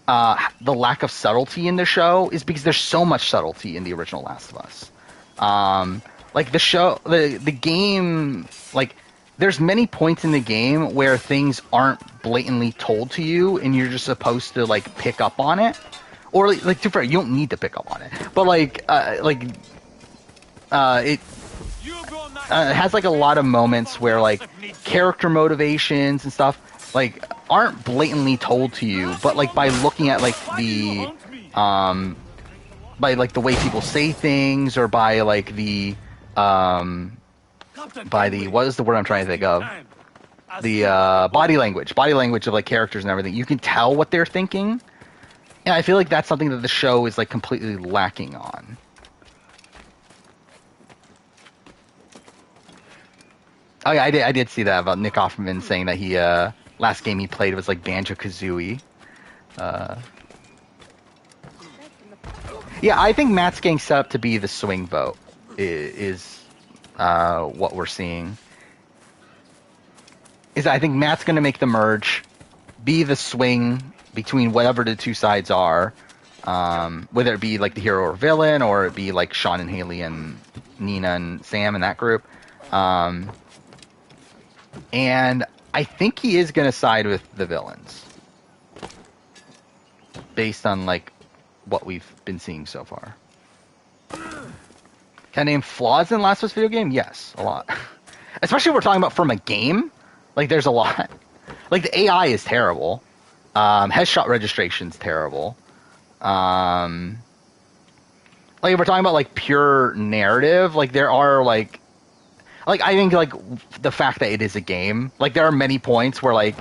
the lack of subtlety in the show, is because there's so much subtlety in the original Last of Us. Like the show, the game, like there's many points in the game where things aren't blatantly told to you, and you're just supposed to like pick up on it, or like to fair, you don't need to pick up on it, but it has like a lot of moments where like character motivations and stuff like aren't blatantly told to you, but like by looking at like the by like the way people say things, or by like the by the what is the word I'm trying to think of, the body language of like characters and everything, you can tell what they're thinking, and I feel like that's something that the show is like completely lacking on. Oh yeah, I did see that about Nick Offerman saying that he last game he played was like Banjo-Kazooie. Yeah, I think Matt's getting set up to be the swing vote is what we're seeing. Is I think Matt's going to make the merge, be the swing between whatever the two sides are, whether it be like the hero or villain, or it be like Sean and Haley and Nina and Sam and that group. And I think he is going to side with the villains, based on like what we've been seeing so far. Can I name flaws in Last of Us video game? Yes, a lot. Especially if we're talking about from a game. Like, there's a lot. Like, the AI is terrible. Headshot registration's terrible. Like, if we're talking about, like, pure narrative, like, there are, like, I think, like, the fact that it is a game, like, there are many points where, like,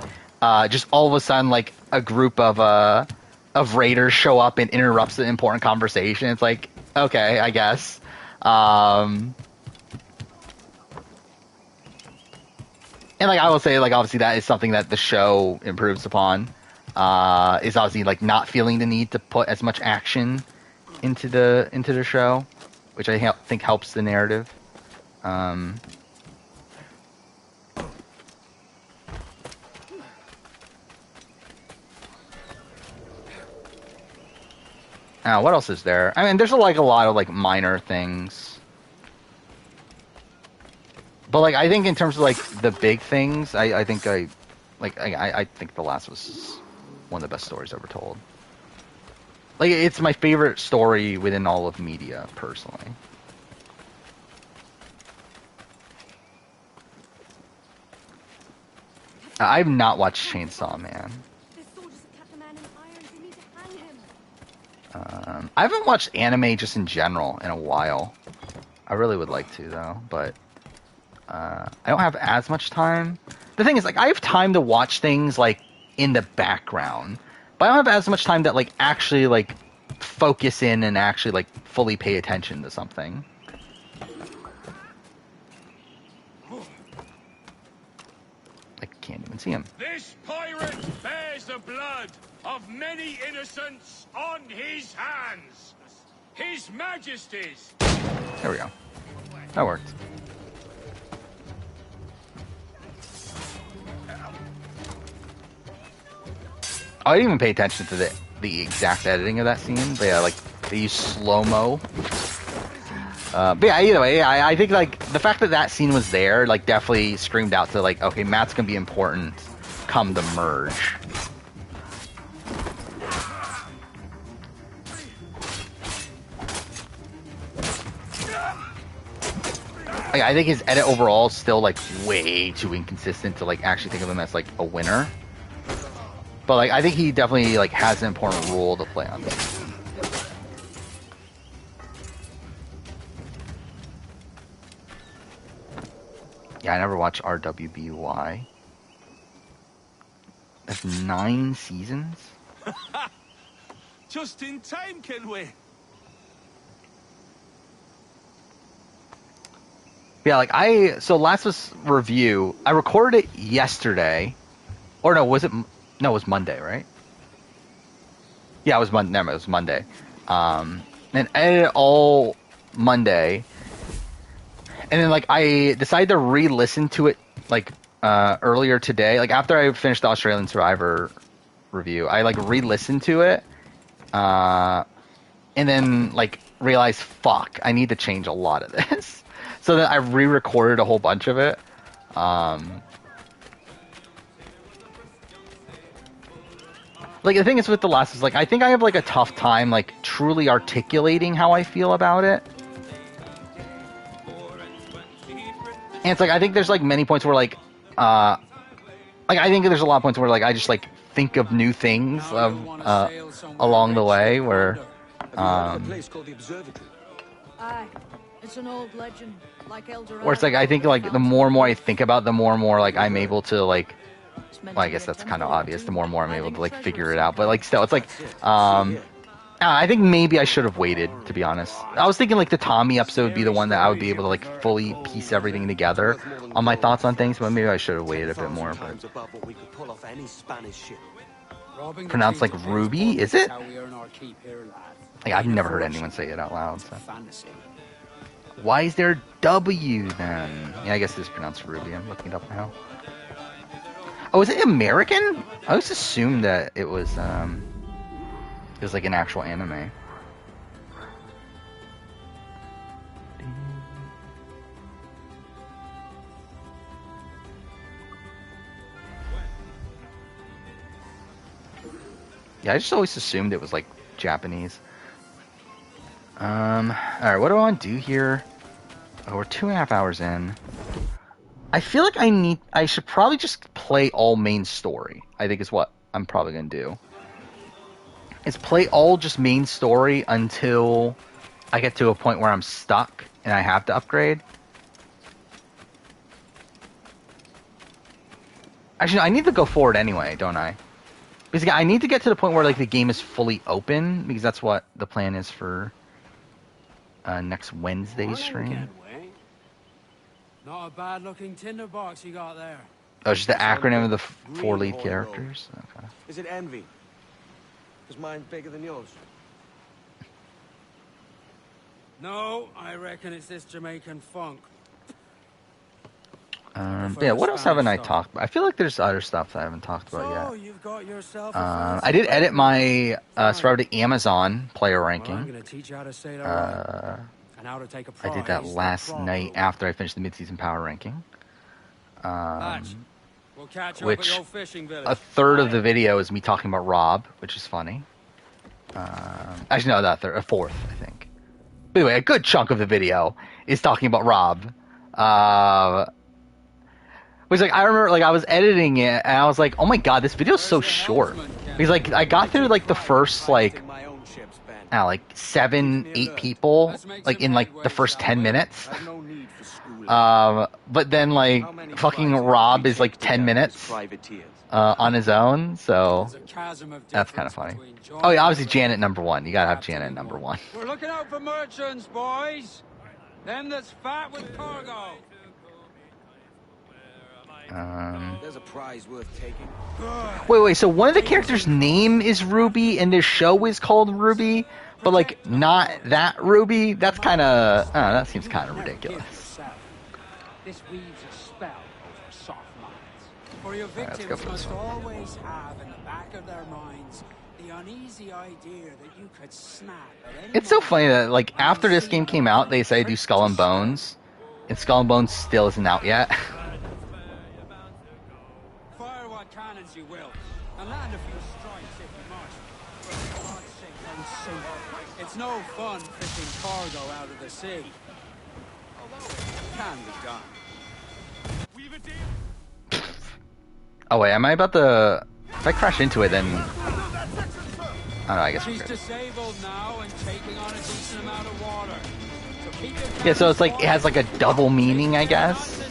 just all of a sudden, like, a group of raiders show up and interrupts an important conversation. It's like, okay, I guess. And like I will say, like obviously that is something that the show improves upon. Is obviously like not feeling the need to put as much action into the show, which I think helps the narrative. What else is there? I mean, there's like a lot of like minor things. But like, I think in terms of like the big things, I think The Last was one of the best stories ever told. Like, it's my favorite story within all of media, personally. I've not watched Chainsaw Man. I haven't watched anime just in general in a while. I really would like to, though, but I don't have as much time. The thing is, like, I have time to watch things, like, in the background, but I don't have as much time that, like, actually, like, focus in and actually, like, fully pay attention to something. I can't even see him. This pirate bears the blood of many innocents on his hands. His Majesty's. There we go. That worked. I didn't even pay attention to the exact editing of that scene, but yeah, like, they use slow-mo. But yeah, either way, I think, like, the fact that that scene was there, like, definitely screamed out to, like, okay, Matt's gonna be important come the merge. Like, I think his edit overall is still, like, way too inconsistent to, like, actually think of him as, like, a winner. But, like, I think he definitely, like, has an important role to play on this. Yeah, I never watched RWBY. That's 9 seasons? Just in time, Kenway. Yeah, like, so Last of Us review, I recorded it yesterday. Or no, was it? No, it was Monday, right? Yeah, it was Monday. Never mind, it was Monday. And edited all Monday. And then, like, I decided to re-listen to it, like, earlier today. Like, after I finished the Australian Survivor review, I, like, re-listened to it. And then, like, realized, fuck, I need to change a lot of this. So then I re-recorded a whole bunch of it. Like, the thing is with The Last is, like, I think I have, like, a tough time, like, truly articulating how I feel about it. And it's like, I think there's, like, many points where, like, I think there's a lot of points where, like, I just, like, think of new things along the way where, it's an old legend, like Eldorado. where it's like, I think, like, the more and more I think about it, the more and more, like, I'm able to, like, well, I guess that's kind of obvious, the more and more I'm able to, like, figure it out, but, like, still, it's like, I think maybe I should have waited, to be honest. I was thinking, like, the Tommy episode would be the one that I would be able to, like, fully piece everything together on my thoughts on things, but maybe I should have waited a bit more. But pronounced like Ruby, is it? Like, I've never heard anyone say it out loud. So. Why is there a W then? Yeah, I guess it is pronounced Ruby. I'm looking it up now. Oh, is it American? I always assumed that it was like an actual anime. Yeah, I just always assumed it was like Japanese. Alright, what do I want to do here? Oh, we're 2.5 hours in. I feel like I should probably just play all main story, I think is what I'm probably going to do. Is play all just main story until I get to a point where I'm stuck and I have to upgrade. Actually, I need to go forward anyway, don't I? Because I need to get to the point where, like, the game is fully open, because that's what the plan is for next Wednesday's stream. Not a bad-looking tinderbox you got there. Oh, it's just the acronym of the 4 lead characters? Okay. Is it envy? Is mine bigger than yours? No, I reckon it's this Jamaican funk. Yeah, what else haven't I talked about? I feel like there's other stuff that I haven't talked about yet. You've got yourself I did edit my Survivor to Amazon player ranking. I'm gonna teach you how to say that right. and how to take a I prize. did that last night after I finished the mid-season power ranking. We'll catch you up at Which your fishing village. a third of the video is me talking about Rob, which is funny. Actually, no, not a third, a fourth, I think. But anyway, a good chunk of the video is talking about Rob. Which, like, I remember, like, I was editing it, and I was like, oh my god, this video is so short. Because, like, I got through, like, the first, like, I don't know, like, 7, 8 people, like, in, like, the first 10 minutes. But then, like, fucking Rob is, like, 10 minutes on his own, so that's kind of funny. Oh, yeah, obviously Janet #1. You gotta have Janet #1. We're looking out for merchants, boys. Them that's fat with cargo. There's a prize worth taking. Wait, so one of the characters' name is Ruby, and their show is called Ruby, but, like, not that Ruby? That's kind of, I don't know, that seems kind of ridiculous. This weaves a spell over soft minds. For your victims must always have in the back of their minds the uneasy idea that you could snap at any It's so funny that, like, after this game came out, they decided to do Skull and Bones, and Skull and Bones still isn't out yet. Fire what cannons you will, and land a few strikes if you must. But for God's sake, don't sink. It's no fun fishing cargo out of the sea. Although it can be done. Oh wait, am I about to... If I crash into it, then... I don't know, I guess we're She's good. disabled now and taking on a decent amount of water. So keep your Yeah, so it's like, it has like a double meaning, I guess.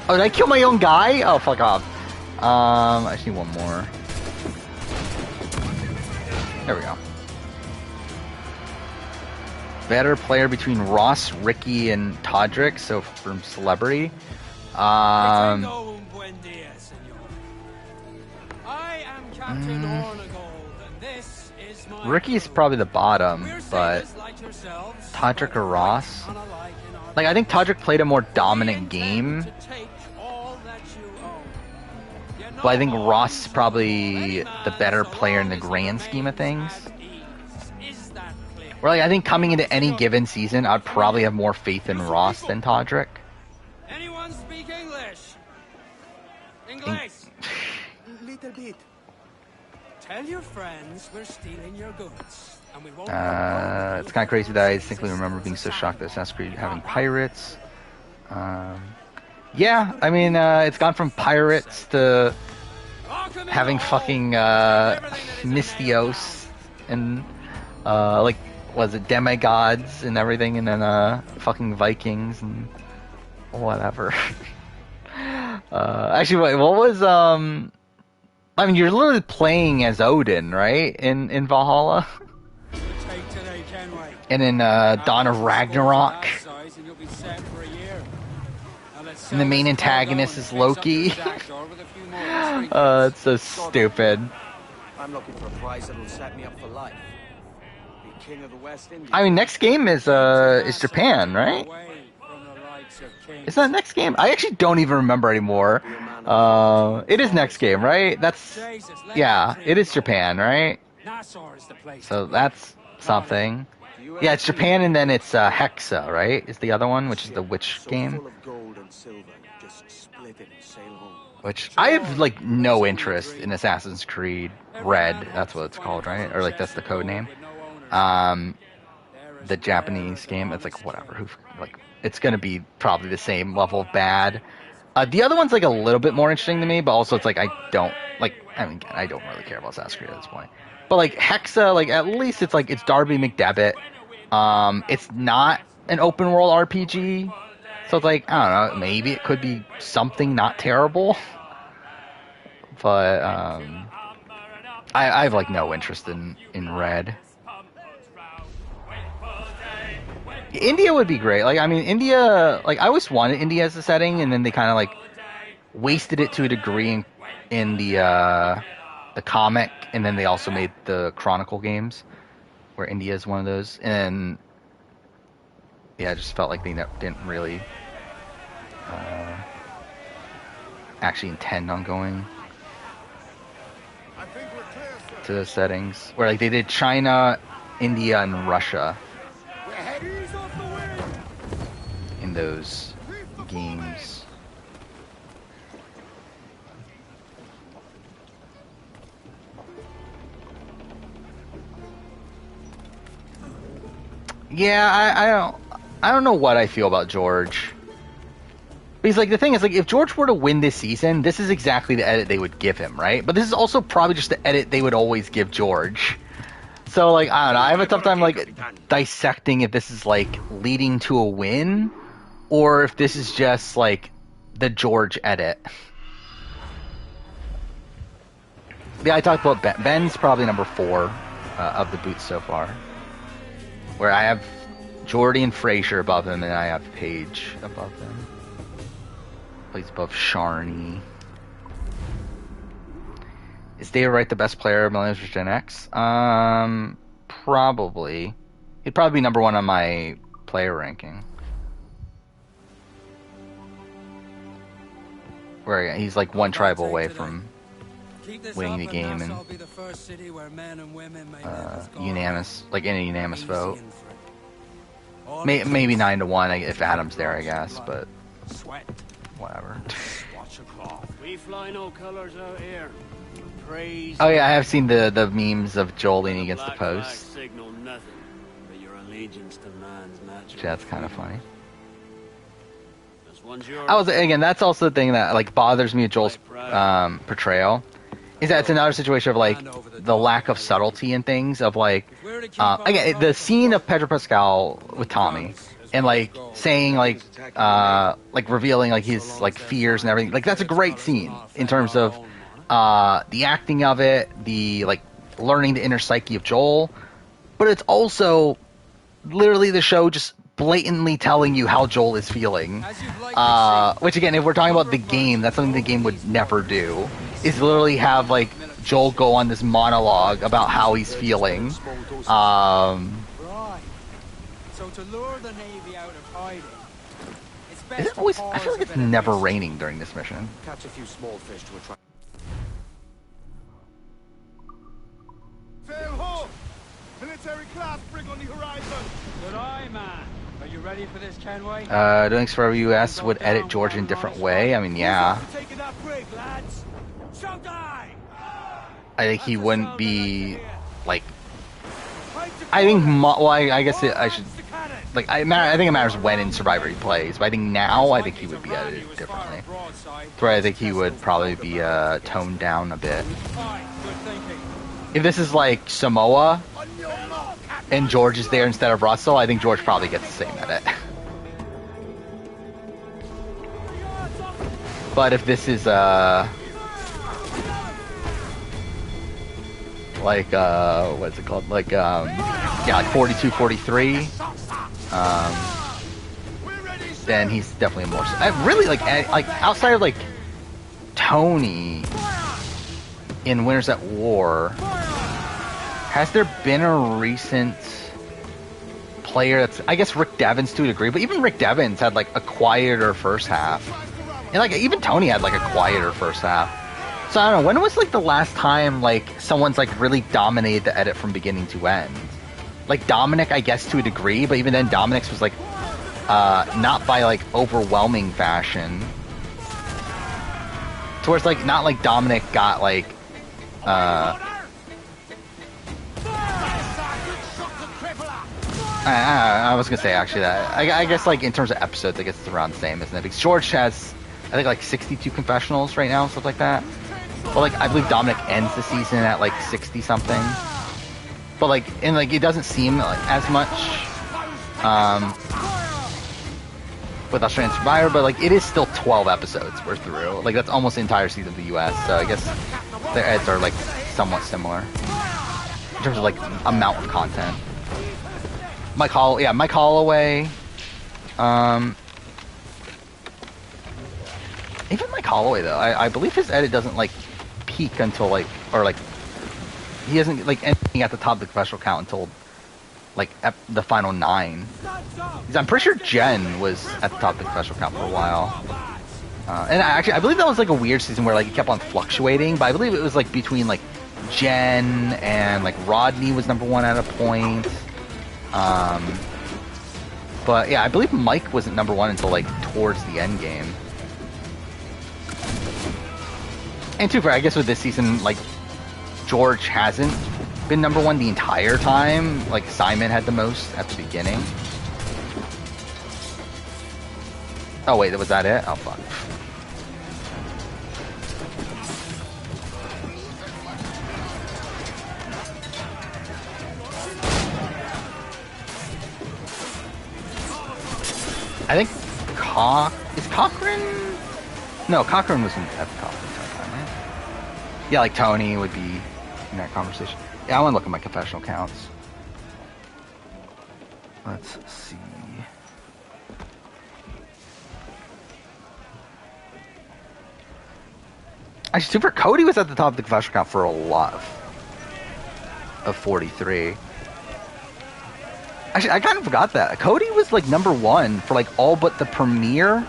Oh, did I kill my own guy? Oh, fuck off. I just need one more. There we go. Better player between Ross, Ricky, and Todrick, so from Celebrity. I am Captain Ornagold, and this is my Ricky's probably the bottom, but Todrick or Ross? Like, I think Todrick played a more dominant game. But I think Ross is probably the better player in the grand scheme of things. Or like, I think coming into any given season, I'd probably have more faith in Ross than Todrick. Anyone speak English? English. Little bit. Tell your friends we're stealing your goods, and we won't. It's kind of crazy that I distinctly remember being so shocked that Assassin's Creed having pirates. Yeah, I mean, it's gone from pirates to having fucking Mystios and like, was it demigods and everything, and then fucking Vikings and whatever. Actually, what was I mean, you're literally playing as Odin, right? In Valhalla. And in Dawn of Ragnarok. And the main antagonist is Loki. It's so stupid. I'm looking for a prize that'll set me up for life. Be king of the West Indies. I mean, next game is Japan, right? Is that next game? I actually don't even remember anymore. It is next game, right? That's, yeah, it is Japan, right? So that's something. Yeah, it's Japan, and then it's Hexa, right? Is the other one, which is the witch game. Which I have like no interest in Assassin's Creed Red. That's what it's called, right? Or like that's the code name. The Japanese game. It's like whatever. Who like? It's gonna be probably the same level of bad. The other one's like a little bit more interesting to me, but also it's like I don't like. I mean, I don't really care about Assassin's Creed at this point. But like Hexa, like at least it's like it's Darby McDevitt. It's not an open world RPG, so it's like I don't know. Maybe it could be something not terrible. But I have like no interest in Red. India would be great. Like I mean, India. Like I always wanted India as a setting, and then they kind of like wasted it to a degree in the comic, and then they also made the Chronicle games, where India is one of those. And yeah, I just felt like they didn't really actually intend on going to those settings. Where like they did China, India, and Russia in those games. Yeah, I don't know what I feel about George. Because like the thing is, like, if George were to win this season, this is exactly the edit they would give him, right? But this is also probably just the edit they would always give George. So like, I don't know, I have a tough time like dissecting if this is like leading to a win or if this is just like the George edit. Yeah, I talked about Ben. Ben's probably number 4 of the boots so far. Where I have Jordy and Frazier above him, and I have Paige above him. Plays above Sharney. Is David Wright the best player of Millennials vs. Gen X? Probably. He'd probably be number 1 on my player ranking. Where he's like one tribal away from winning the game and unanimous, like in a unanimous vote. Maybe 9-1 if Adam's there, I guess, but whatever. We fly no colors out here. Praise. Oh yeah, I have seen the memes of Joel leaning against the post. Signal nothing but your allegiance to man's nature. That's kind of funny. Again, that's also the thing that like bothers me with Joel's portrayal. Is that it's another situation of like the lack of subtlety in things of like again the scene of Pedro Pascal with Tommy and like saying like revealing like his like fears and everything, like that's a great scene in terms of the acting of it, the like learning the inner psyche of Joel, but it's also literally the show just blatantly telling you how Joel is feeling, which again, if we're talking about the game, that's something the game would never do, is literally have like Joel go on this monologue about how he's feeling. Right. So to lure the Navy out of hiding, it's best it always, I feel like it's never raining during this mission. Catch a few small fish to attract. Sail ho! Military class brig on the horizon. Good eye, man. Are you ready for this, Kenway? Doing Survivor US would edit George in a different way. I mean, yeah. I think he wouldn't be like. I think. Well, I guess I should. Like, I think it matters when in Survivor he plays, but I think now I think he would be edited differently. Where I think he would probably be toned down a bit. If this is like Samoa and George is there instead of Russell, I think George probably gets the same edit. But if this is like what's it called? Like yeah, like 42-43. Then he's definitely more. I really like outside of like Tony in Winners at War. Has there been a recent player that's, I guess Rick Devens to a degree, but even Rick Devens had like a quieter first half. And like even Tony had like a quieter first half. So I don't know, when was like the last time like someone's like really dominated the edit from beginning to end? Like Dominic, I guess to a degree, but even then Dominic's was like not by like overwhelming fashion. To where it's like not like Dominic got like I was gonna say actually that I guess like in terms of episodes, I guess it's around the same, isn't it? Because George has I think like 62 confessionals right now, stuff like that. But like I believe Dominic ends the season at like 60 something. But like and like it doesn't seem like as much with Australian Survivor, but like it is still 12 episodes we're through. Like that's almost the entire season of the US. So I guess their eds are like somewhat similar in terms of like amount of content. Mike Holloway. Even Mike Holloway though, I believe his edit doesn't like peak until like, or like he isn't like ending at the top of the professional count until like the final 9. I'm pretty sure Jen was at the top of the confessional count for a while. And I believe that was like a weird season where like it kept on fluctuating, but I believe it was like between like Jen and like Rodney was number 1 at a point. But yeah, I believe Mike wasn't number 1 until like towards the end game. And too far, I guess with this season, like George hasn't been number 1 the entire time. Like Simon had the most at the beginning. Oh wait, was that it? Oh fuck. I think is Cochran? No, Cochran wasn't at the top of the time, right? Yeah, like Tony would be in that conversation. Yeah, I want to look at my confessional counts. Let's see. Actually, Super Cody was at the top of the confessional count for a lot of 43. Actually, I kind of forgot that. Cody was like number 1 for like all but the premiere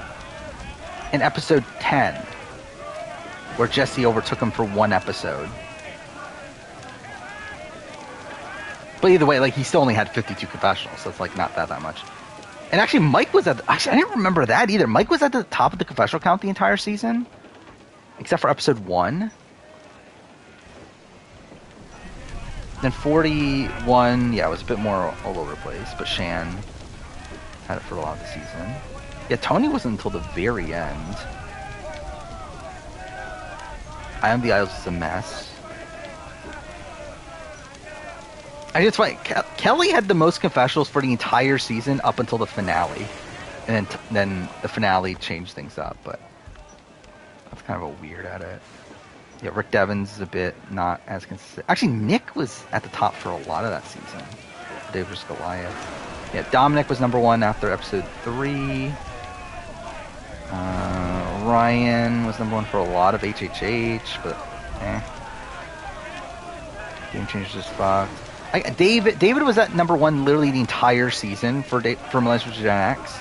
in episode 10, where Jesse overtook him for 1 episode. But either way, like he still only had 52 confessionals, so it's like not that much. And actually, Mike was at. Actually, I didn't remember that either. Mike was at the top of the confessional count the entire season, except for episode 1. Then 41, yeah, it was a bit more all over the place, but Shan had it for a lot of the season. Yeah, Tony wasn't until the very end. I Am the Isles is a mess. I just find Kelly had the most confessionals for the entire season up until the finale, and then the finale changed things up. But that's kind of a weird edit. Yeah, Rick Devens is a bit not as consistent. Actually, Nick was at the top for a lot of that season. David vs. Goliath. Yeah, Dominic was number 1 after episode 3. Ryan was number 1 for a lot of HHH, but Game Changers just fucked. David was at number 1 literally the entire season for Millennials vs. Gen X.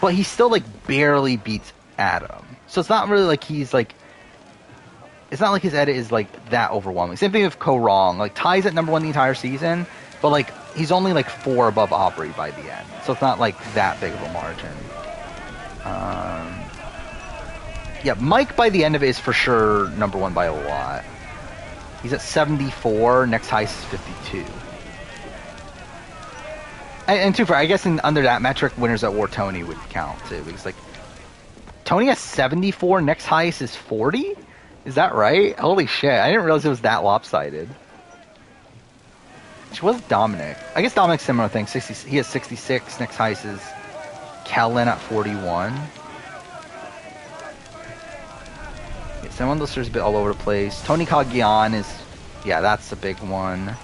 But he still like barely beats Adam. So it's not really like he's like, it's not like his edit is like that overwhelming. Same thing with Co Wrong. Like Ty's at number 1 the entire season, but like he's only like 4 above Aubrey by the end. So it's not like that big of a margin. Yeah, Mike by the end of it is for sure number 1 by a lot. He's at 74. Next highest is 52. And too far, I guess under that metric, Winners at War Tony would count too, because like Tony has 74. Next highest is 40. Is that right? Holy shit! I didn't realize it was that lopsided. Which was Dominic. I guess Dominic's similar thing. He has 66. Next highest is Kellen at 41. Yeah, someone listeners a bit all over the place. Tony Cagayan is, yeah, that's a big one.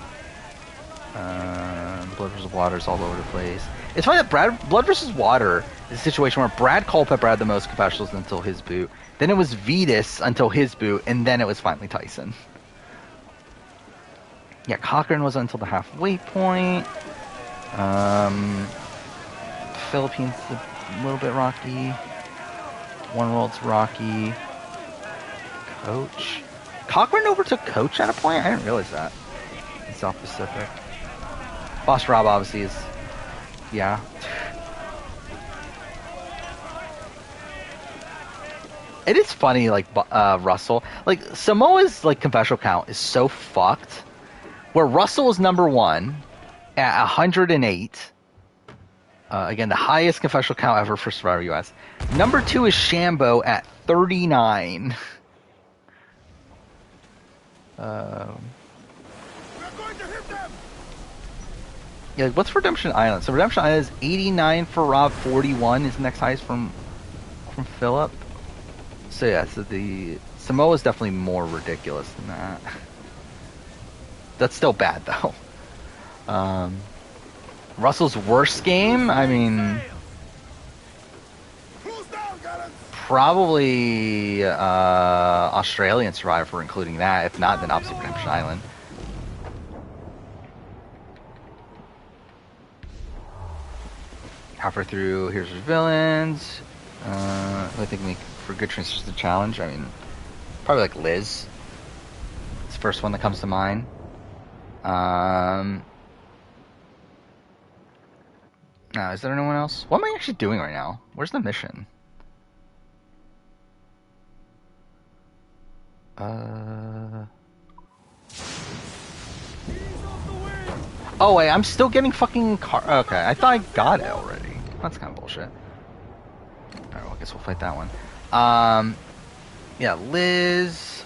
Blood vs. Water is all over the place. It's funny that Blood vs. Water is a situation where Brad Culpepper had the most confessionals until his boot. Then it was Vetus until his boot, and then it was finally Tyson. Yeah, Cochran was until the halfway point. Philippines a little bit rocky. One World's rocky. Coach. Cochran overtook Coach at a point? I didn't realize that. In South Pacific. Boss Rob obviously is, yeah. It is funny, like, Russell. Like, Samoa's, like, confessional count is so fucked. Where Russell is number 1 at 108. Again, the highest confessional count ever for Survivor US. Number 2 is Shambo at 39. Yeah, what's Redemption Island? So Redemption Island is 89 for Rob, 41 is the next highest from Philip. So yeah, so the Samoa is definitely more ridiculous than that. That's still bad though. Russell's worst game, I mean, probably Australian Survivor, including that. If not, then obviously Redemption Island. Halfway through, here's your villains. I think make for good transfers to challenge. I mean, probably like Liz. It's the first one that comes to mind. Now, is there anyone else? What am I actually doing right now? Where's the mission? Oh wait, I'm still getting fucking okay, I thought I got it already. That's kind of bullshit. Alright, well, I guess we'll fight that one. Yeah, Liz.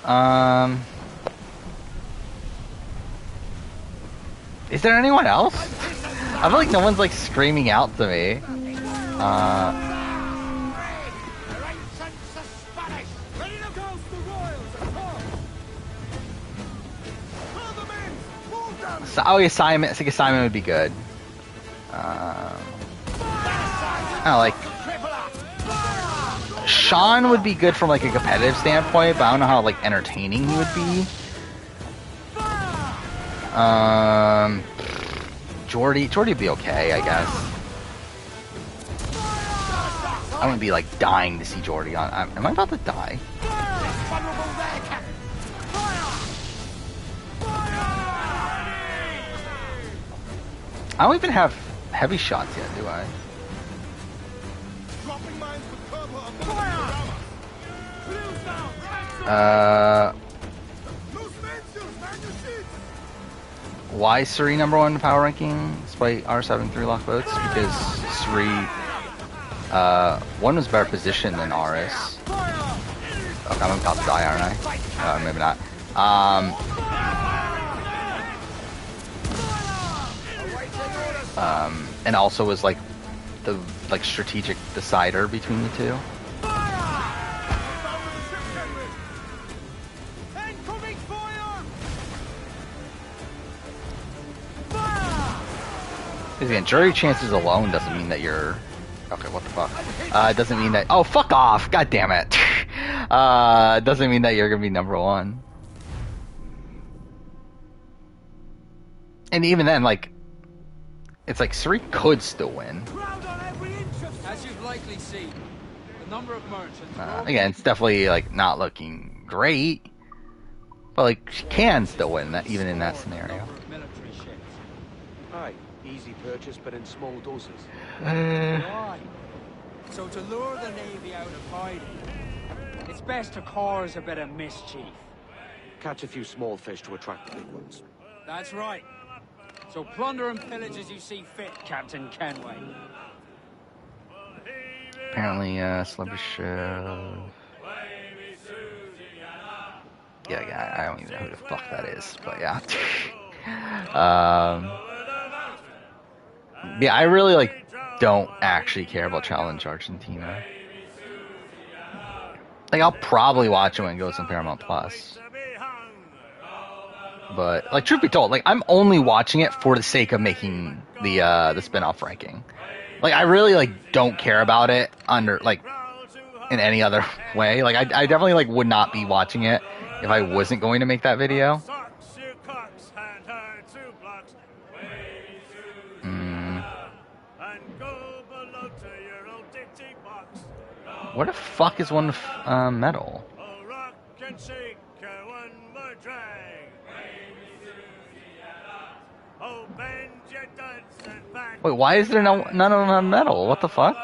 Is there anyone else? I feel like no one's like screaming out to me. So, oh yeah, Simon. I think Simon would be good. I like Sean would be good from like a competitive standpoint, but I don't know how like entertaining he would be. Jordy would be okay, I guess. I wouldn't be like dying to see Jordy on. Am I about to die? I don't even have heavy shots yet, do I? Why is Suri #1 power ranking despite R7 3 lock votes? Because Suri 1 was better positioned than RS. Okay, I'm about to die, aren't I? Maybe not. And also was like the strategic decider between the two. Again, jury chances alone doesn't mean that you're okay. What the fuck? Doesn't mean that. Oh, fuck off! God damn it! Doesn't mean that you're gonna be #1. And even then, like. It's like Suri could still win. As you've likely seen, the number of merchants. Again, it's definitely like not looking great, but like she can still win that even in that scenario. Aye, easy purchase, but in small doses. Why? So to lure the Navy out of hiding, it's best to cause a bit of mischief. Catch a few small fish to attract the big ones. That's right. So plunder and pillage as you see fit, Captain Kenway. Apparently, Celebrity Show. Yeah, I don't even know who the fuck that is, but yeah. Yeah, I really like don't actually care about Challenge Argentina. Like, I'll probably watch it when it goes on Paramount Plus. But like, truth be told, like I'm only watching it for the sake of making the spin-off ranking. Like, I really like don't care about it under like in any other way. Like, I definitely like would not be watching it if I wasn't going to make that video. What the fuck is one medal? Wait, why is there none of them on medal? What the fuck?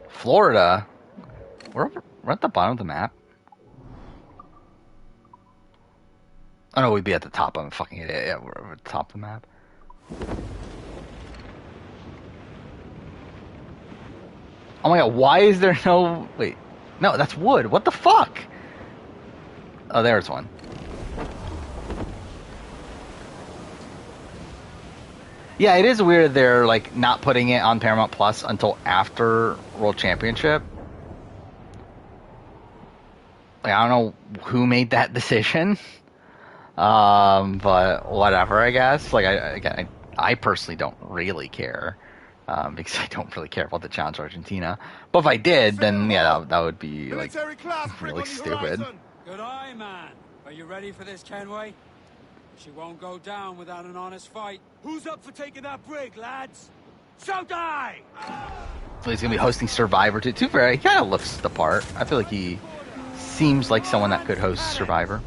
Florida? We're at the bottom of the map. Oh no, we'd be at the top. I'm fucking idiot. Yeah, we're at the top of the map. Oh my god, why is there no... Wait. No, that's wood. What the fuck? Oh, there's one. Yeah, it is weird they're like not putting it on Paramount Plus until after World Championship. Like, I don't know who made that decision. But whatever, I guess. Like, I personally don't really care. Because I don't really care about the Challenge Argentina. But if I did, then yeah, that would be like really stupid. Good eye, man. Are you ready for this, Kenway? She won't go down without an honest fight. Who's up for taking that brig, lads? So die! So he's gonna be hosting Survivor too. To be fair, he kind of looks the part. I feel like he seems like someone that could host Survivor.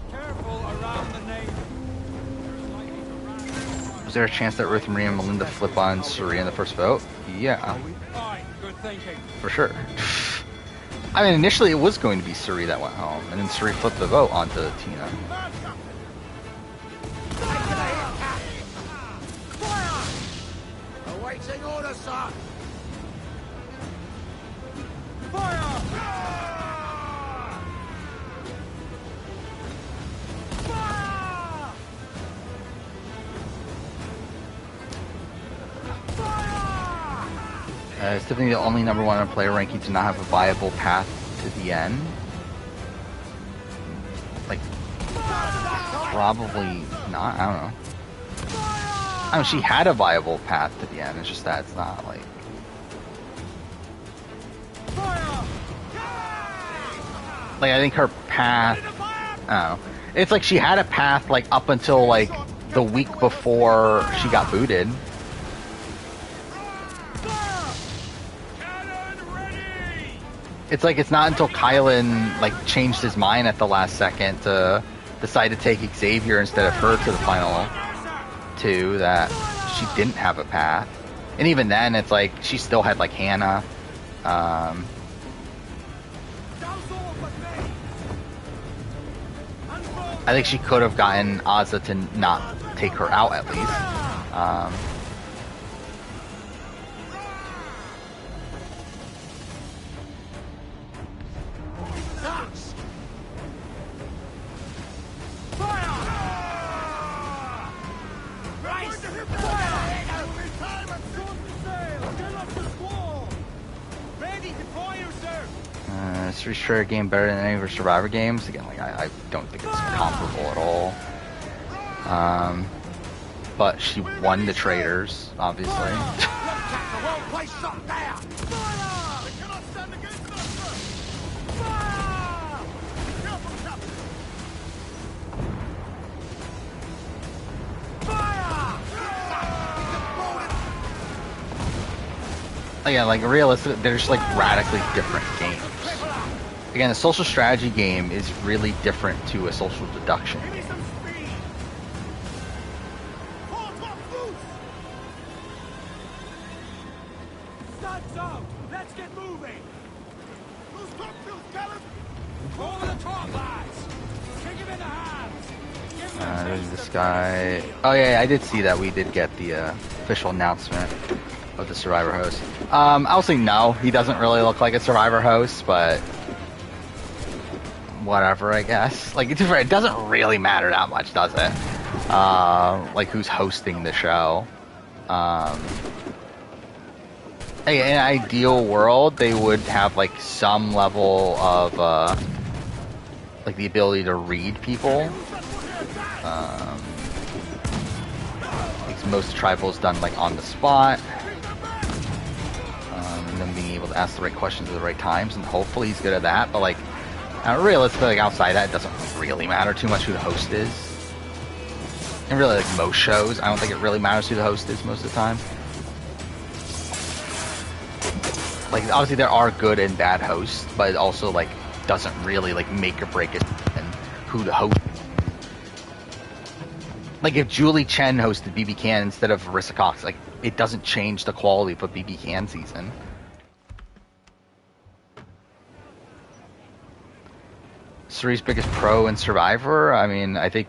Was there a chance that Ruth Marie and Melinda flip on Suri in the first vote? Yeah. For sure. I mean, initially it was going to be Suri that went home, and then Suri flipped the vote onto Tina. Awaiting orders, sir. It's definitely the only number 1 on player ranking to not have a viable path to the end. Like, probably not. I don't know. I mean, she had a viable path to the end. It's just that it's not like. Like, I think her path. I don't know. It's like she had a path like up until like the week before she got booted. It's like it's not until Kylan like changed his mind at the last second to decide to take Xavier instead of her to the final 2 that she didn't have a path. And even then, it's like she still had like Hannah. I think she could have gotten Azza to not take her out at least. Street Fighter game better than any of her Survivor games. Again, like I don't think it's comparable at all. But she won the Traders, obviously. Again, like realistic, they're just like radically different games. Again, a social strategy game is really different to a social deduction game. Let's get moving. There's this guy. Oh yeah, I did see that. We did get the official announcement of the Survivor host. I'll say no. He doesn't really look like a Survivor host, but whatever, I guess. Like, it doesn't really matter that much, does it? Like, who's hosting the show. Hey, in an ideal world, they would have, like, some level of, like, the ability to read people. Because most tribals done, like, on the spot. And then being able to ask the right questions at the right times, and hopefully he's good at that, but, like, realistically, like, outside that, it doesn't really matter too much who the host is. And really, like, most shows, I don't think it really matters who the host is most of the time. Like, obviously there are good and bad hosts, but it also, like, doesn't really, like, make or break it and who the host is. Like, if Julie Chen hosted BB Can instead of Marissa Cox, like, it doesn't change the quality of a BB Can season. Suri's biggest pro in Survivor, I mean, I think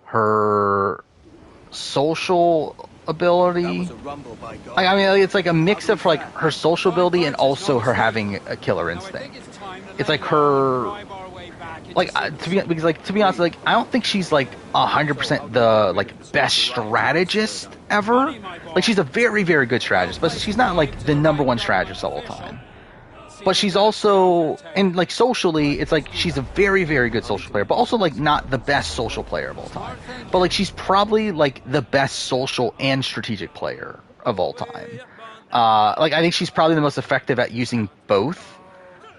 her social ability. I mean, it's like a mix of like her social ability and also her having a killer instinct. It's like her, like to be honest, like I don't think she's like 100% the like best strategist ever. Like she's a very, very good strategist, but she's not like the #1 strategist all the time. But she's also, and like socially, it's like she's a very, very good social player, but also like not the best social player of all time. But like she's probably like the best social and strategic player of all time. Like I think she's probably the most effective at using both,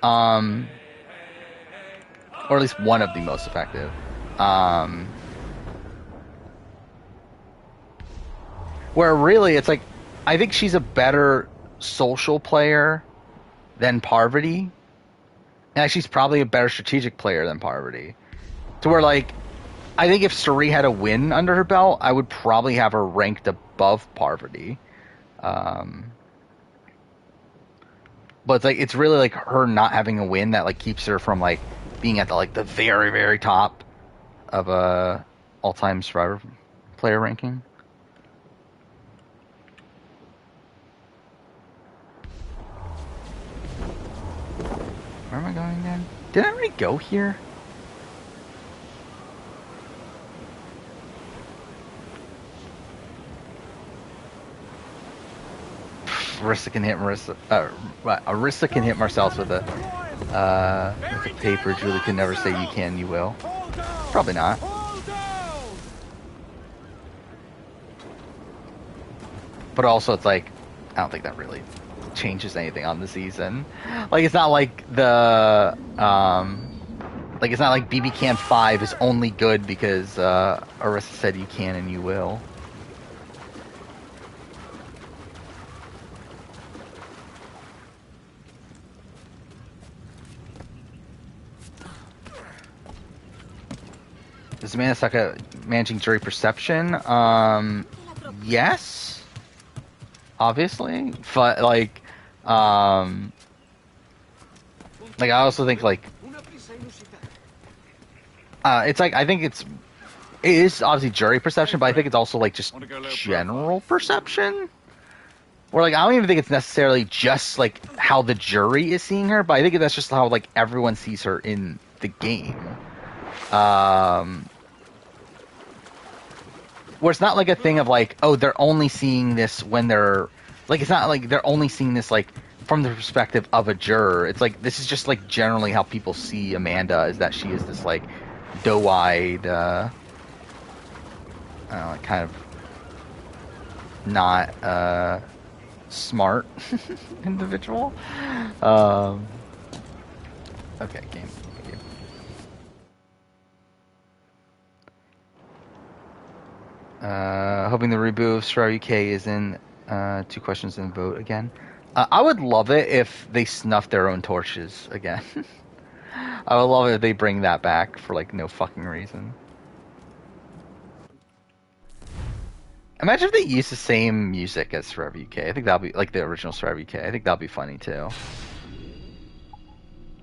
or at least one of the most effective. Where really it's like, I think she's a better social player than Parvati. And she's probably a better strategic player than Parvati. To where, like, I think if Suri had a win under her belt, I would probably have her ranked above Parvati. But it's like, it's really like her not having a win that like keeps her from like being at the like the very, very top of a all-time Survivor player ranking. Where am I going again? Did I already go here? Arissa can hit Marissa. Arissa can hit Marcellus with a paper. Julie can never say you can, you will. Probably not. But also, it's like, I don't think that really changes anything on the season. Like, it's not like the like it's not like BB Can 5 is only good because Arissa said you can and you will. Does Amanda suck at managing jury perception? Yes. Obviously. But, like, I also think, like, it's like, I think it is obviously jury perception, but I think it's also, like, just general perception. Or, like, I don't even think it's necessarily just, like, how the jury is seeing her, but I think that's just how, like, everyone sees her in the game. Where it's not like a thing of like, oh, they're only seeing this when they're like, it's not like they're only seeing this like from the perspective of a juror. It's like, this is just like generally how people see Amanda, is that she is this like doe-eyed, I don't know, like, kind of not smart individual. Okay, game. Hoping the reboot of Survivor UK is in 2 questions and vote again. I would love it if they snuffed their own torches again. I would love it if they bring that back for like no fucking reason. Imagine if they use the same music as Survivor UK. I think that'll be like the original Survivor UK. I think that'll be funny too.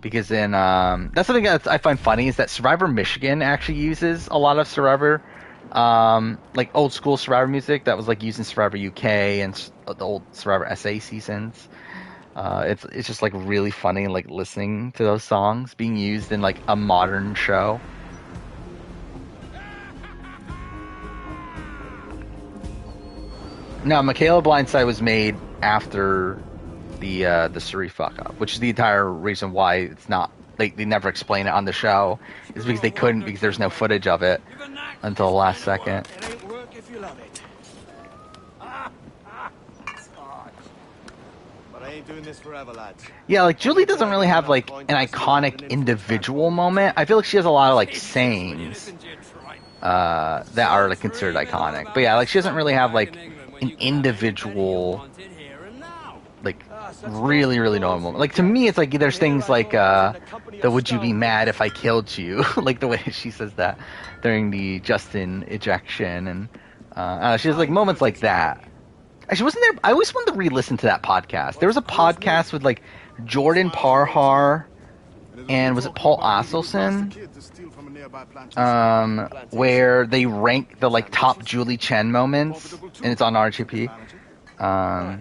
Because in that's something that I find funny, is that Survivor Michigan actually uses a lot of Survivor like old school Survivor music that was like used in Survivor UK and the old Survivor SA seasons. It's just like really funny, like listening to those songs being used in like a modern show. No, Michaela Blindside was made after the Suri fuck up, which is the entire reason why it's not. They never explain it on the show. Is because they couldn't, because there's no footage of it until the last second. It ain't work if you love it. But I ain't doing this forever, lads. Yeah, like Julie doesn't really have like an iconic individual moment. I feel like she has a lot of like sayings that are like considered iconic. But yeah, like she doesn't really have like an individual like really notable moment. Like to me, it's like there's things like the "Would you be mad if I killed you?" like the way she says that during the Justin ejection, and she has like moments like that. Actually, wasn't there? I always wanted to re-listen to that podcast. There was a podcast with like Jordan Parhar and was it Paul Asselson? Where they rank the like top Julie Chen moments, and it's on RGP. I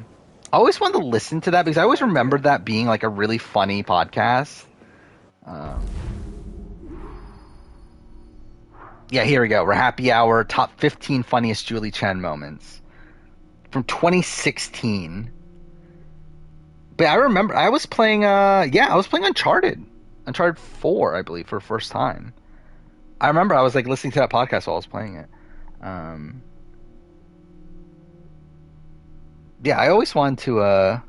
always wanted to listen to that because I always remembered that being like a really funny podcast. Yeah, here we go. We're happy hour top 15 funniest Julie Chen moments from 2016. But I remember I was playing I was playing Uncharted 4, I believe, for the first time. I remember I was like listening to that podcast while I was playing it. Yeah, I always wanted to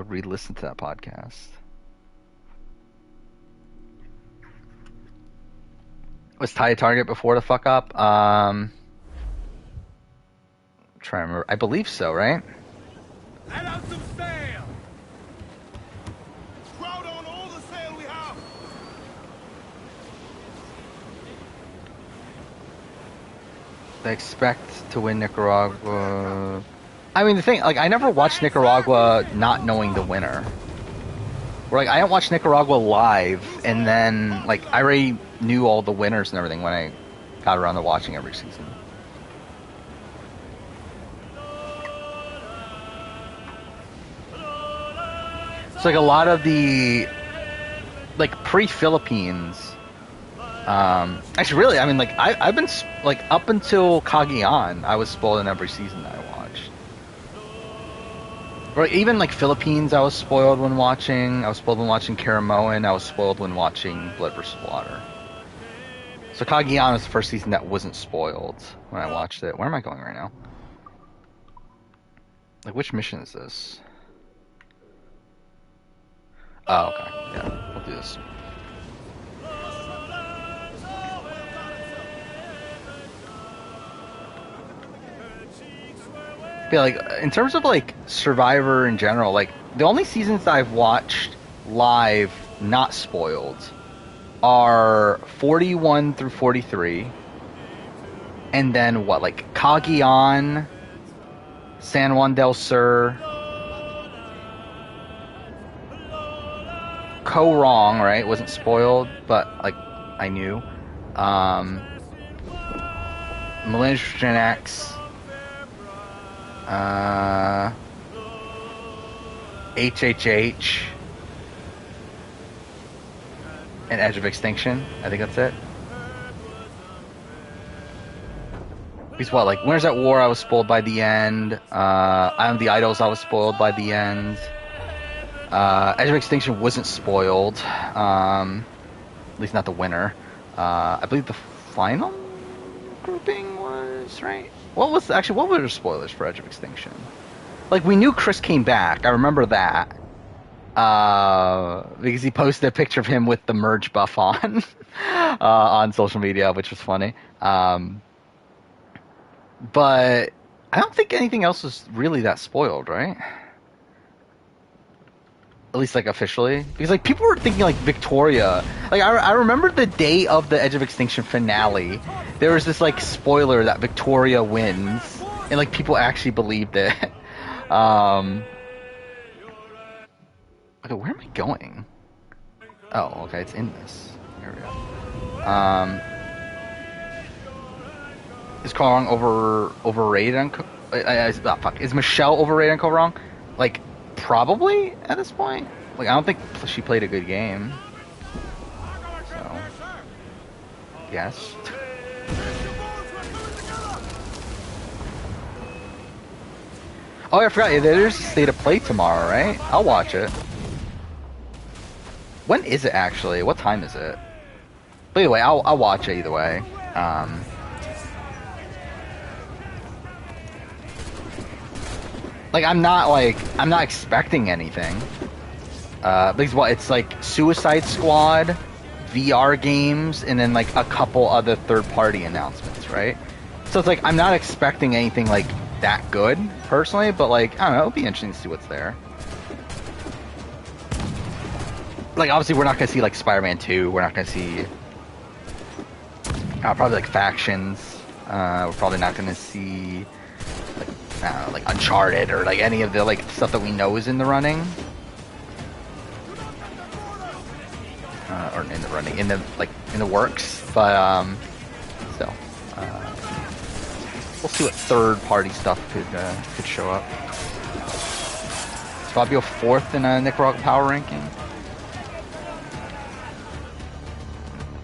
re-listen to that podcast. Was Thai target before the fuck up? Try to remember. I believe so, right? Let out some sail! Crowd on all the sail we have! They expect to win Nicaragua. I mean, the thing, like, I never watched Nicaragua not knowing the winner. Or, like, I didn't watch Nicaragua live, and then, like, I already knew all the winners and everything when I got around to watching every season. It's like a lot of the, like, pre-Philippines. Actually, really, I mean, like, I've been, like, up until Cagayan, I was spoiled in every season that I watched. Or even, like, Philippines, I was spoiled when watching. I was spoiled when watching Caramoan. I was spoiled when watching Blood vs. Water. So Cagayan was the first season that wasn't spoiled when I watched it. Where am I going right now? Like, which mission is this? Oh, okay. Yeah, we'll do this. Yeah, like, in terms of, like, Survivor in general, like, the only seasons that I've watched live not spoiled are 41 through 43, and then, what, like, Cagayan, San Juan del Sur, Wrong, right? Wasn't spoiled, but, like, I knew. Millennium Gen X, HHH, and Edge of Extinction. I think that's it. Because what, like, Winners at War, I was spoiled by the end. I Am the Idols, I was spoiled by the end. Edge of Extinction wasn't spoiled. At least not the winner. I believe the final grouping was, right? What were the spoilers for Edge of Extinction? Like, we knew Chris came back. I remember that. Because he posted a picture of him with the merge buff on on social media, which was funny. But I don't think anything else was really that spoiled, right? At least, like, officially. Because, like, people were thinking, like, Victoria. Like, I remember the day of the Edge of Extinction finale, there was this, like, spoiler that Victoria wins. And, like, people actually believed it. Okay, where am I going? Oh, okay, it's in this. Here we go. Is Korong overrated on... fuck. Is Michelle overrated on Korong? Like, probably at this point. Like, I don't think she played a good game. So, yes. Oh, I forgot. There's a State of Play tomorrow, right? I'll watch it. When is it actually? What time is it? But either way, I'll watch it either way. Like, I'm not expecting anything. Because what, it's like Suicide Squad, VR games, and then, like, a couple other third-party announcements, right? So it's like, I'm not expecting anything, like, that good, personally, but, like, I don't know, it'll be interesting to see what's there. Like, obviously, we're not gonna see, like, Spider-Man 2, we're not gonna see, probably, like, Factions, we're probably not gonna see, like, I don't know, like, Uncharted, or, like, any of the, like, stuff that we know is in the running. Or in the running, in the works, but, still, we'll see what third-party stuff could show up. Is Fabio 4th in a Nicaragua power ranking?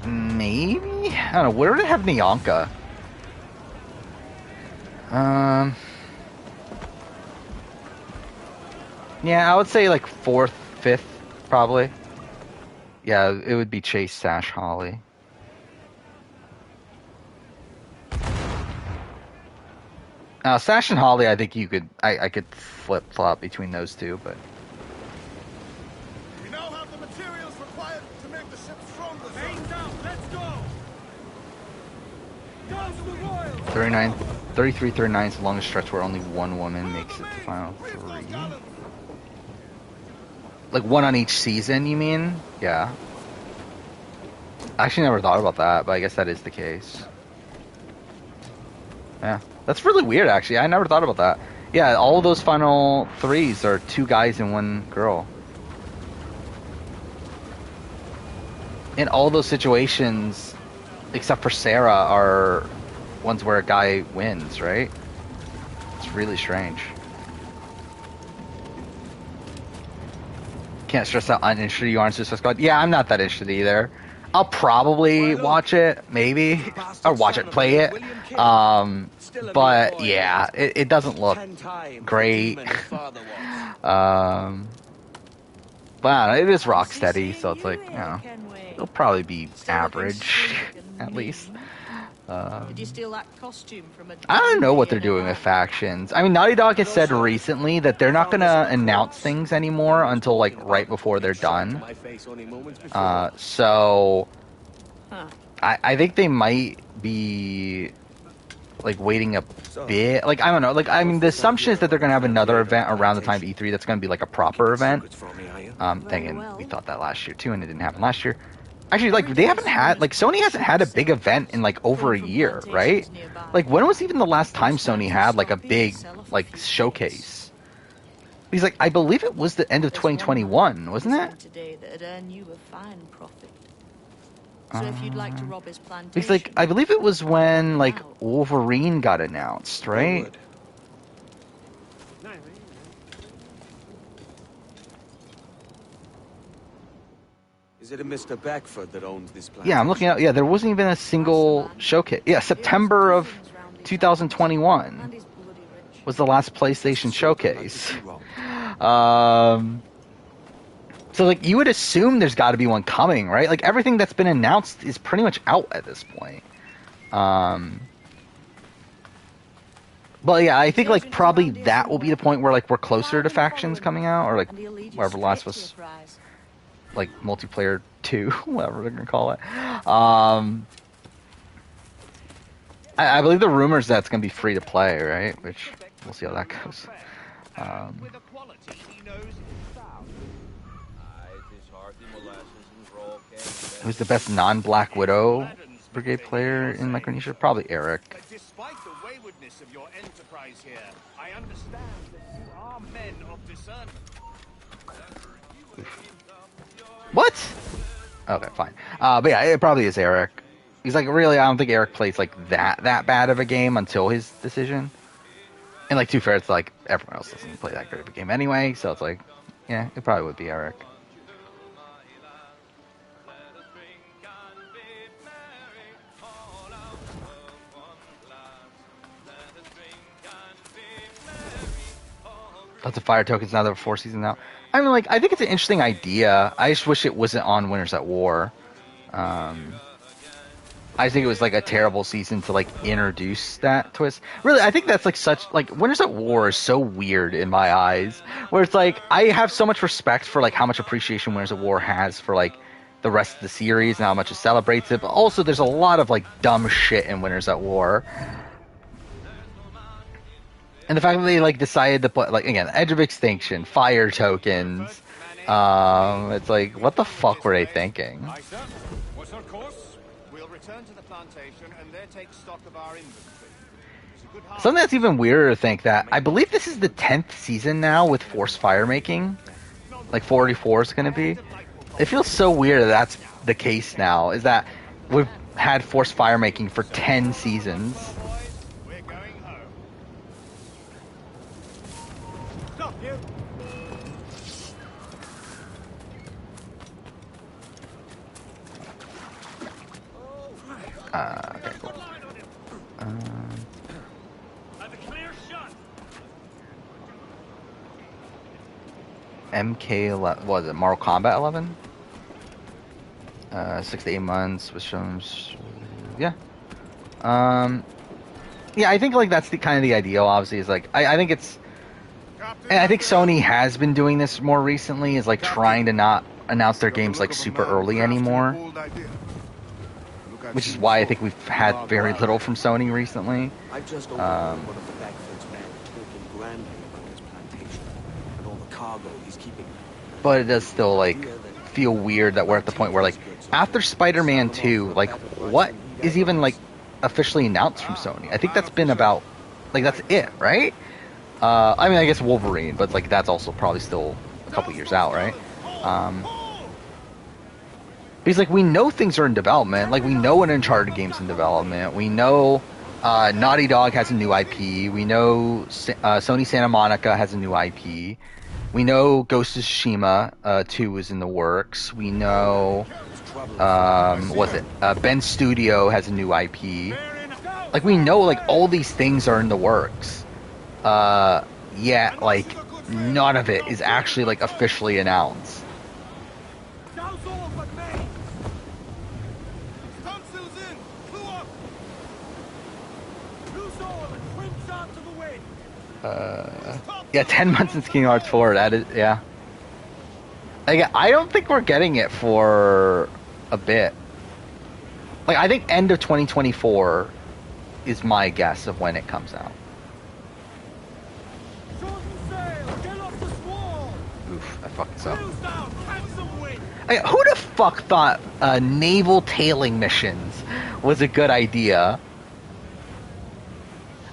Maybe? I don't know, where do they have Nyanka? Yeah, I would say, like, 4th, 5th, probably. Yeah, it would be Chase, Sash, Holly. Sash and Holly, I think you could... I could flip-flop between those two, but... We now have the materials required to make the ship stronger. Main down, let's go! 33-39 is the longest stretch where only one woman makes it to final 3. Like one on each season, you mean? Yeah. I actually never thought about that, but I guess that is the case. Yeah. That's really weird, actually. I never thought about that. Yeah, all of those final 3s are 2 guys and 1 girl. In all those situations, except for Sarah, are ones where a guy wins, right? It's really strange. Can't stress how uninterested you are in Suicide Squad. Yeah, I'm not that interested either. I'll probably watch it, maybe, or watch it, play it. But yeah, it doesn't look great. But it is Rocksteady, so it's like, you know, it'll probably be average, at least. Did you steal that costume from a I don't know what they're doing with factions. I mean, Naughty Dog has said recently that they're not going to announce things anymore until, like, right before they're done. So, I think they might be, like, waiting a bit. Like, I don't know. Like, I mean, the assumption is that they're going to have another event around the time of E3 that's going to be, like, a proper event. Thinking we thought that last year, too, and it didn't happen last year. Actually, like, they haven't had, like, Sony hasn't had a big event in, like, over a year, right? Like, when was even the last time Sony had, like, a big, like, showcase? Because, like, I believe it was the end of 2021, wasn't it? Because, like, I believe it was when, like, Wolverine got announced, right? Is it a Mr. Beckford that owns this place? Yeah, I'm looking at. Yeah, there wasn't even a single showcase. Yeah, September of 2021 was the last PlayStation showcase. So, like, you would assume there's got to be one coming, right? Like, everything that's been announced is pretty much out at this point. But yeah, I think, like, probably that will be the point where, like, we're closer to factions coming out, or, like, wherever Last of Us, like, multiplayer 2, whatever they're gonna call it. I believe the rumor is that it's gonna be free to play, right? Which we'll see how that goes. Who's the best non-Black Widow Brigade player in Micronesia? Probably Eric. Despite the waywardness of your enterprise here, I understand that you are men of discernment. What? Okay, fine. But yeah, it probably is Eric. He's like, really, I don't think Eric plays like that bad of a game until his decision. And like, to be fair, it's like everyone else doesn't play that great of a game anyway, so it's like, yeah, it probably would be Eric. Lots of fire tokens now that we're 4 seasons out. I mean, like, I think it's an interesting idea. I just wish it wasn't on Winners at War. I think it was like a terrible season to like introduce that twist. Really, I think that's like such like Winners at War is so weird in my eyes. Where it's like I have so much respect for like how much appreciation Winners at War has for like the rest of the series and how much it celebrates it. But also, there's a lot of like dumb shit in Winners at War. And the fact that they like decided to put like again Edge of Extinction, fire tokens, it's like what the fuck were they thinking? What's our course? We'll return to the plantation and there take stock of our inventory. Something that's even weirder to think that I believe this is the 10th season now with forced fire making, like 44 is going to be. It feels so weird that that's the case now. Is that we've had forced fire making for 10 seasons. Okay, cool. MK11, what was it? Mortal Kombat 11? 6 to 8 months with shows. Yeah. Yeah, I think like that's the kind of the ideal. Obviously, is like I think it's. And I think Sony has been doing this more recently. Is like trying to not announce their games like super early anymore. which is why I think we've had very little from Sony recently. I've just overheard one of the Bagford's men talking grandly about his plantation and all the cargo he's keeping. But it does still, like, feel weird that we're at the point where, like, after Spider-Man 2, like, what is even, like, officially announced from Sony? I think that's been about, like, that's it, right? I mean, I guess Wolverine, but, like, that's also probably still a couple years out, right? Because, like, we know things are in development. Like, we know an Uncharted game's in development. We know Naughty Dog has a new IP. We know Sony Santa Monica has a new IP. We know Ghost of Tsushima 2 is in the works. We know, Ben Studio has a new IP. Like, we know, like, all these things are in the works. Yet, like, none of it is actually, like, officially announced. Yeah, 10 months since Kingdom Hearts 4, that is, yeah. Like, I don't think we're getting it for a bit. Like, I think end of 2024 is my guess of when it comes out. Oof, I fucked this up. Like, who the fuck thought naval tailing missions was a good idea?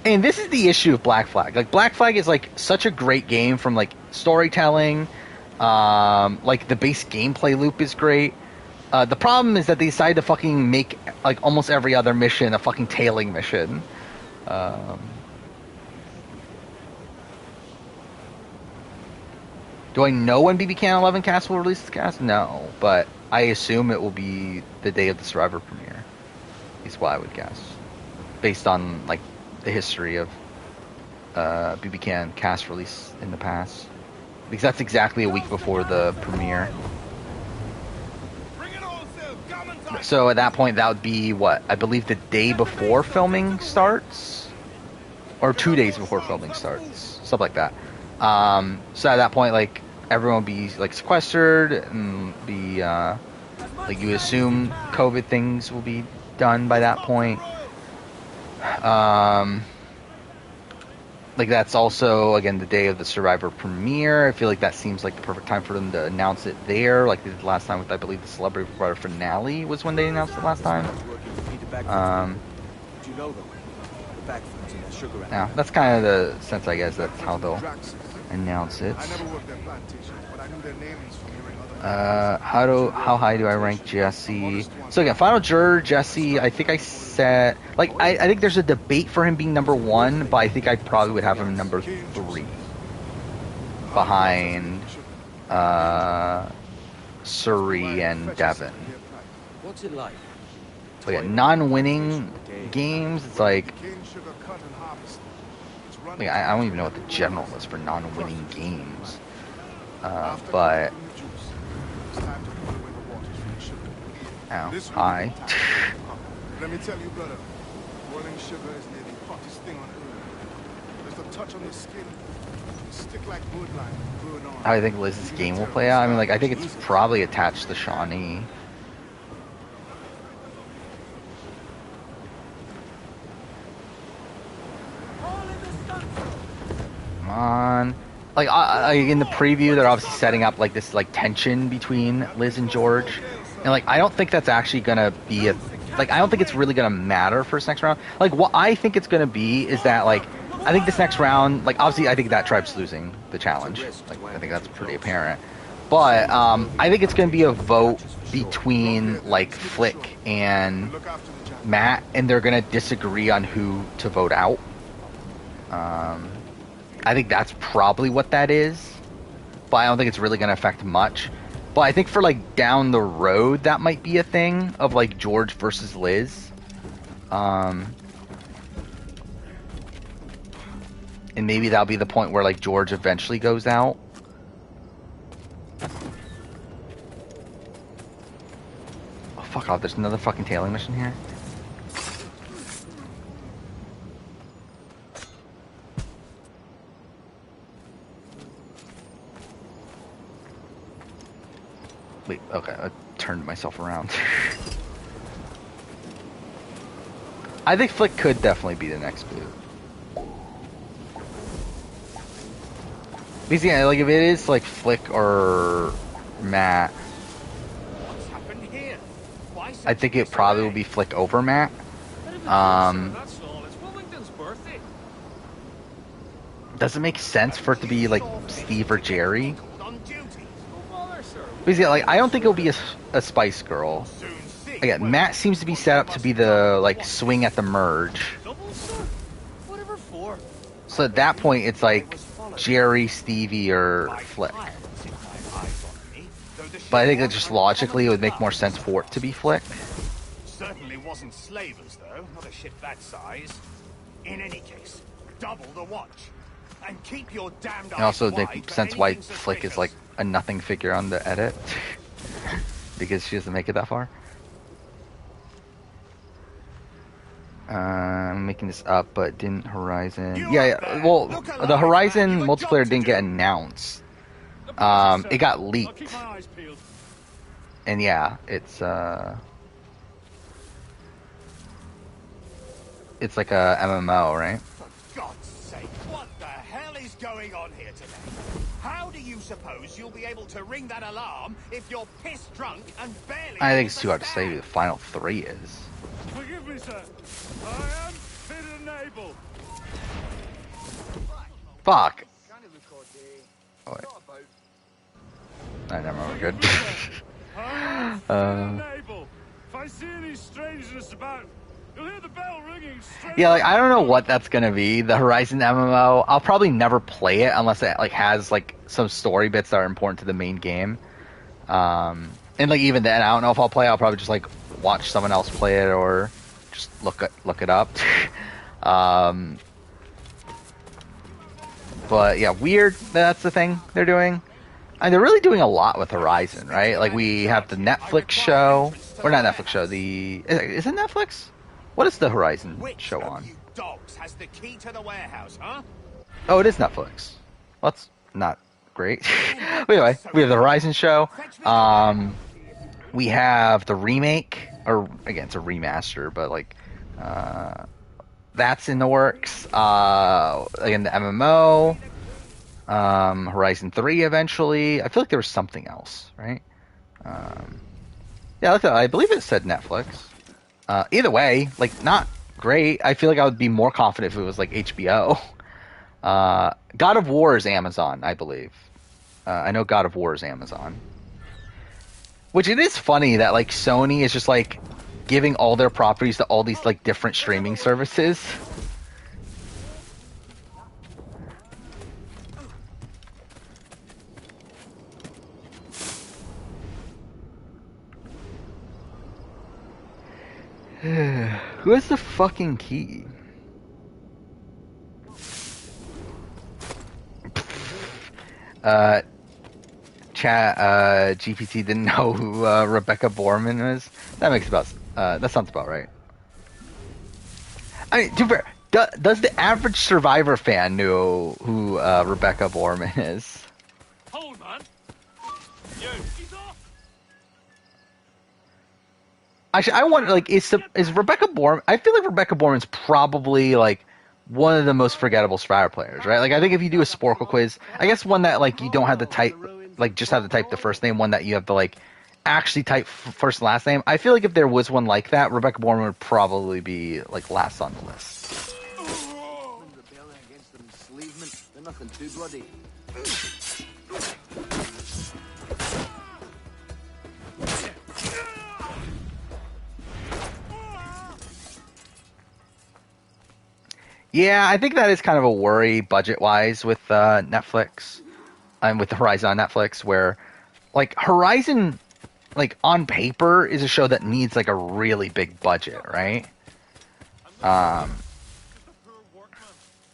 And this is the issue of Black Flag. Like, Black Flag is, like, such a great game from, like, storytelling. Like, the base gameplay loop is great. The problem is that they decided to fucking make, like, almost every other mission a fucking tailing mission. Do I know when BB-Can 11 cast will release this cast? No. But I assume it will be the day of the Survivor premiere. Is what I would guess. Based on, like, the history of BB-Can cast release in the past, because that's exactly a week before the premiere. So at that point, that would be what I believe the day before filming starts, or 2 days before filming starts, stuff like that. So at that point, like, everyone will be, like, sequestered and be like, you assume COVID things will be done by that point. Like, that's also, again, the day of the Survivor premiere. I feel like that seems like the perfect time for them to announce it there, like they did last time with, I believe, the Celebrity Provider finale was when they announced it last time. Yeah, that's kind of the sense, I guess, that's how they'll announce it. How high do I rank Jesse? So again, Final Juror, Jesse, I think I said, like, I think there's a debate for him being number 1, but I think I probably would have him number 3. Behind, Suri and Devin. What's it like? But yeah, non-winning games, it's like I don't even know what the general is for non-winning games. But hi. Let me tell you, brother, boiling sugar is nearly the hottest thing on earth. Just a touch on the skin, stick like wood line, brewing on. How do you think Liz's game will play out? I mean, like, I think it's probably attached to Shawnee. Come on. Like, in the preview, they're obviously setting up, like, this, like, tension between Liz and George. And, like, I don't think that's actually gonna be like, I don't think it's really gonna matter for this next round. Like, what I think it's gonna be is that, like, I think this next round, like, obviously, I think that tribe's losing the challenge. Like, I think that's pretty apparent. But, I think it's gonna be a vote between, like, Flick and Matt, and they're gonna disagree on who to vote out. I think that's probably what that is, but I don't think it's really going to affect much. But I think for, like, down the road, that might be a thing of, like, George versus Liz. And maybe that'll be the point where, like, George eventually goes out. Oh, fuck off. There's another fucking tailing mission here. Wait, okay, I turned myself around. I think Flick could definitely be the next boot. Because yeah, like if it is like Flick or Matt, What's happened here? Why I think it probably will be Flick over Matt. That's all. It's Wilmington's birthday. Does it make sense for it to be like Steve or Jerry? Because yeah, like I don't think it'll be a Spice Girl. Again, Matt seems to be set up to be the like swing at the merge. So at that point, it's like Jerry, Stevie, or Flick. But I think that just logically it would make more sense for it to be Flick. Certainly wasn't slavers, though. Not a ship that size. In any case, double the watch. And keep your damned And also it eyes makes wide sense for why anything Flick is suspicious. like a nothing figure on the edit. Because she doesn't make it that far. I'm making this up, but didn't Horizon... Yeah, well, the Horizon multiplayer didn't get announced. It got leaked. And yeah, it's like a MMO, right? For God's sake, what the hell is going on here today? How do you suppose you'll be able to ring that alarm if you're piss drunk and barely... I think it's too hard to say who the final three is. Forgive me, sir. I am fit and able. Fuck. Oh, wait. I never mind, we're good. If I see any strangeness about, you'll hear the bell ringing straight. Yeah, like I don't know what that's gonna be. The Horizon MMO. I'll probably never play it unless it like has like some story bits that are important to the main game. And like even then, I don't know if I'll play. I'll probably just like watch someone else play it or just look it up. But yeah, weird. That's the thing they're doing. And they're really doing a lot with Horizon, right? Like we have the Netflix show, or not Netflix show. Is it Netflix? What is the Horizon show on? Dogs has the key to the warehouse, huh? Oh, it is Netflix. Well, that's not great. But anyway, we have the Horizon show. We have the remake, or again, it's a remaster, but like that's in the works. Again, the MMO. Horizon 3 eventually. I feel like there was something else, right? Yeah, I believe it said Netflix. Either way, like, not great. I feel like I would be more confident if it was like HBO. God of War is Amazon, I believe. I know God of War is Amazon. Which it is funny that like Sony is just like giving all their properties to all these like different streaming services. Who has the fucking key? GPT didn't know who Rebecca Borman is. That sounds about right. I mean, to be fair, does the average Survivor fan know who Rebecca Borman is? Hold on. You. He's off. Actually, I wonder, like, is Rebecca Borman... I feel like Rebecca Borman's probably, like, one of the most forgettable Survivor players, right? Like, I think if you do a Sporkle quiz, I guess one that, like, you don't have to type, like, just have to type the first name, one that you have to, like, actually type first and last name. I feel like if there was one like that, Rebecca Borman would probably be, like, last on the list. They're nothing too bloody. Yeah, I think that is kind of a worry budget-wise with Netflix and with Horizon on Netflix, where like Horizon, like on paper, is a show that needs like a really big budget, right?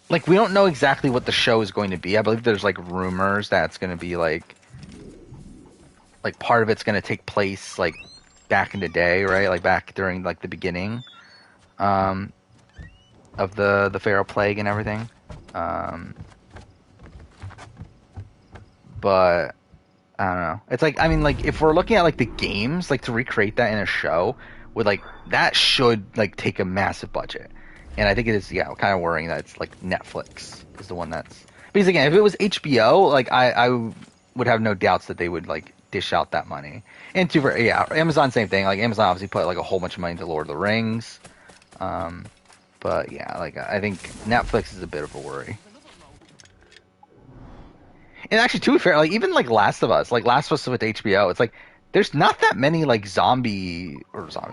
Like we don't know exactly what the show is going to be. I believe there's like rumors that it's going to be like part of it's going to take place like back in the day, right? Like back during like the beginning. Of the Pharaoh Plague and everything. But I don't know. It's like, I mean, like if we're looking at like the games, like to recreate that in a show would like that should like take a massive budget, and I think it is kind of worrying that it's like Netflix is the one that's because again if it was HBO like I would have no doubts that they would like dish out that money. And Amazon same thing, like Amazon obviously put like a whole bunch of money into Lord of the Rings, but yeah, like I think Netflix is a bit of a worry. And actually, to be fair, like even like Last of Us with HBO, it's like there's not that many like zombie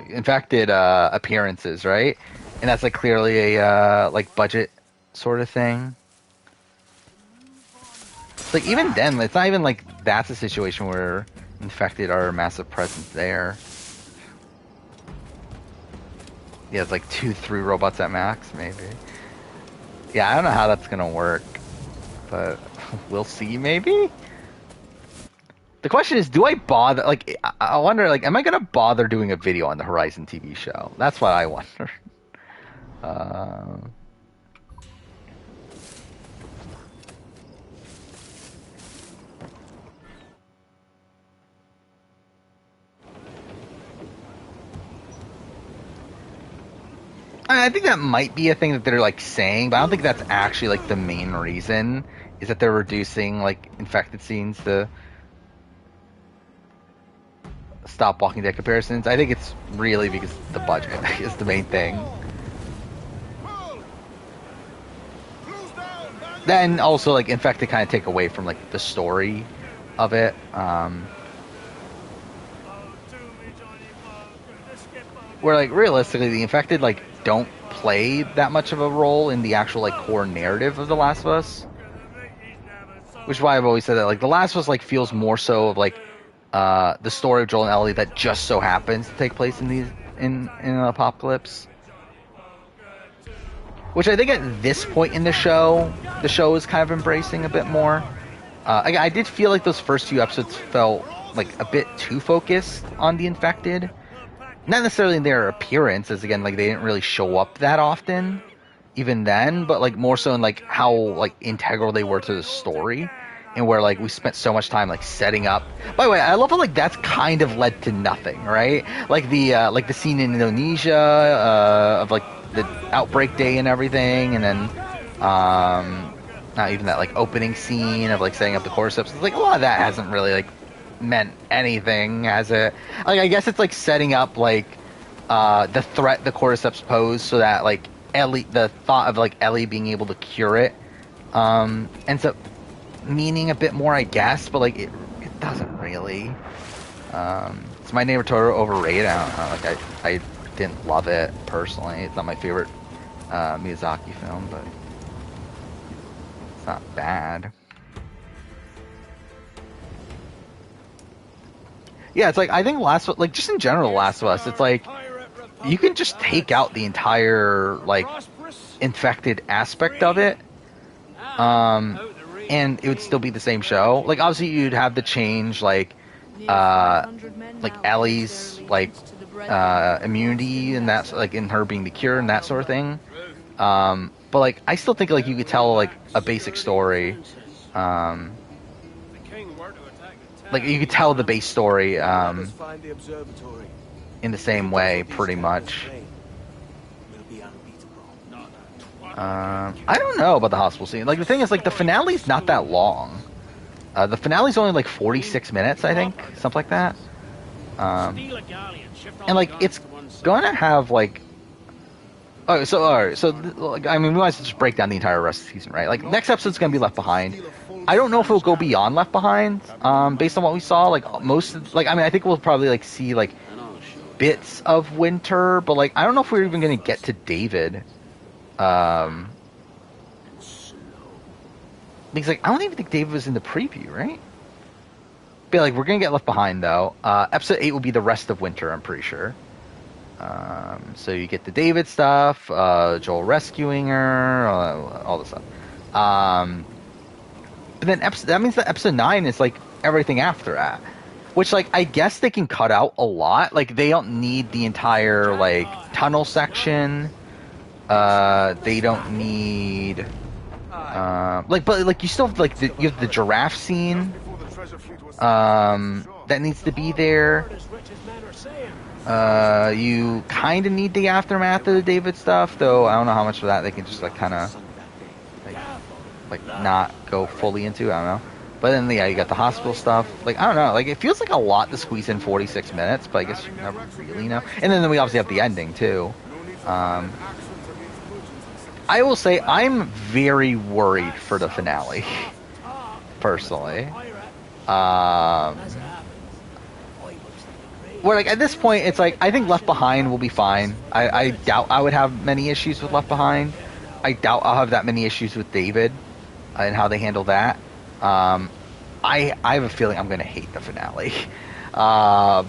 infected appearances, right? And that's like clearly a like budget sort of thing. It's like even then, it's not even like that's a situation where infected are a massive presence there. Yeah, it's like 2-3 robots at max, maybe. Yeah, I don't know how that's gonna work, but we'll see, maybe? The question is, do I bother, like, I wonder, like, am I gonna bother doing a video on the Horizon TV show? That's what I wonder. I think that might be a thing that they're like saying, but I don't think that's actually like the main reason. Is that they're reducing like infected scenes to stop Walking Dead comparisons. I think it's really because the budget is the main thing. Then also like infected kind of take away from like the story of it. Where like realistically the infected like don't play that much of a role in the actual like core narrative of The Last of Us, which is why I've always said that like The Last of Us like feels more so of like the story of Joel and Ellie that just so happens to take place in an apocalypse, which I think at this point in the show is kind of embracing a bit more. I did feel like those first few episodes felt like a bit too focused on the infected. Not necessarily in their appearance, as again, like they didn't really show up that often, even then, but like more so in like how like integral they were to the story, and where like we spent so much time like setting up. By the way, I love how like that's kind of led to nothing, right? Like the scene in Indonesia of like the outbreak day and everything, and then not even that like opening scene of like setting up the cordyceps. It's like a lot of that hasn't really like meant anything, has it? Like I guess it's like setting up like the threat the cordyceps pose, so that like Ellie, the thought of like Ellie being able to cure it ends up meaning a bit more, I guess, but like it doesn't really. It's My Neighbor Totoro overrated. I don't know, like I didn't love it personally. It's not my favorite Miyazaki film, but it's not bad. Yeah, it's like I think like just in general, Last of Us, it's like you can just take out the entire like infected aspect of it, and it would still be the same show. Like obviously you'd have to change like Ellie's like immunity and that's like in her being the cure and that sort of thing. But like I still think like you could tell like a basic story. Like you could tell the base story in the same way, pretty much. I don't know about the hospital scene. Like the thing is, like the finale's not that long. The finale's only like 46 minutes, I think, something like that. And like it's gonna have like. Oh, so alright. So I mean, we might as well just break down the entire rest of the season, right? Like next episode's gonna be Left Behind. I don't know if it'll go beyond Left Behind, based on what we saw. Like I think we'll probably like see like bits of Winter, but like I don't know if we're even gonna get to David. Because like I don't even think David was in the preview, right? But like we're gonna get Left Behind though. Episode 8 will be the rest of Winter, I'm pretty sure. So you get the David stuff, Joel rescuing her, all this stuff. But then that means that episode 9 is like everything after that, which like I guess they can cut out a lot. Like they don't need the entire like tunnel section. They don't need but like you still have like you have the giraffe scene that needs to be there. You kind of need the aftermath of the David stuff, though I don't know how much of that they can just like kind of like not go fully into. I don't know. But then yeah, you got the hospital stuff. Like I don't know. Like it feels like a lot to squeeze in 46 minutes, but I guess you never really know. And then we obviously have the ending too. I will say I'm very worried for the finale, personally. Where like at this point, it's like I think Left Behind will be fine. I doubt I would have many issues with Left Behind. I doubt I'll have that many issues with David and how they handle that. I have a feeling I'm going to hate the finale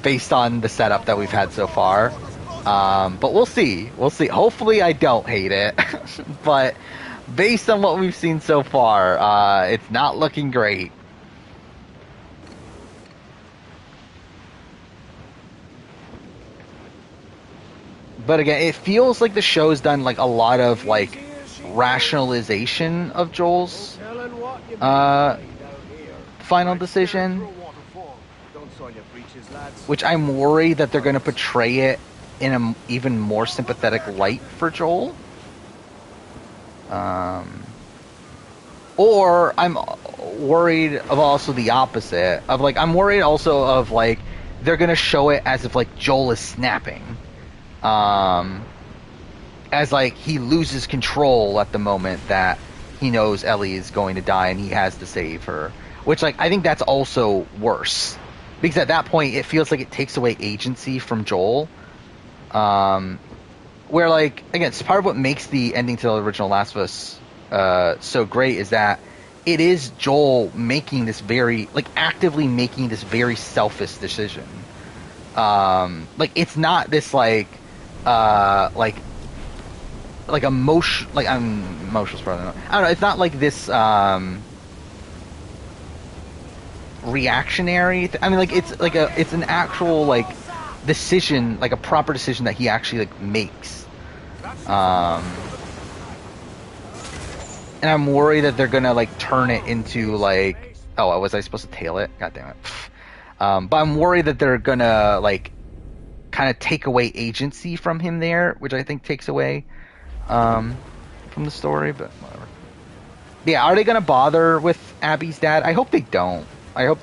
based on the setup that we've had so far. But we'll see. We'll see. Hopefully I don't hate it. But based on what we've seen so far, it's not looking great. But again, it feels like the show's done like a lot of like rationalization of Joel's final decision, which I'm worried that they're going to portray it in an even more sympathetic light for Joel. Or I'm worried of also the opposite of like I'm worried also of like they're going to show it as if like Joel is snapping. As like he loses control at the moment that he knows Ellie is going to die and he has to save her, which like I think that's also worse because at that point it feels like it takes away agency from Joel, where like again it's part of what makes the ending to the original Last of Us so great is that it is Joel making this very like actively making this very selfish decision. Like it's not this like emotion, like I'm emotional. I don't know. It's not like this reactionary. I mean, like it's like it's an actual like decision, like a proper decision that he actually like makes. And I'm worried that they're gonna like turn it into like, oh, was I supposed to tail it? God damn it. But I'm worried that they're gonna like kind of take away agency from him there, which I think takes away from the story, but whatever. Yeah, are they gonna bother with Abby's dad? I hope they don't. Like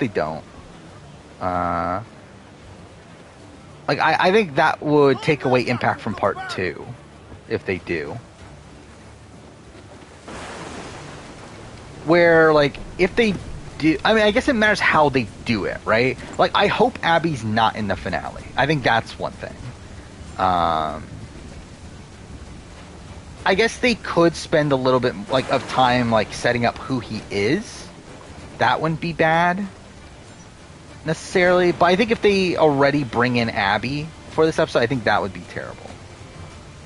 I think that would take away impact from part 2 if they do. Where like if they do, I mean I guess it matters how they do it, right? Like I hope Abby's not in the finale. I think that's one thing. I guess they could spend a little bit like of time like setting up who he is. That wouldn't be bad necessarily, but I think if they already bring in Abby for this episode, I think that would be terrible.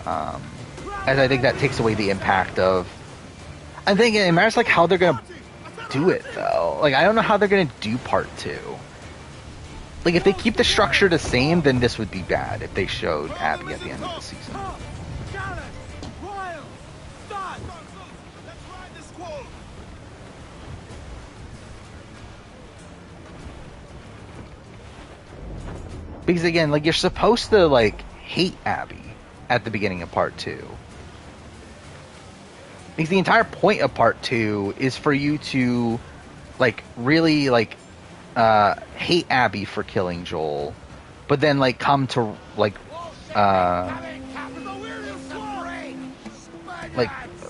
As I think that takes away the impact of. I think it matters like how they're gonna do it though. Like I don't know how they're gonna do part 2. Like if they keep the structure the same, then this would be bad if they showed Abby at the end of the season. Because again, like you're supposed to like hate Abby at the beginning of part 2. Because the entire point of part 2 is for you to like really like hate Abby for killing Joel, but then like come to like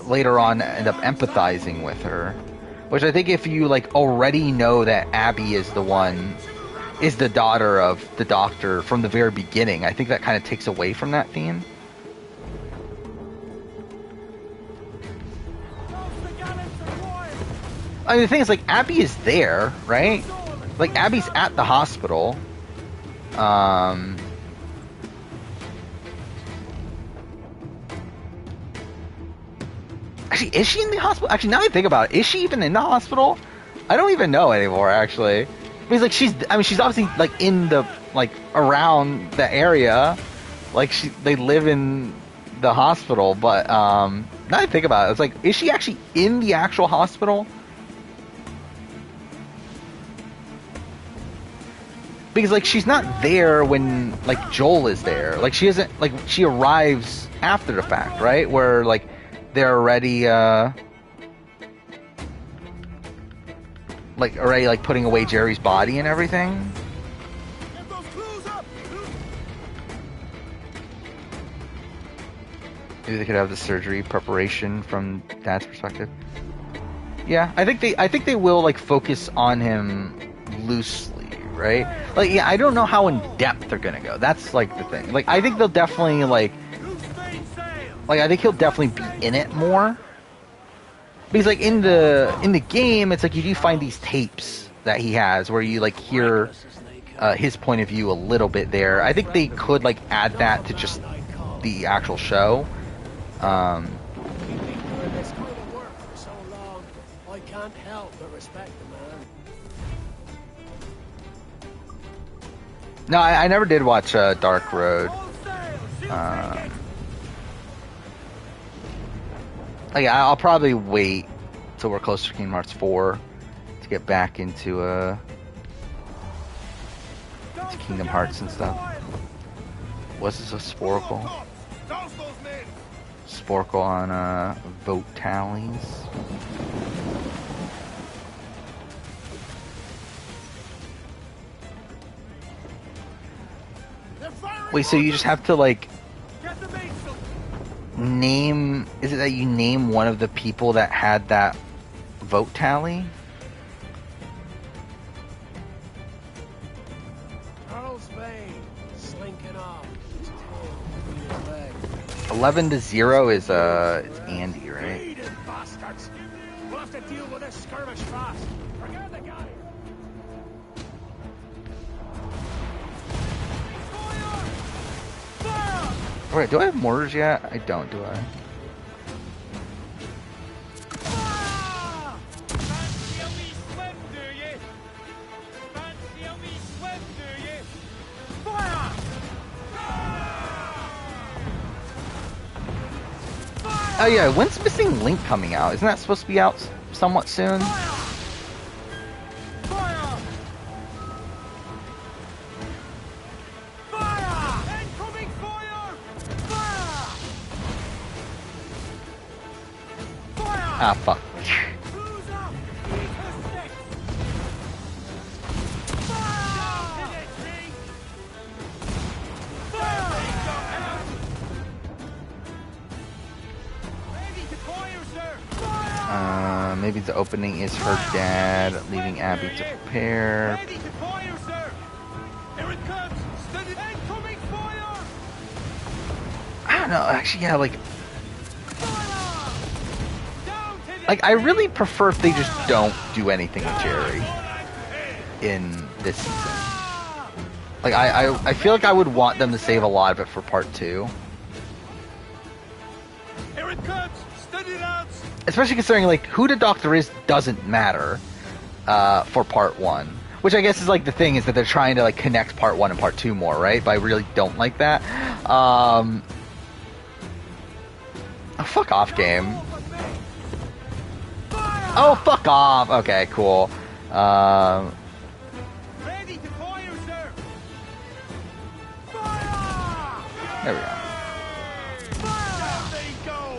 later on end up empathizing with her. Which I think if you like already know that Abby is the daughter of the doctor from the very beginning, I think that kind of takes away from that theme. I mean, the thing is, like, Abby is there, right? Like, Abby's at the hospital. Actually, is she in the hospital? Actually, now that I think about it, is she even in the hospital? I don't even know anymore, actually. Because, like, she's obviously, like, in the, like, around the area. Like, they live in the hospital, but, now that I think about it, it's like, is she actually in the actual hospital? because like she's not there when like Joel is there. Like she isn't like she arrives after the fact, right? Where like they're already like putting away Jerry's body and everything. Maybe they could have the surgery preparation from Dad's perspective. Yeah, I think they will like focus on him loosely, right? Like, yeah, I don't know how in depth they're gonna go. That's like the thing. Like, I think they'll definitely like I think he'll definitely be in it more. Because like in the game, it's like you do find these tapes that he has where you like hear his point of view a little bit there. I think they could like add that to just the actual show. Doing this kind of work for so long, I can't help but respect the man. No, I never did watch Dark Road. Like, I'll probably wait till we're closer to Kingdom Hearts 4 to get back into Kingdom Hearts and stuff. Was this a Sporkle? Sporkle on vote tallies. Wait, so you just have to like name, is it that you name one of the people that had that vote tally? Carl's vein, slinking off. 11-0 is Andy, right? Bastards. We'll have to deal with this skirmish fast. Forget the guy. Alright, do I have mortars yet? I don't, do I? Oh yeah, when's Missing Link coming out? Isn't that supposed to be out somewhat soon? Ah, fuck. Maybe the opening is her dad leaving Abby to prepare. I don't know, actually, yeah, like I really prefer if they just don't do anything with Jerry in this season. Like, I feel like I would want them to save a lot of it for part 2. Here it comes! Steady lads! Especially considering, like, who the Doctor is doesn't matter for part 1. Which I guess is, like, the thing is that they're trying to, like, connect part 1 and part 2 more, right? But I really don't like that. Oh, fuck off, game. Oh, fuck off! Okay, cool. Ready to fire, sir! There we go. Down they go!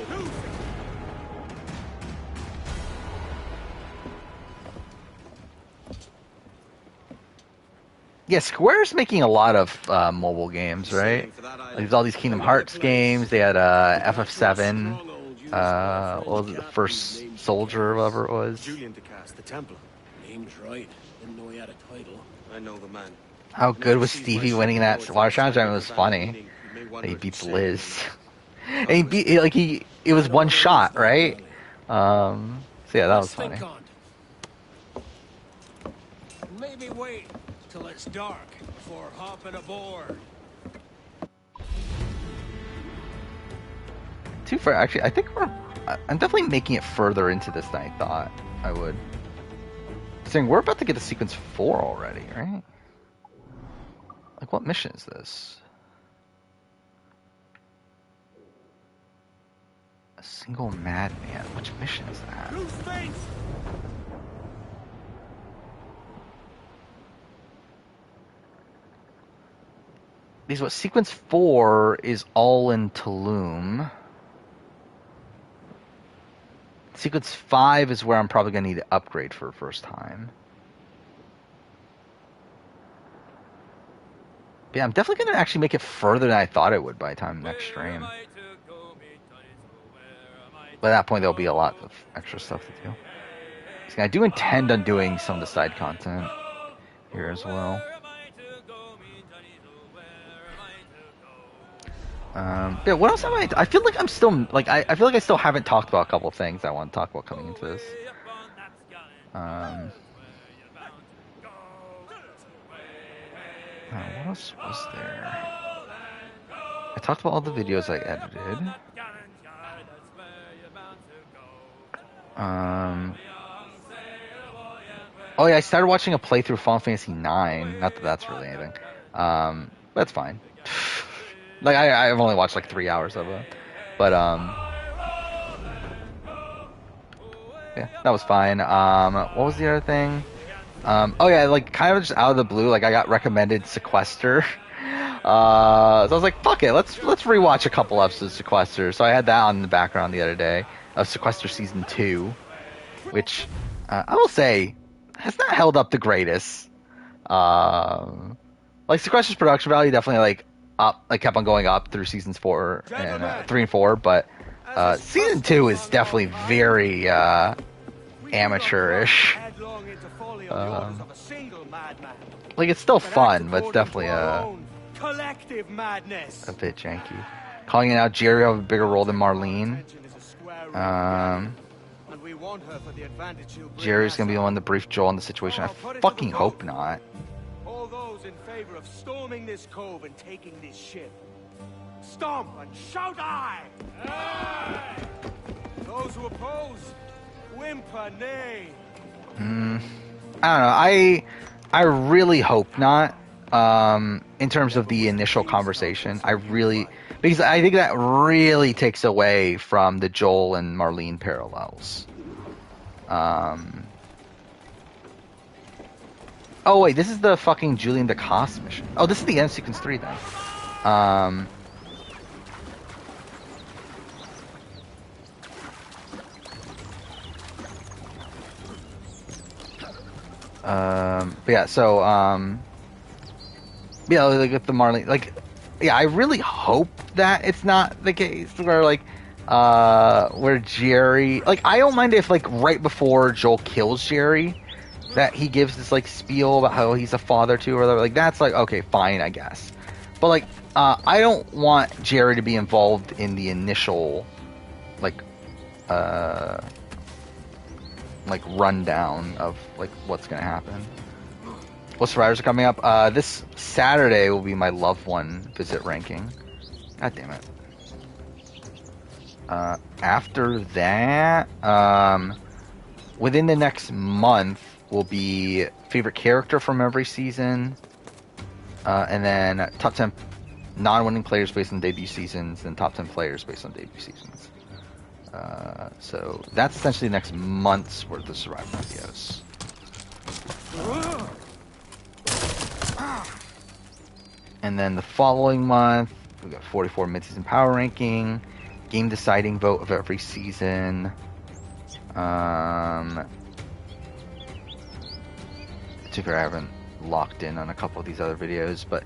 Yeah, Square's making a lot of mobile games, right? Like, there's all these Kingdom Hearts games. They had FF7. What was it, the First Soldier or whatever it was? Julian to cast the Templar. Name's right. Didn't know he had a title. I know the man. How good was Stevie winning that Water Challenge? I mean, it was funny. He beats Liz. And he beat, it was one shot, right? So yeah, that was funny. Maybe wait till it's dark before hopping aboard. Too far, actually. I think I'm definitely making it further into this than I thought I would. Saying we're about to get to sequence 4 already, right? Like, what mission is this? A single madman. Which mission is that? Sequence 4 is all in Tulum. Sequence 5 is where I'm probably going to need to upgrade for the first time. But yeah, I'm definitely going to actually make it further than I thought it would by the time next stream. By that point, there'll be a lot of extra stuff to do. So I do intend on doing some of the side content here as well. Yeah, what else have I feel like I'm still, like, I feel like I still haven't talked about a couple of things I want to talk about coming into this. What else was there? I talked about all the videos I edited. Oh yeah, I started watching a playthrough of Final Fantasy IX. Not that that's really anything. That's fine. Like, I've only watched like 3 hours of it. But, yeah, that was fine. What was the other thing? Oh yeah, like, kind of just out of the blue, like, I got recommended Sequester. So I was like, fuck it, let's rewatch a couple episodes of Sequester. So I had that on in the background the other day, of Sequester Season 2, which, I will say, has not held up the greatest. Like, Sequester's production value definitely, like, up, like, kept on going up through Seasons 4 and 3 and 4, but Season 2 is definitely very amateurish. Like, it's still fun, but it's definitely a bit janky. Calling out Jerry will have a bigger role than Marlene. Jerry's gonna be the one to brief Joel on the situation. I fucking hope not. All those in favor of storming this cove and taking this ship, stomp and shout aye! Aye! Those who oppose, whimper nay. I don't know. I really hope not. In terms of the initial conversation, because I think that really takes away from the Joel and Marlene parallels. Oh wait, this is the fucking Julian DeCoste mission. Oh, this is the end of Sequence 3 then. But yeah, so yeah, like with the Marlene, like, yeah, I really hope that it's not the case where, like, where Jerry, like, I don't mind if, like, right before Joel kills Jerry, that he gives this, like, spiel about how he's a father to, or whatever. Like, that's, like, okay, fine, I guess. But, like, I don't want Jerry to be involved in the initial, like rundown of, like, what's gonna happen. What survivors are coming up? This Saturday will be my loved one visit ranking. God damn it. After that, within the next month will be favorite character from every season, and then top 10 non-winning players based on debut seasons, and top 10 players based on debut seasons. So that's essentially the next month's worth of survivor videos. And then the following month, we got 44 mid-season power ranking, game deciding vote of every season. To be fair, I haven't locked in on a couple of these other videos, but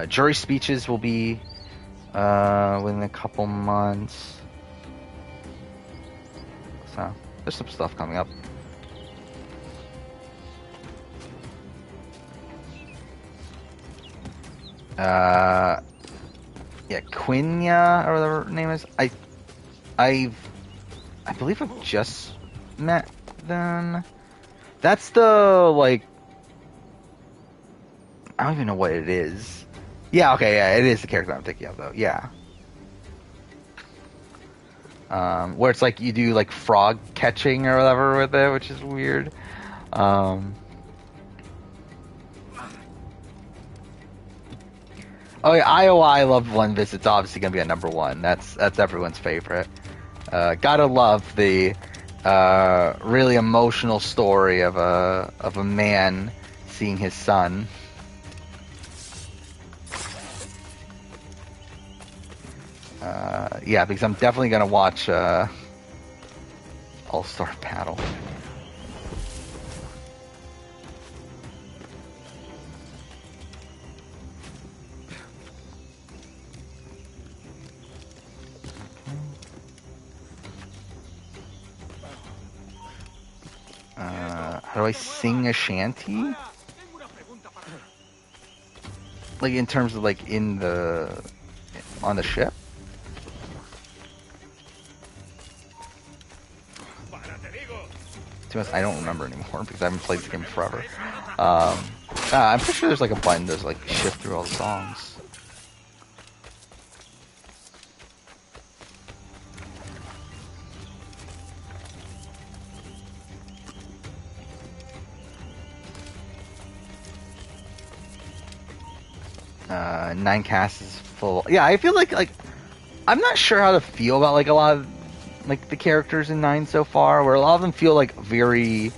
jury speeches will be within a couple months. So there's some stuff coming up. Yeah, Quinya, or whatever her name is. I believe I've just met them. That's the, like, I don't even know what it is. Yeah, okay, yeah, it is the character I'm thinking of, though. Yeah. Where it's like you do, like, frog catching or whatever with it, which is weird. Oh yeah, IOI Loved One Visit's obviously gonna be a #1. That's everyone's favorite. Gotta love the really emotional story of a man seeing his son. yeah, because I'm definitely gonna watch All-Star Battle. How do I sing a shanty? Like in terms of like on the ship? To be honest, I don't remember anymore because I haven't played this game forever. I'm pretty sure there's like a button to like shift through all the songs. 9 casts is full. Yeah, I feel like I'm not sure how to feel about like a lot of like the characters in 9 so far, where a lot of them feel like very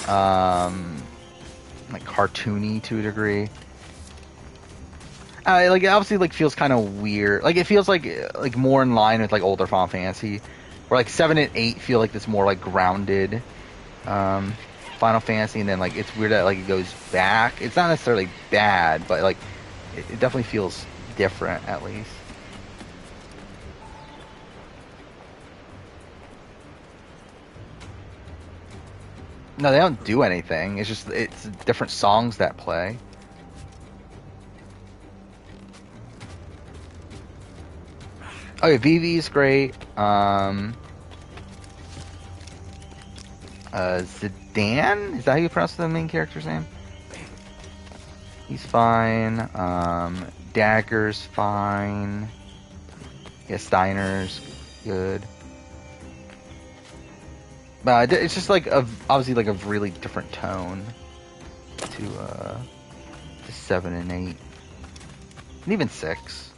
like cartoony to a degree. Like it obviously like feels kind of weird. Like it feels like more in line with like older Final Fantasy, where like 7 and 8 feel like this more like grounded Final Fantasy, and then like it's weird that like it goes back. It's not necessarily bad, but like it definitely feels different at least. No, they don't do anything. It's just it's different songs that play. Oh yeah, HvV is great. Zidane? Is that how you pronounce the main character's name? He's fine. Dagger's fine. Yeah, Steiner's good. But it's just like obviously like a really different tone to 7 and 8, and even 6.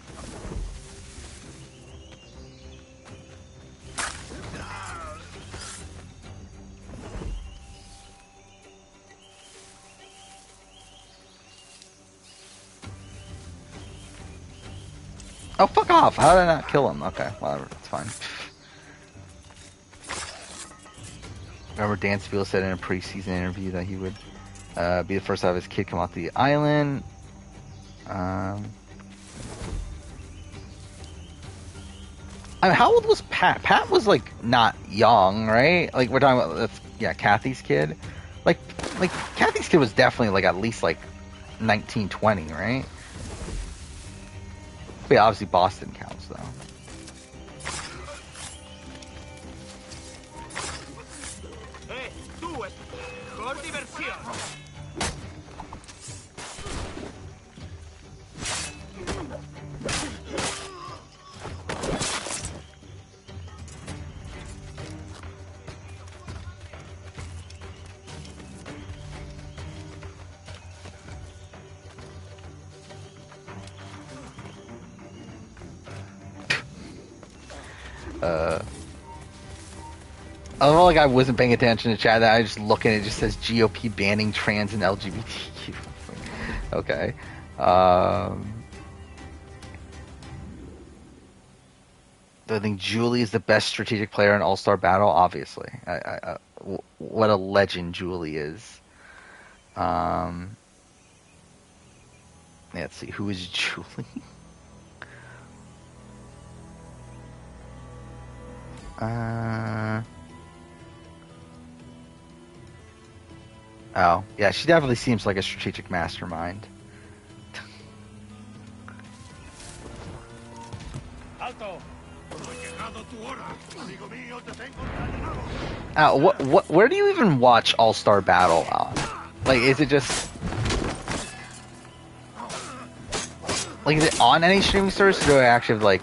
Oh, fuck off! How did I not kill him? Okay, whatever, it's fine. Remember, Dancefield said in a preseason interview that he would be the first to have his kid come off the island. I mean, how old was Pat? Pat was like not young, right? Like we're talking about, Kathy's kid. Like Kathy's kid was definitely like at least like 19, 20, right? But yeah, obviously Boston counts though. I don't know, like I wasn't paying attention to chat. That I just look and it just says GOP banning trans and LGBTQ. Okay. I think Julie is the best strategic player in All-Star Battle. Obviously, what a legend Julie is. Let's see, who is Julie? Oh, yeah, she definitely seems like a strategic mastermind. Where do you even watch All-Star Battle on? Like, is it just... Like, is it on any streaming service, or do I actually have, like...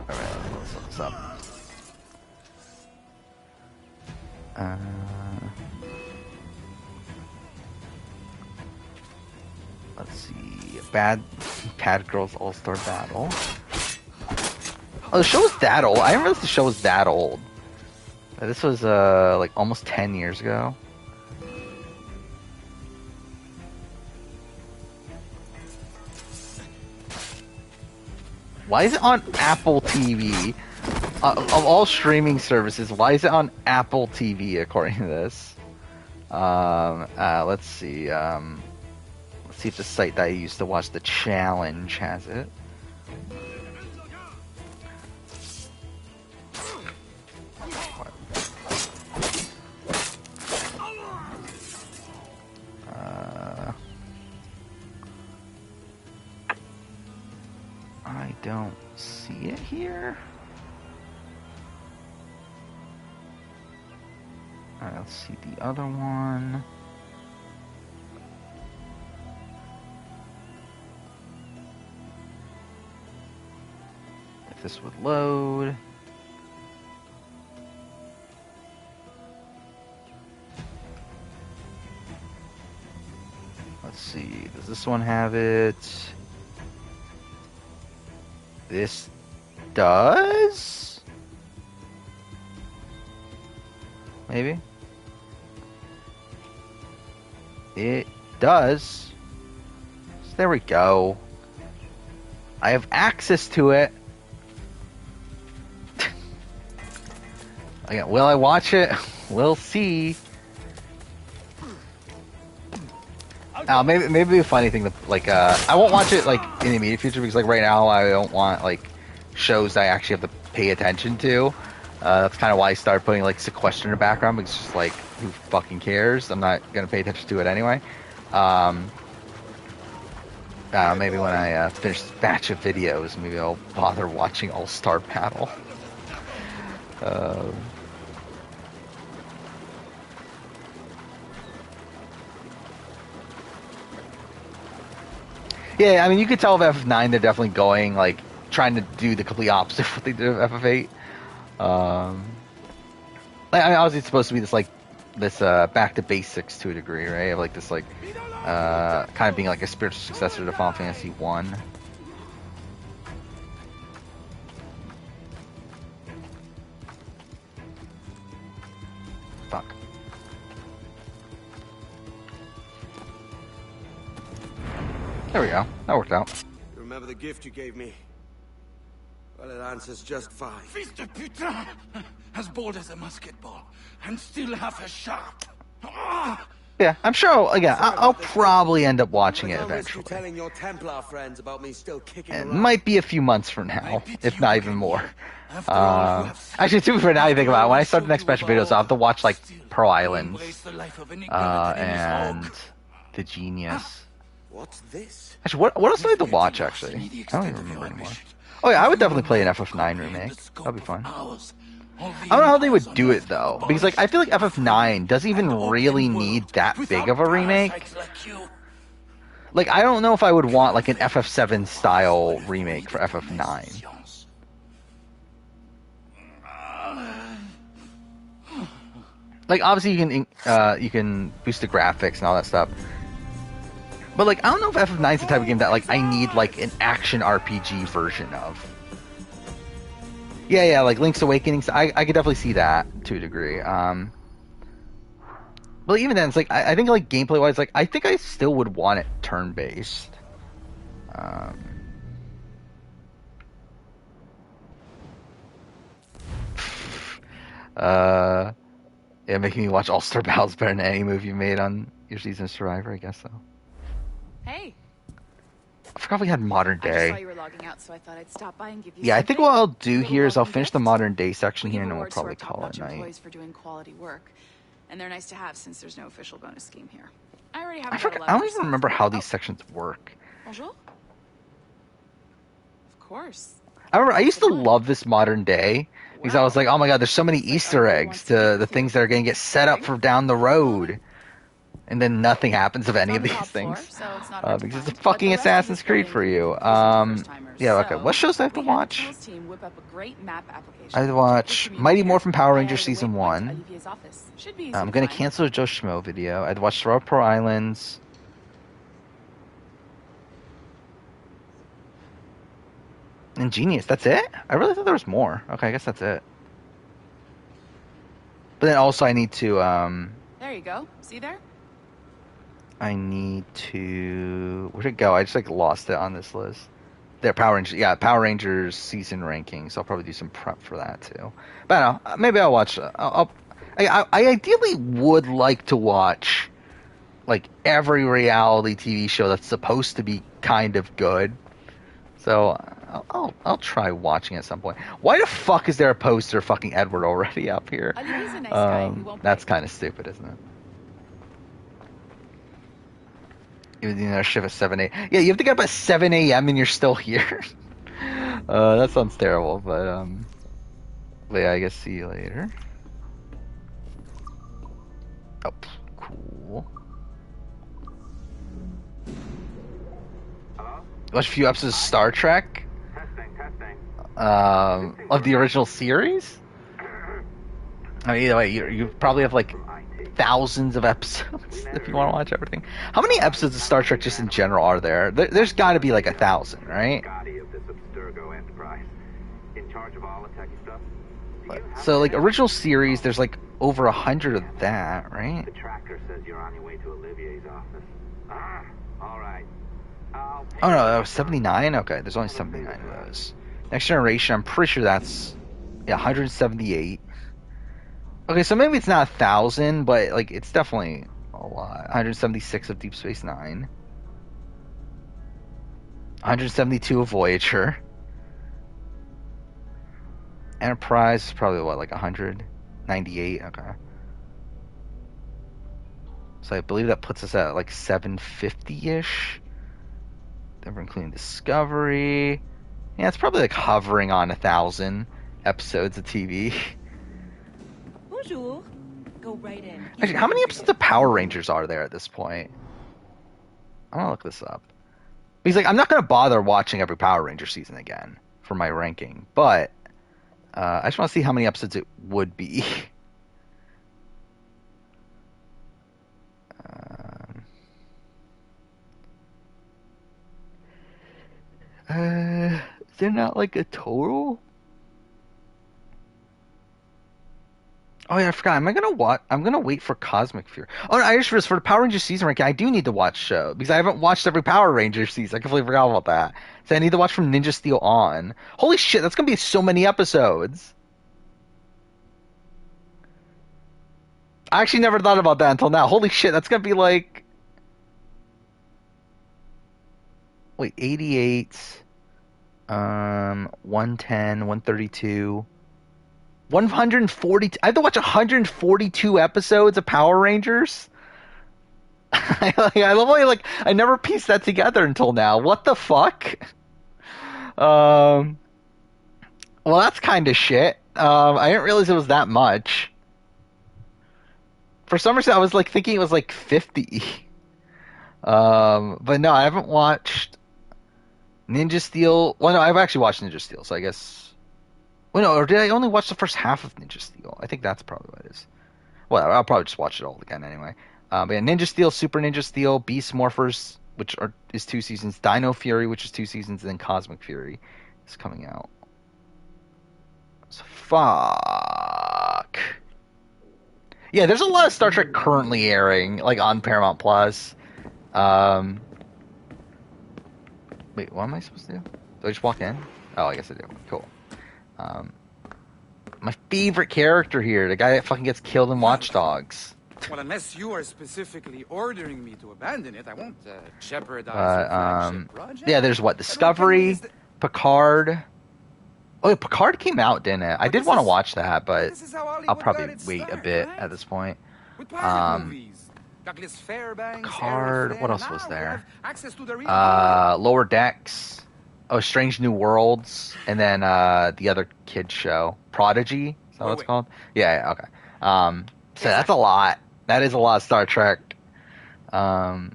Alright, let's look this up. Let's see... Bad Girls All-Star Battle. Oh, the show was that old. I didn't realize the show was that old. This was, like, almost 10 years ago. Why is it on Apple TV? Of all streaming services, why is it on Apple TV according to this? Let's see. Let's see if the site that I used to watch the challenge has it. I don't see it here. Alright, let's see the other one. If this would load. Let's see, does this one have it? This does? Maybe? It does. So there we go. I have access to it. Again, will I watch it? We'll see. Maybe a funny thing that, like, I won't watch it, like, in the immediate future, because, like, right now I don't want, like, shows that I actually have to pay attention to. That's kind of why I started putting, like, Sequester in the background, because it's just, like, who fucking cares? I'm not going to pay attention to it anyway. Maybe when I finish this batch of videos, maybe I'll bother watching All-Star Battle. Yeah, I mean, you could tell with FF9 they're definitely going, like, trying to do the complete opposite of what they did with FF8. I mean, obviously it's supposed to be this, like, this, back to basics to a degree, right? Of, like, this, like, kind of being, like, a spiritual successor to Final Fantasy 1. Fuck. There we go. That worked out. You remember the gift you gave me? Well, it answers just fine. Fils de putain! As bold as a musket ball, and still half as sharp. Ah! Yeah, I'm sure. Again, I'll probably end up watching it eventually. Telling your Templar friends about me still kicking It around. might be a few months from now, if not even more. Actually, to be fair, now you think about it, when I start the next batch of videos, I'll have to watch, like, Pearl Islands, and The Genius. What's this? Actually, what else do I have to watch, actually? I don't even remember anymore. Oh yeah, I would definitely play an FF9 remake. That'd be fun. I don't know how they would do it, though. Because, like, I feel like FF9 doesn't even really need that big of a remake. Like, I don't know if I would want, like, an FF7 style remake for FF9. Like, obviously you can boost the graphics and all that stuff. But, like, I don't know if FF9 is the type of game that, like, I need, like, an action RPG version of. Yeah, like Link's Awakening. I could definitely see that to a degree. But even then, it's like I think like gameplay wise, like I think I still would want it turn based. Yeah, making me watch All-Star Battles better than any movie you made on your season of Survivor, I guess so. Hey. I forgot we had Modern Day. I just saw you were logging out, so I thought I'd stop by and give you Yeah, I something. think what I'll do here is I'll finish the Modern Day section here, and then we'll probably call it night. Employees for doing quality work, and they're nice to have since there's no official bonus scheme here. I already have. I don't even remember how these sections work. Bonjour. Of course. I remember I used to love this Modern Day because I was like, oh my god, there's so many Easter eggs to the things that are going to get set up for down the road. And then nothing happens of any of these things. Because it's a fucking Assassin's Creed for you. Yeah, okay. What shows do I have to watch? I have to watch Mighty Morphin Power Rangers Season 1. I'm going to cancel the Joe Schmo video. I have to watch Survivor Pearl Islands. And Genius. That's it? I really thought there was more. Okay, I guess that's it. But then also I need to... There you go. See there? I need to... Where'd it go? I just, like, lost it on this list. Their Power Rangers season rankings. So I'll probably do some prep for that too. But I don't know, maybe I'll watch. I ideally would like to watch like every reality TV show that's supposed to be kind of good. So I'll try watching at some point. Why the fuck is there a poster of fucking Edward already up here? I mean, he's a nice guy who won't That's kind of stupid, isn't it? Even another shift at 7 a.m. Yeah, you have to get up at 7 a.m. and you're still here. That sounds terrible, but yeah, I guess see you later. Oh, cool. Watch a few episodes of Star Trek. Of the original series. I mean, either way, you probably have like thousands of episodes if you want to watch everything. How many episodes of Star Trek just in general are there? There's got to be like 1,000, right? So like original series, there's like over 100 of that, right? The tracker says you're on your way to Olivier's office. All right. Oh no, that was 79. Okay, there's only 79 of those. Next Generation, I'm pretty sure that's 178. Okay, so maybe it's not 1,000, but like it's definitely a lot. 176 of Deep Space Nine. 172 of Voyager. Enterprise is probably what, like 198? Okay. So I believe that puts us at like 750-ish. Then we're including Discovery. Yeah, it's probably like hovering on 1,000 episodes of TV. Bonjour. Go right in. Actually, how many episodes of Power Rangers are there at this point? I'm gonna look this up. Because like I'm not gonna bother watching every Power Ranger season again for my ranking, but I just want to see how many episodes it would be. Is there not like a total? Oh yeah, I forgot. Am I gonna watch? I'm gonna wait for Cosmic Fury. Oh, no, I just realized for the Power Rangers season ranking, I do need to watch show because I haven't watched every Power Rangers season. I completely forgot about that. So I need to watch from Ninja Steel on. Holy shit, that's gonna be so many episodes. I actually never thought about that until now. Holy shit, that's gonna be like, wait, 88, 110, 132. 140. I have to watch 142 episodes of Power Rangers. I love I never pieced that together until now. What the fuck? Well, that's kind of shit. I didn't realize it was that much. For some reason, I was like thinking it was like 50. But no, I haven't watched Ninja Steel. Well, no, I've actually watched Ninja Steel, so I guess. Well, no, or did I only watch the first half of Ninja Steel? I think that's probably what it is. Well, I'll probably just watch it all again anyway. But yeah, Ninja Steel, Super Ninja Steel, Beast Morphers, which is 2 seasons, Dino Fury, which is 2 seasons, and then Cosmic Fury is coming out. So, fuck. Yeah, there's a lot of Star Trek currently airing, like on Paramount Plus. Wait, what am I supposed to do? Do I just walk in? Oh, I guess I do. Cool. My favorite character here, the guy that fucking gets killed in Watch Dogs. Well, unless you are specifically ordering me to abandon it, I won't jeopardize the flagship project. Yeah, there's what? Discovery, Picard. Oh, yeah, Picard came out, didn't it? I did want to watch that, but I'll probably wait a bit at this point. Picard, what else was there? Lower Decks. Oh, Strange New Worlds, and then the other kid show, Prodigy. Is that what it's called? Yeah, okay. So that's a lot. That is a lot of Star Trek. We'll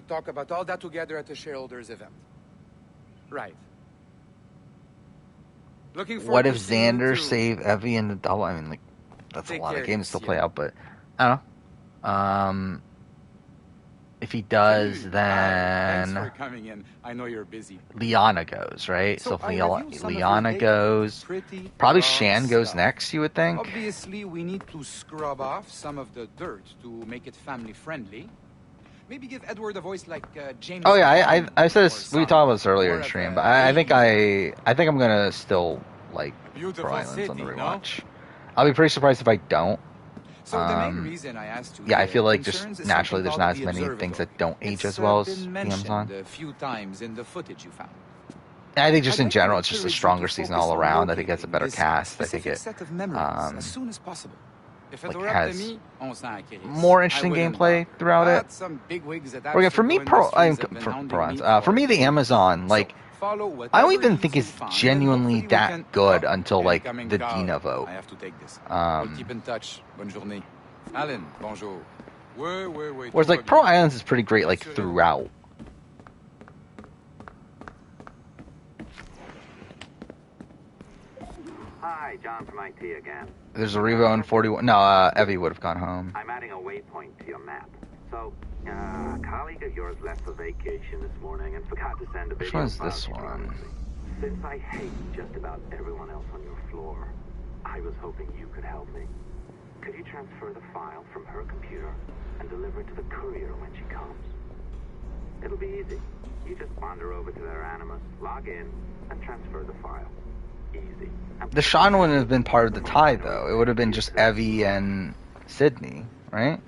talk about all that together at the shareholders event. Right. Looking forward. What if Xander save Evie in the double? I mean, like, that's a lot of games to play out, but I don't know. If he does, then thanks for coming in. I know you're busy. Liana goes, right? So if Liana goes, probably Shan goes next, you would think. Obviously, we need to scrub off some of the dirt to make it family friendly. Maybe give Edward a voice like James. Oh yeah, I said this, we talked about this earlier in stream, but I think I'm gonna still like Pro Islands on the rewatch. No? I'll be pretty surprised if I don't. So the main reason I asked you, yeah, I feel like just naturally there's not as many things that don't age as well as the Amazon. A few times in the footage you found. I think just in general, it's just a stronger season all around. I think it has a better cast. I think it as soon as possible. If it like has more interesting gameplay throughout it. Okay, for me, for me, the Amazon, like, I don't even think it's genuinely that good until like the Dina vote. I have to take this. Keep in touch. Bonne journée. Alan, bonjour. Whereas like Pro Islands is pretty great like throughout. Hi, John from IT again. There's a Revo in 41. No, Evie would have gone home. I'm adding a waypoint to your map. So, a colleague of yours left for vacation this morning and forgot to send a video. Which one's this one? Since I hate just about everyone else on your floor, I was hoping you could help me. Could you transfer the file from her computer and deliver it to the courier when she comes? It'll be easy. You just wander over to their Animus, log in, and transfer the file. Easy. The Sean wouldn't have been part of the tie, though. It would have been just Evie and Sydney, right?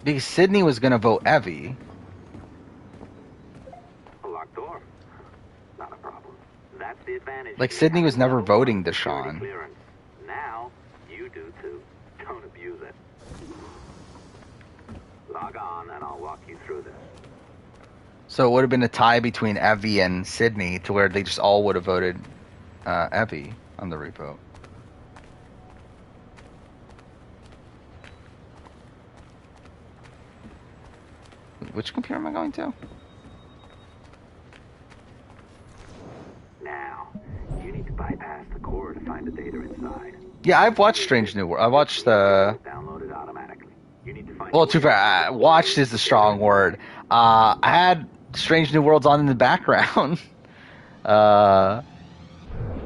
Because Sydney was going to vote Evie. A locked door. Not a problem. That's the advantage. Like, Sydney was never voting Deshaun. Now, you do too. Don't abuse it. Log on and I'll walk you through this. So it would have been a tie between Evie and Sydney to where they just all would have voted Evie on the repo. Which computer am I going to? Now, you need to bypass the core to find the data inside. Yeah, I've watched Strange New World. I watched the... Download it automatically. You need to find well, too far. Watched is the strong word. I had Strange New Worlds on in the background. But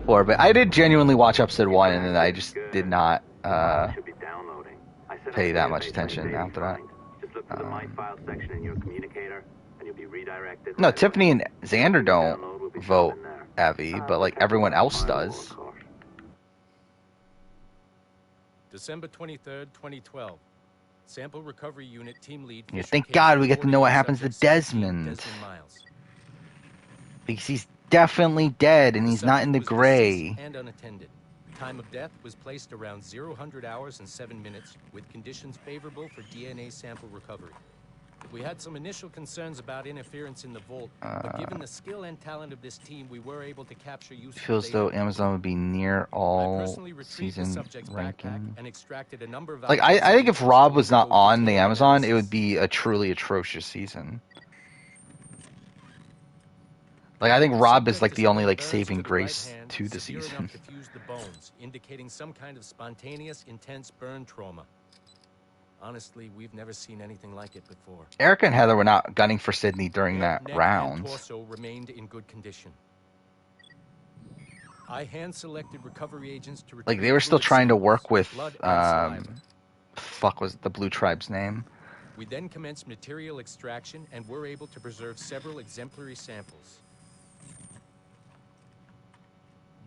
I did genuinely watch episode 1, and then I just did not pay that much attention after that. Just look for the My File section in your communicator, and you'll be redirected. No, Tiffany and Xander don't vote Evie, but like everyone else does. December 23rd, 2012. Sample Recovery Unit Team Lead. Yeah, thank God we get to know what happens to Desmond. Because he's definitely dead and he's not in the gray. And unattended. Time of death was placed around 0-100 hours and 7 minutes, with conditions favorable for DNA sample recovery. We had some initial concerns about interference in the vault, but given the skill and talent of this team, we were able to capture useful feels data. though Amazon would be near all season ranking. And extracted a number of like I think if Rob was not on the Amazon, it would be a truly atrocious season. Like I think Rob is like the only like saving grace to the season. The bones, indicating some kind of spontaneous, intense burn trauma. Honestly, we've never seen anything like it before. Erica and Heather were not gunning for Sydney during that round. Torso remained in good condition. I hand-selected recovery agents to like they were still trying to work with fuck was the Blue Tribe's name? We then commenced material extraction and were able to preserve several exemplary samples.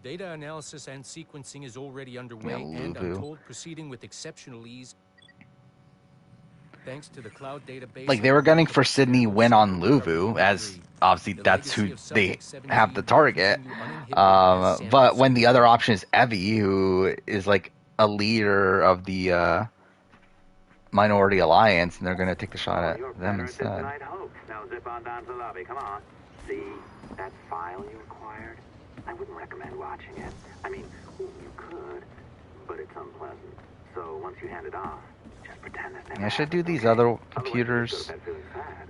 Data analysis and sequencing is already underway, and I'm told proceeding with exceptional ease. Thanks to the cloud database. Like they were gunning for Sydney win on Luvu, as obviously that's who they have the target. But when the other option is Evie, who is like a leader of the Minority Alliance, and they're gonna take the shot at them instead. Now zip on down to the lobby. Come on. See that file you acquired? I wouldn't recommend watching it. I mean, you could, but it's unpleasant. So once you hand it off, just pretend it's never. Yeah, should I do these other computers?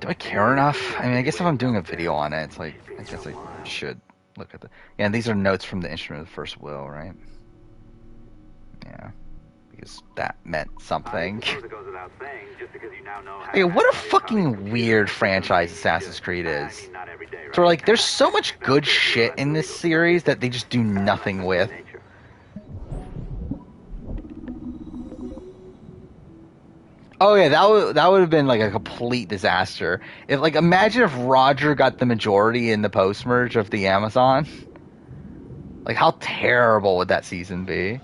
Do I care enough? I mean, I guess if I'm doing a video on it, it's like, I guess I should look at the... Yeah, and these are notes from the Instrument of the First Will, right? Yeah. Because that meant something. Hey, what a fucking weird franchise Assassin's Creed is. So like, there's so much good shit in this series that they just do nothing with. Oh yeah, that would have been like a complete disaster. If like imagine if Roger got the majority in the post merge of the Amazon. Like how terrible would that season be?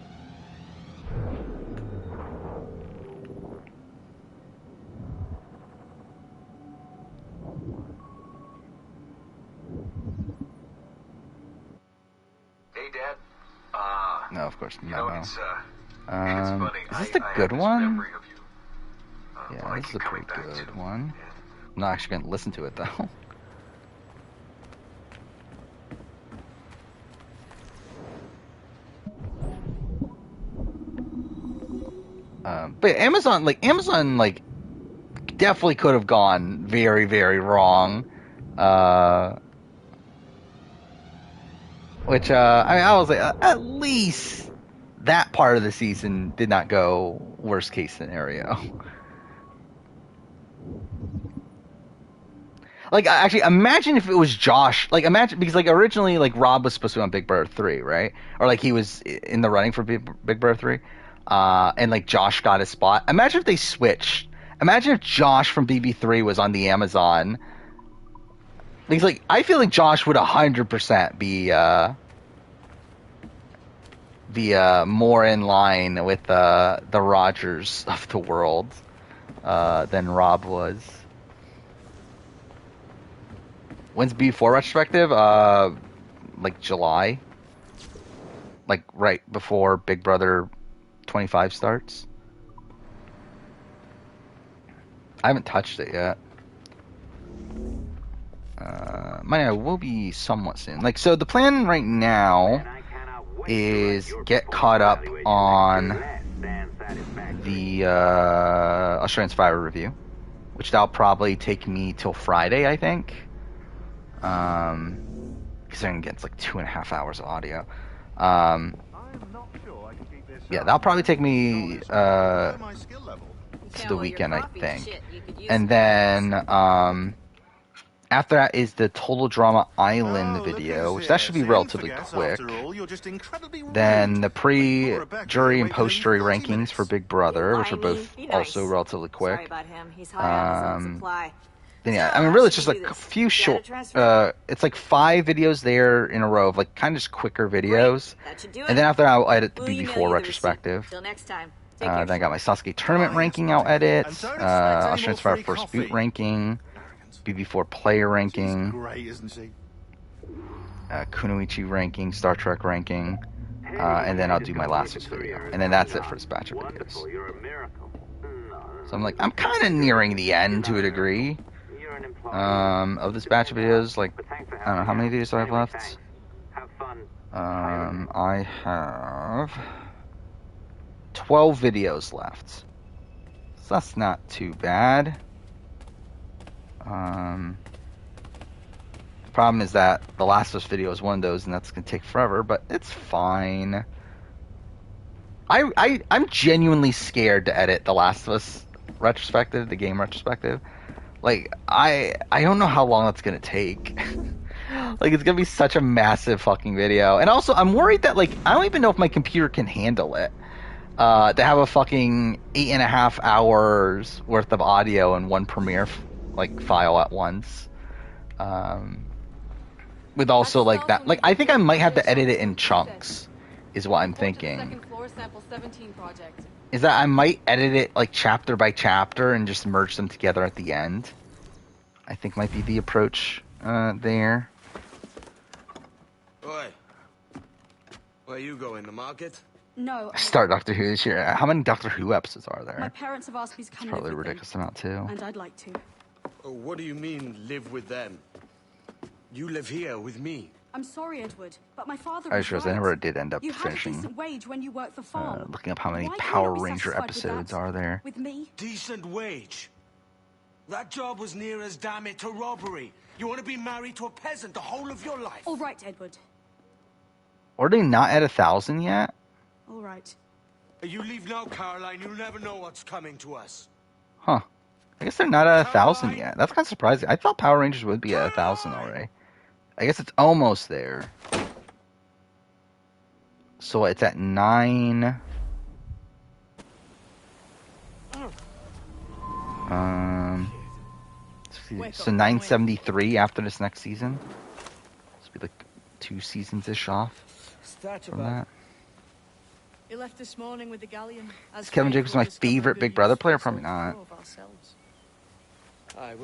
Hey, Dad. No, of course not. You know, it's funny. Is this the good one? Memory of you. Yeah, this is a pretty good one. I'm not actually going to listen to it though. But Amazon, definitely could have gone very, very wrong. Which, I was like, at least that part of the season did not go worst case scenario. Like, actually, imagine if it was Josh. Like, imagine, because, like, originally, like, Rob was supposed to be on Big Brother 3, right? Or, like, he was in the running for Big Brother 3. And, like, Josh got his spot. Imagine if they switched. Imagine if Josh from BB3 was on the Amazon. Because, like, I feel like Josh would 100% be more in line with the Rogers of the world than Rob was. When's B4 retrospective? Like July. Like right before Big Brother 25 starts. I haven't touched it yet. I will be somewhat soon. Like, so the plan right now is get caught up on the Australian Survivor review, which that'll probably take me till Friday, I think. Considering it's like 2.5 hours of audio. Yeah, that'll probably take me to the weekend, I think. And then after that is the Total Drama Island video, which that should be relatively quick. Then the pre-jury and post-jury rankings for Big Brother, which are both also relatively quick. Then yeah, I mean, really, it's just like a few short. It's like 5 videos there in a row of like kind of just quicker videos. And then after that, I'll edit the BB4 retrospective. Till next time. Then I got my Sasuke tournament ranking. I'll edit. Australian Survivor First Boot ranking. BB4 player ranking, Kunoichi ranking, Star Trek ranking, and then I'll do my last week's video. And then that's it for this batch of videos. So I'm like, I'm kind of nearing the end to a degree of this batch of videos. Like, I don't know, how many videos do I have left? I have 12 videos left. So that's not too bad. The problem is that the Last of Us video is one of those, and that's gonna take forever. But it's fine. I'm genuinely scared to edit the Last of Us retrospective, the game retrospective. Like I don't know how long that's gonna take. Like it's gonna be such a massive fucking video, and also I'm worried that like I don't even know if my computer can handle it. To have a fucking 8.5 hours worth of audio in one Premiere file at once, with also like that, like I think I might have to edit it in chunks, is what I'm thinking. Is that I might edit it like chapter by chapter and just merge them together at the end. I think might be the approach there. Oi, where you going? The market? No. Start Doctor Who this year. How many Doctor Who episodes are there? My parents have asked me to come. It's probably a ridiculous amount too. And I'd like to. Oh, what do you mean, live with them? You live here with me. I'm sorry, Edward, but my father. I just realized I never did end up you finishing. Have a decent wage when you work the farm. Looking up how many Why Power can't you be Ranger satisfied episodes with are there. With me? Decent wage. That job was near as damn it to robbery. You want to be married to a peasant the whole of your life? All right, Edward. Are they not at 1,000 yet? All right. You leave now, Caroline. You'll never know what's coming to us. Huh. I guess they're not at 1,000 yet. That's kind of surprising. I thought Power Rangers would be at 1,000 already. I guess it's almost there. So it's at 9. So 973 after this next season. This will be like 2 seasons-ish off from that. He left this morning with the galleon. Is Kevin Jacobs my favorite Big Brother player? Probably not.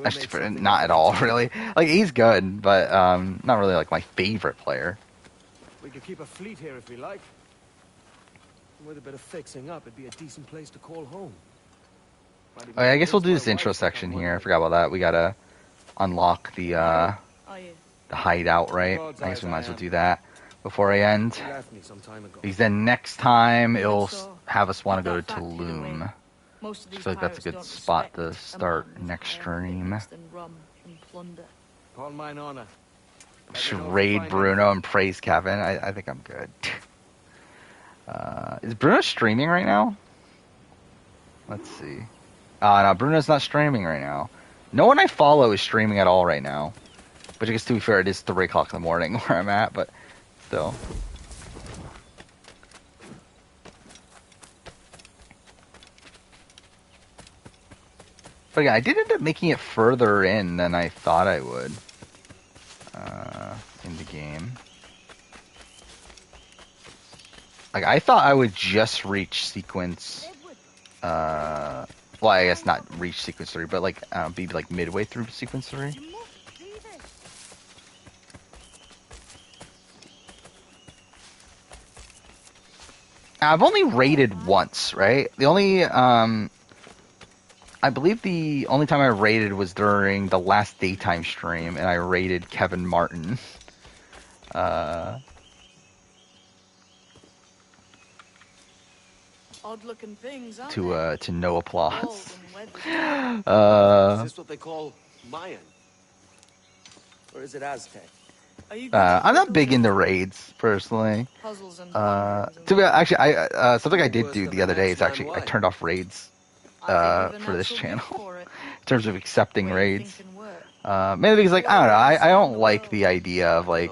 Actually, not at all, really. Like, he's good, but not really like my favorite player. We could keep a fleet here if we like. With a bit of fixing up, it'd be a decent place to call home. Okay, I guess we'll do this intro section here. I forgot about that. We gotta unlock the hideout, right? I guess we might as well do that before I end. Because then next time it'll have us want to go to Tulum. I feel like that's a good spot to start next stream. Should raid Bruno and praise Kevin. I think I'm good. Is Bruno streaming right now? Let's see. No, Bruno's not streaming right now. No one I follow is streaming at all right now. But I guess to be fair, it is 3 o'clock in the morning where I'm at, but still. But yeah, I did end up making it further in than I thought I would. In the game. Like, I thought I would just reach sequence... well, I guess not reach sequence 3, but like, be like midway through sequence 3. I've only raided once, right? The only, I believe the only time I raided was during the last daytime stream, and I raided Kevin Martin. Odd-looking things, aren't to no applause. Is this what they call Mayan? Or is it Aztec? I'm not big into raids, personally. Actually, something I did do the other day is actually I turned off raids for this channel in terms of accepting raids. Mainly because, like, I don't know, I don't like the idea of like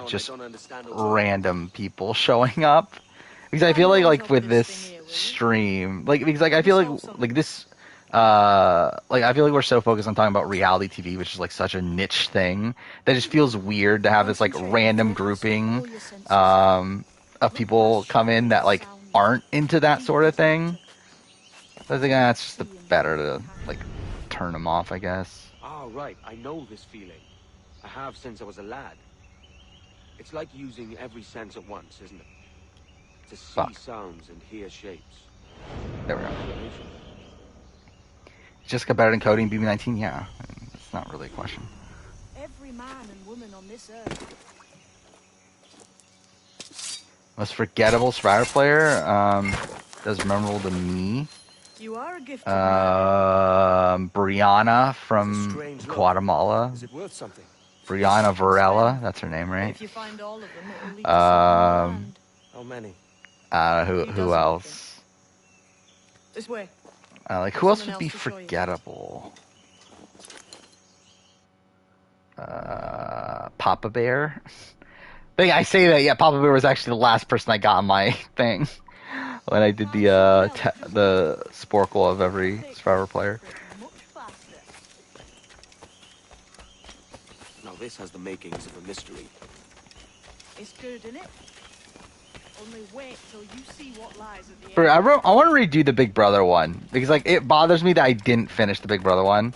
just random people showing up. Because I feel like with this stream, because I feel like this, I feel like we're so focused on talking about reality TV, which is like such a niche thing, that it just feels weird to have this like random grouping of people come in that like aren't into that sort of thing. So I think that's just better to like turn them off, I guess. Oh, right. I know this feeling. I have since I was a lad. It's like using every sense at once, isn't it? To see sounds and hear shapes. There we go. Jessica better than coding BB-19? Yeah, that's not really a question. Every man and woman on this earth. Most forgettable Survivor player? That's memorable to me. You are a gifted Brianna from Guatemala. Is it worth something? Brianna Varela, that's her name, right? If you find all of them, it will lead to some land. How many? Who else? This way. Who else would be forgettable? Papa Bear. I say that, yeah, Papa Bear was actually the last person I got on my thing when I did the Sporkle of every Survivor player. Now this has the makings of a mystery. It's good, isn't it? Only wait till you see what lies at the end. I want to redo the Big Brother one because it bothers me that I didn't finish the Big Brother one.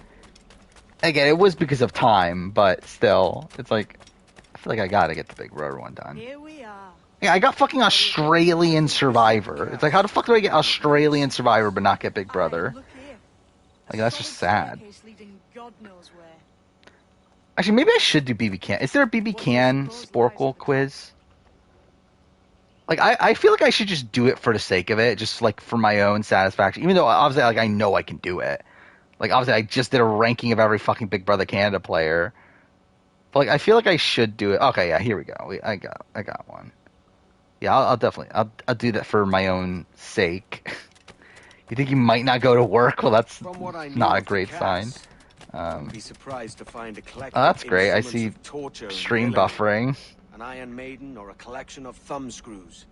Again, it was because of time, but still, it's like I feel like I gotta get the Big Brother one done. Here we are. Yeah, I got fucking Australian Survivor. It's like, how the fuck do I get Australian Survivor but not get Big Brother? Like, that's just sad. Actually, maybe I should do BB Can. Is there a BB Can Sporkle quiz? Like, I feel like I should just do it for the sake of it, just, like, for my own satisfaction. Even though, obviously, like, I know I can do it. Like, obviously, I just did a ranking of every fucking Big Brother Canada player. But, like, I feel like I should do it. Okay, yeah, here we go. I got one. Yeah, I'll definitely, I'll do that for my own sake. You think you might not go to work? Well, that's not a great sign. Be surprised to find a collection that's great. I see stream buffering. An Iron Maiden or a collection of thumb screws.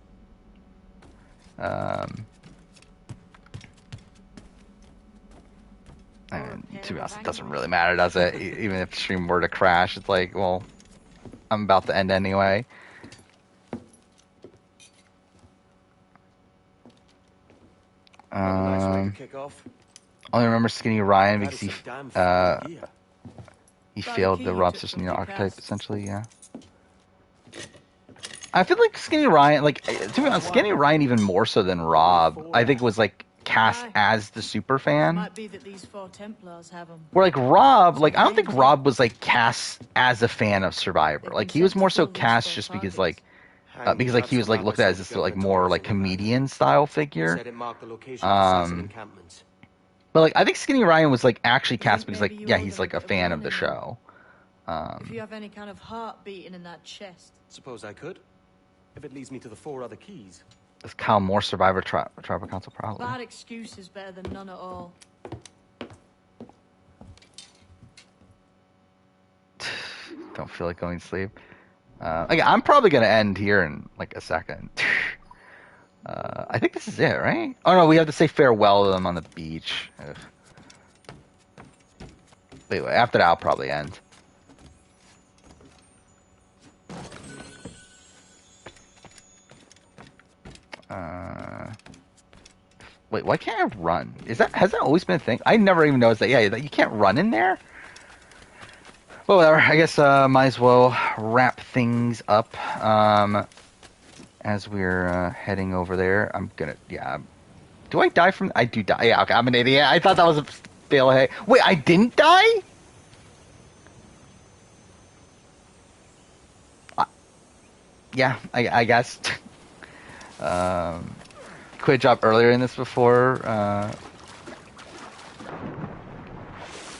And to be honest, it doesn't really matter, does it? Even if the stream were to crash, it's like, well, I'm about to end anyway. Only remember Skinny Ryan because he failed the Rob Sisson archetype, essentially, yeah. I feel like Skinny Ryan, like, to be honest, Skinny Ryan even more so than Rob, I think was, like, cast as the super fan. Might be that these 4 Templars have them. Where, like, Rob, like, I don't think Rob was, like, cast as a fan of Survivor. Like, he was more so cast just because, like, he was, like, looked at as this, like, more, like, comedian-style figure. But, like, I think Skinny Ryan was, like, actually cast because, like, yeah, he's, like, a fan of the show. If you have any kind of heart beating in that chest. Suppose I could, if it leads me to the 4 other keys. Is Kyle more Survivor Tribal Council? Probably. Bad excuse is better than none at all. Don't feel like going to sleep. I'm probably going to end here in, like, a second. I think this is it, right? Oh, no, we have to say farewell to them on the beach. Ugh. Anyway, after that, I'll probably end. Wait, why can't I run? Has that always been a thing? I never even noticed that. Yeah, that you can't run in there? Well, whatever. I guess might as well wrap things up. As we're heading over there, I'm gonna. Yeah. Do I die from? I do die. Yeah. Okay. I'm an idiot. I thought that was a fail. Hey. Wait, I didn't die? Yeah. I guess. Quit job earlier in this before. Yeah,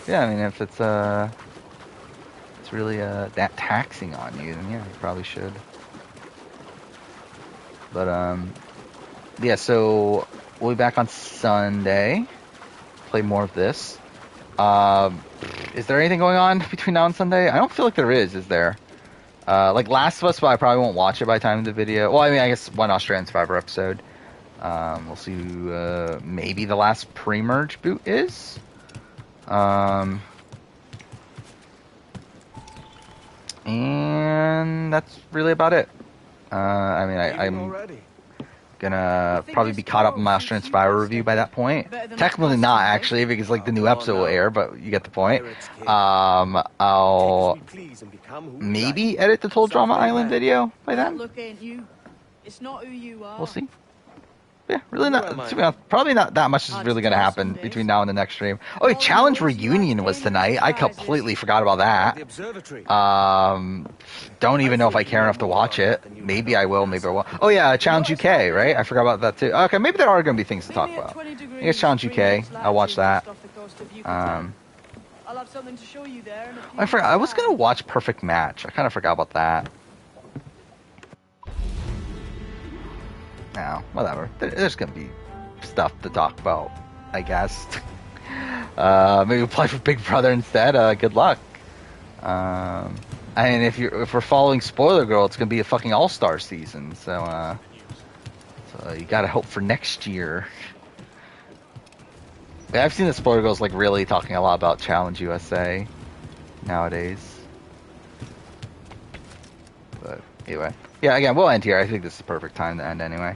I mean, if it's really that taxing on you, then yeah, you probably should. But yeah. So we'll be back on Sunday. Play more of this. Is there anything going on between now and Sunday? I don't feel like there is there? Like Last of Us, but I probably won't watch it by the time of the video. Well, I mean, I guess one Australian Survivor episode. We'll see who, maybe the last pre-merge boot is. And that's really about it. I mean, I'm gonna probably be caught up in my Australian Survivor review by that point. Technically not, actually, because like the new episode will air, but you get the point. I'll maybe edit the Total Drama Island video by then. It's not who you are. We'll see. Yeah, really not. To be honest, probably not that much is really going to happen between now and the next stream. Oh, Challenge Reunion was tonight. I completely forgot about that. Don't even know if I care enough to watch it. Maybe I will, maybe I won't. Oh yeah, Challenge UK, right? I forgot about that too. Okay, maybe there are going to be things to talk about. I guess Challenge UK. I'll watch that. I'll have something to show you there. I forgot. I was going to watch Perfect Match. I kind of forgot about that. No, whatever. There's gonna be stuff to talk about, I guess. Maybe apply for Big Brother instead. Good luck. I mean, if we're following Spoiler Girl, it's gonna be a fucking All-Star season. So you gotta hope for next year. Yeah, I've seen the Spoiler Girls like really talking a lot about Challenge USA nowadays. But anyway, yeah. Again, we'll end here. I think this is the perfect time to end anyway.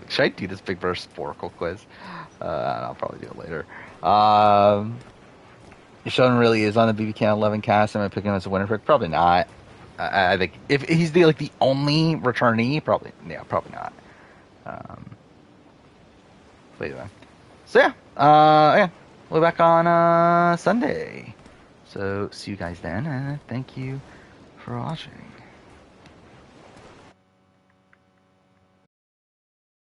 Should I do this Big Brother Sporkle quiz? I'll probably do it later. If Sheldon really is on the BB 11 cast, am I picking him as a winner pick? Probably not. I think if he's the only returnee, probably not. But anyway. So yeah, we'll be back on Sunday. So see you guys then, and thank you for watching.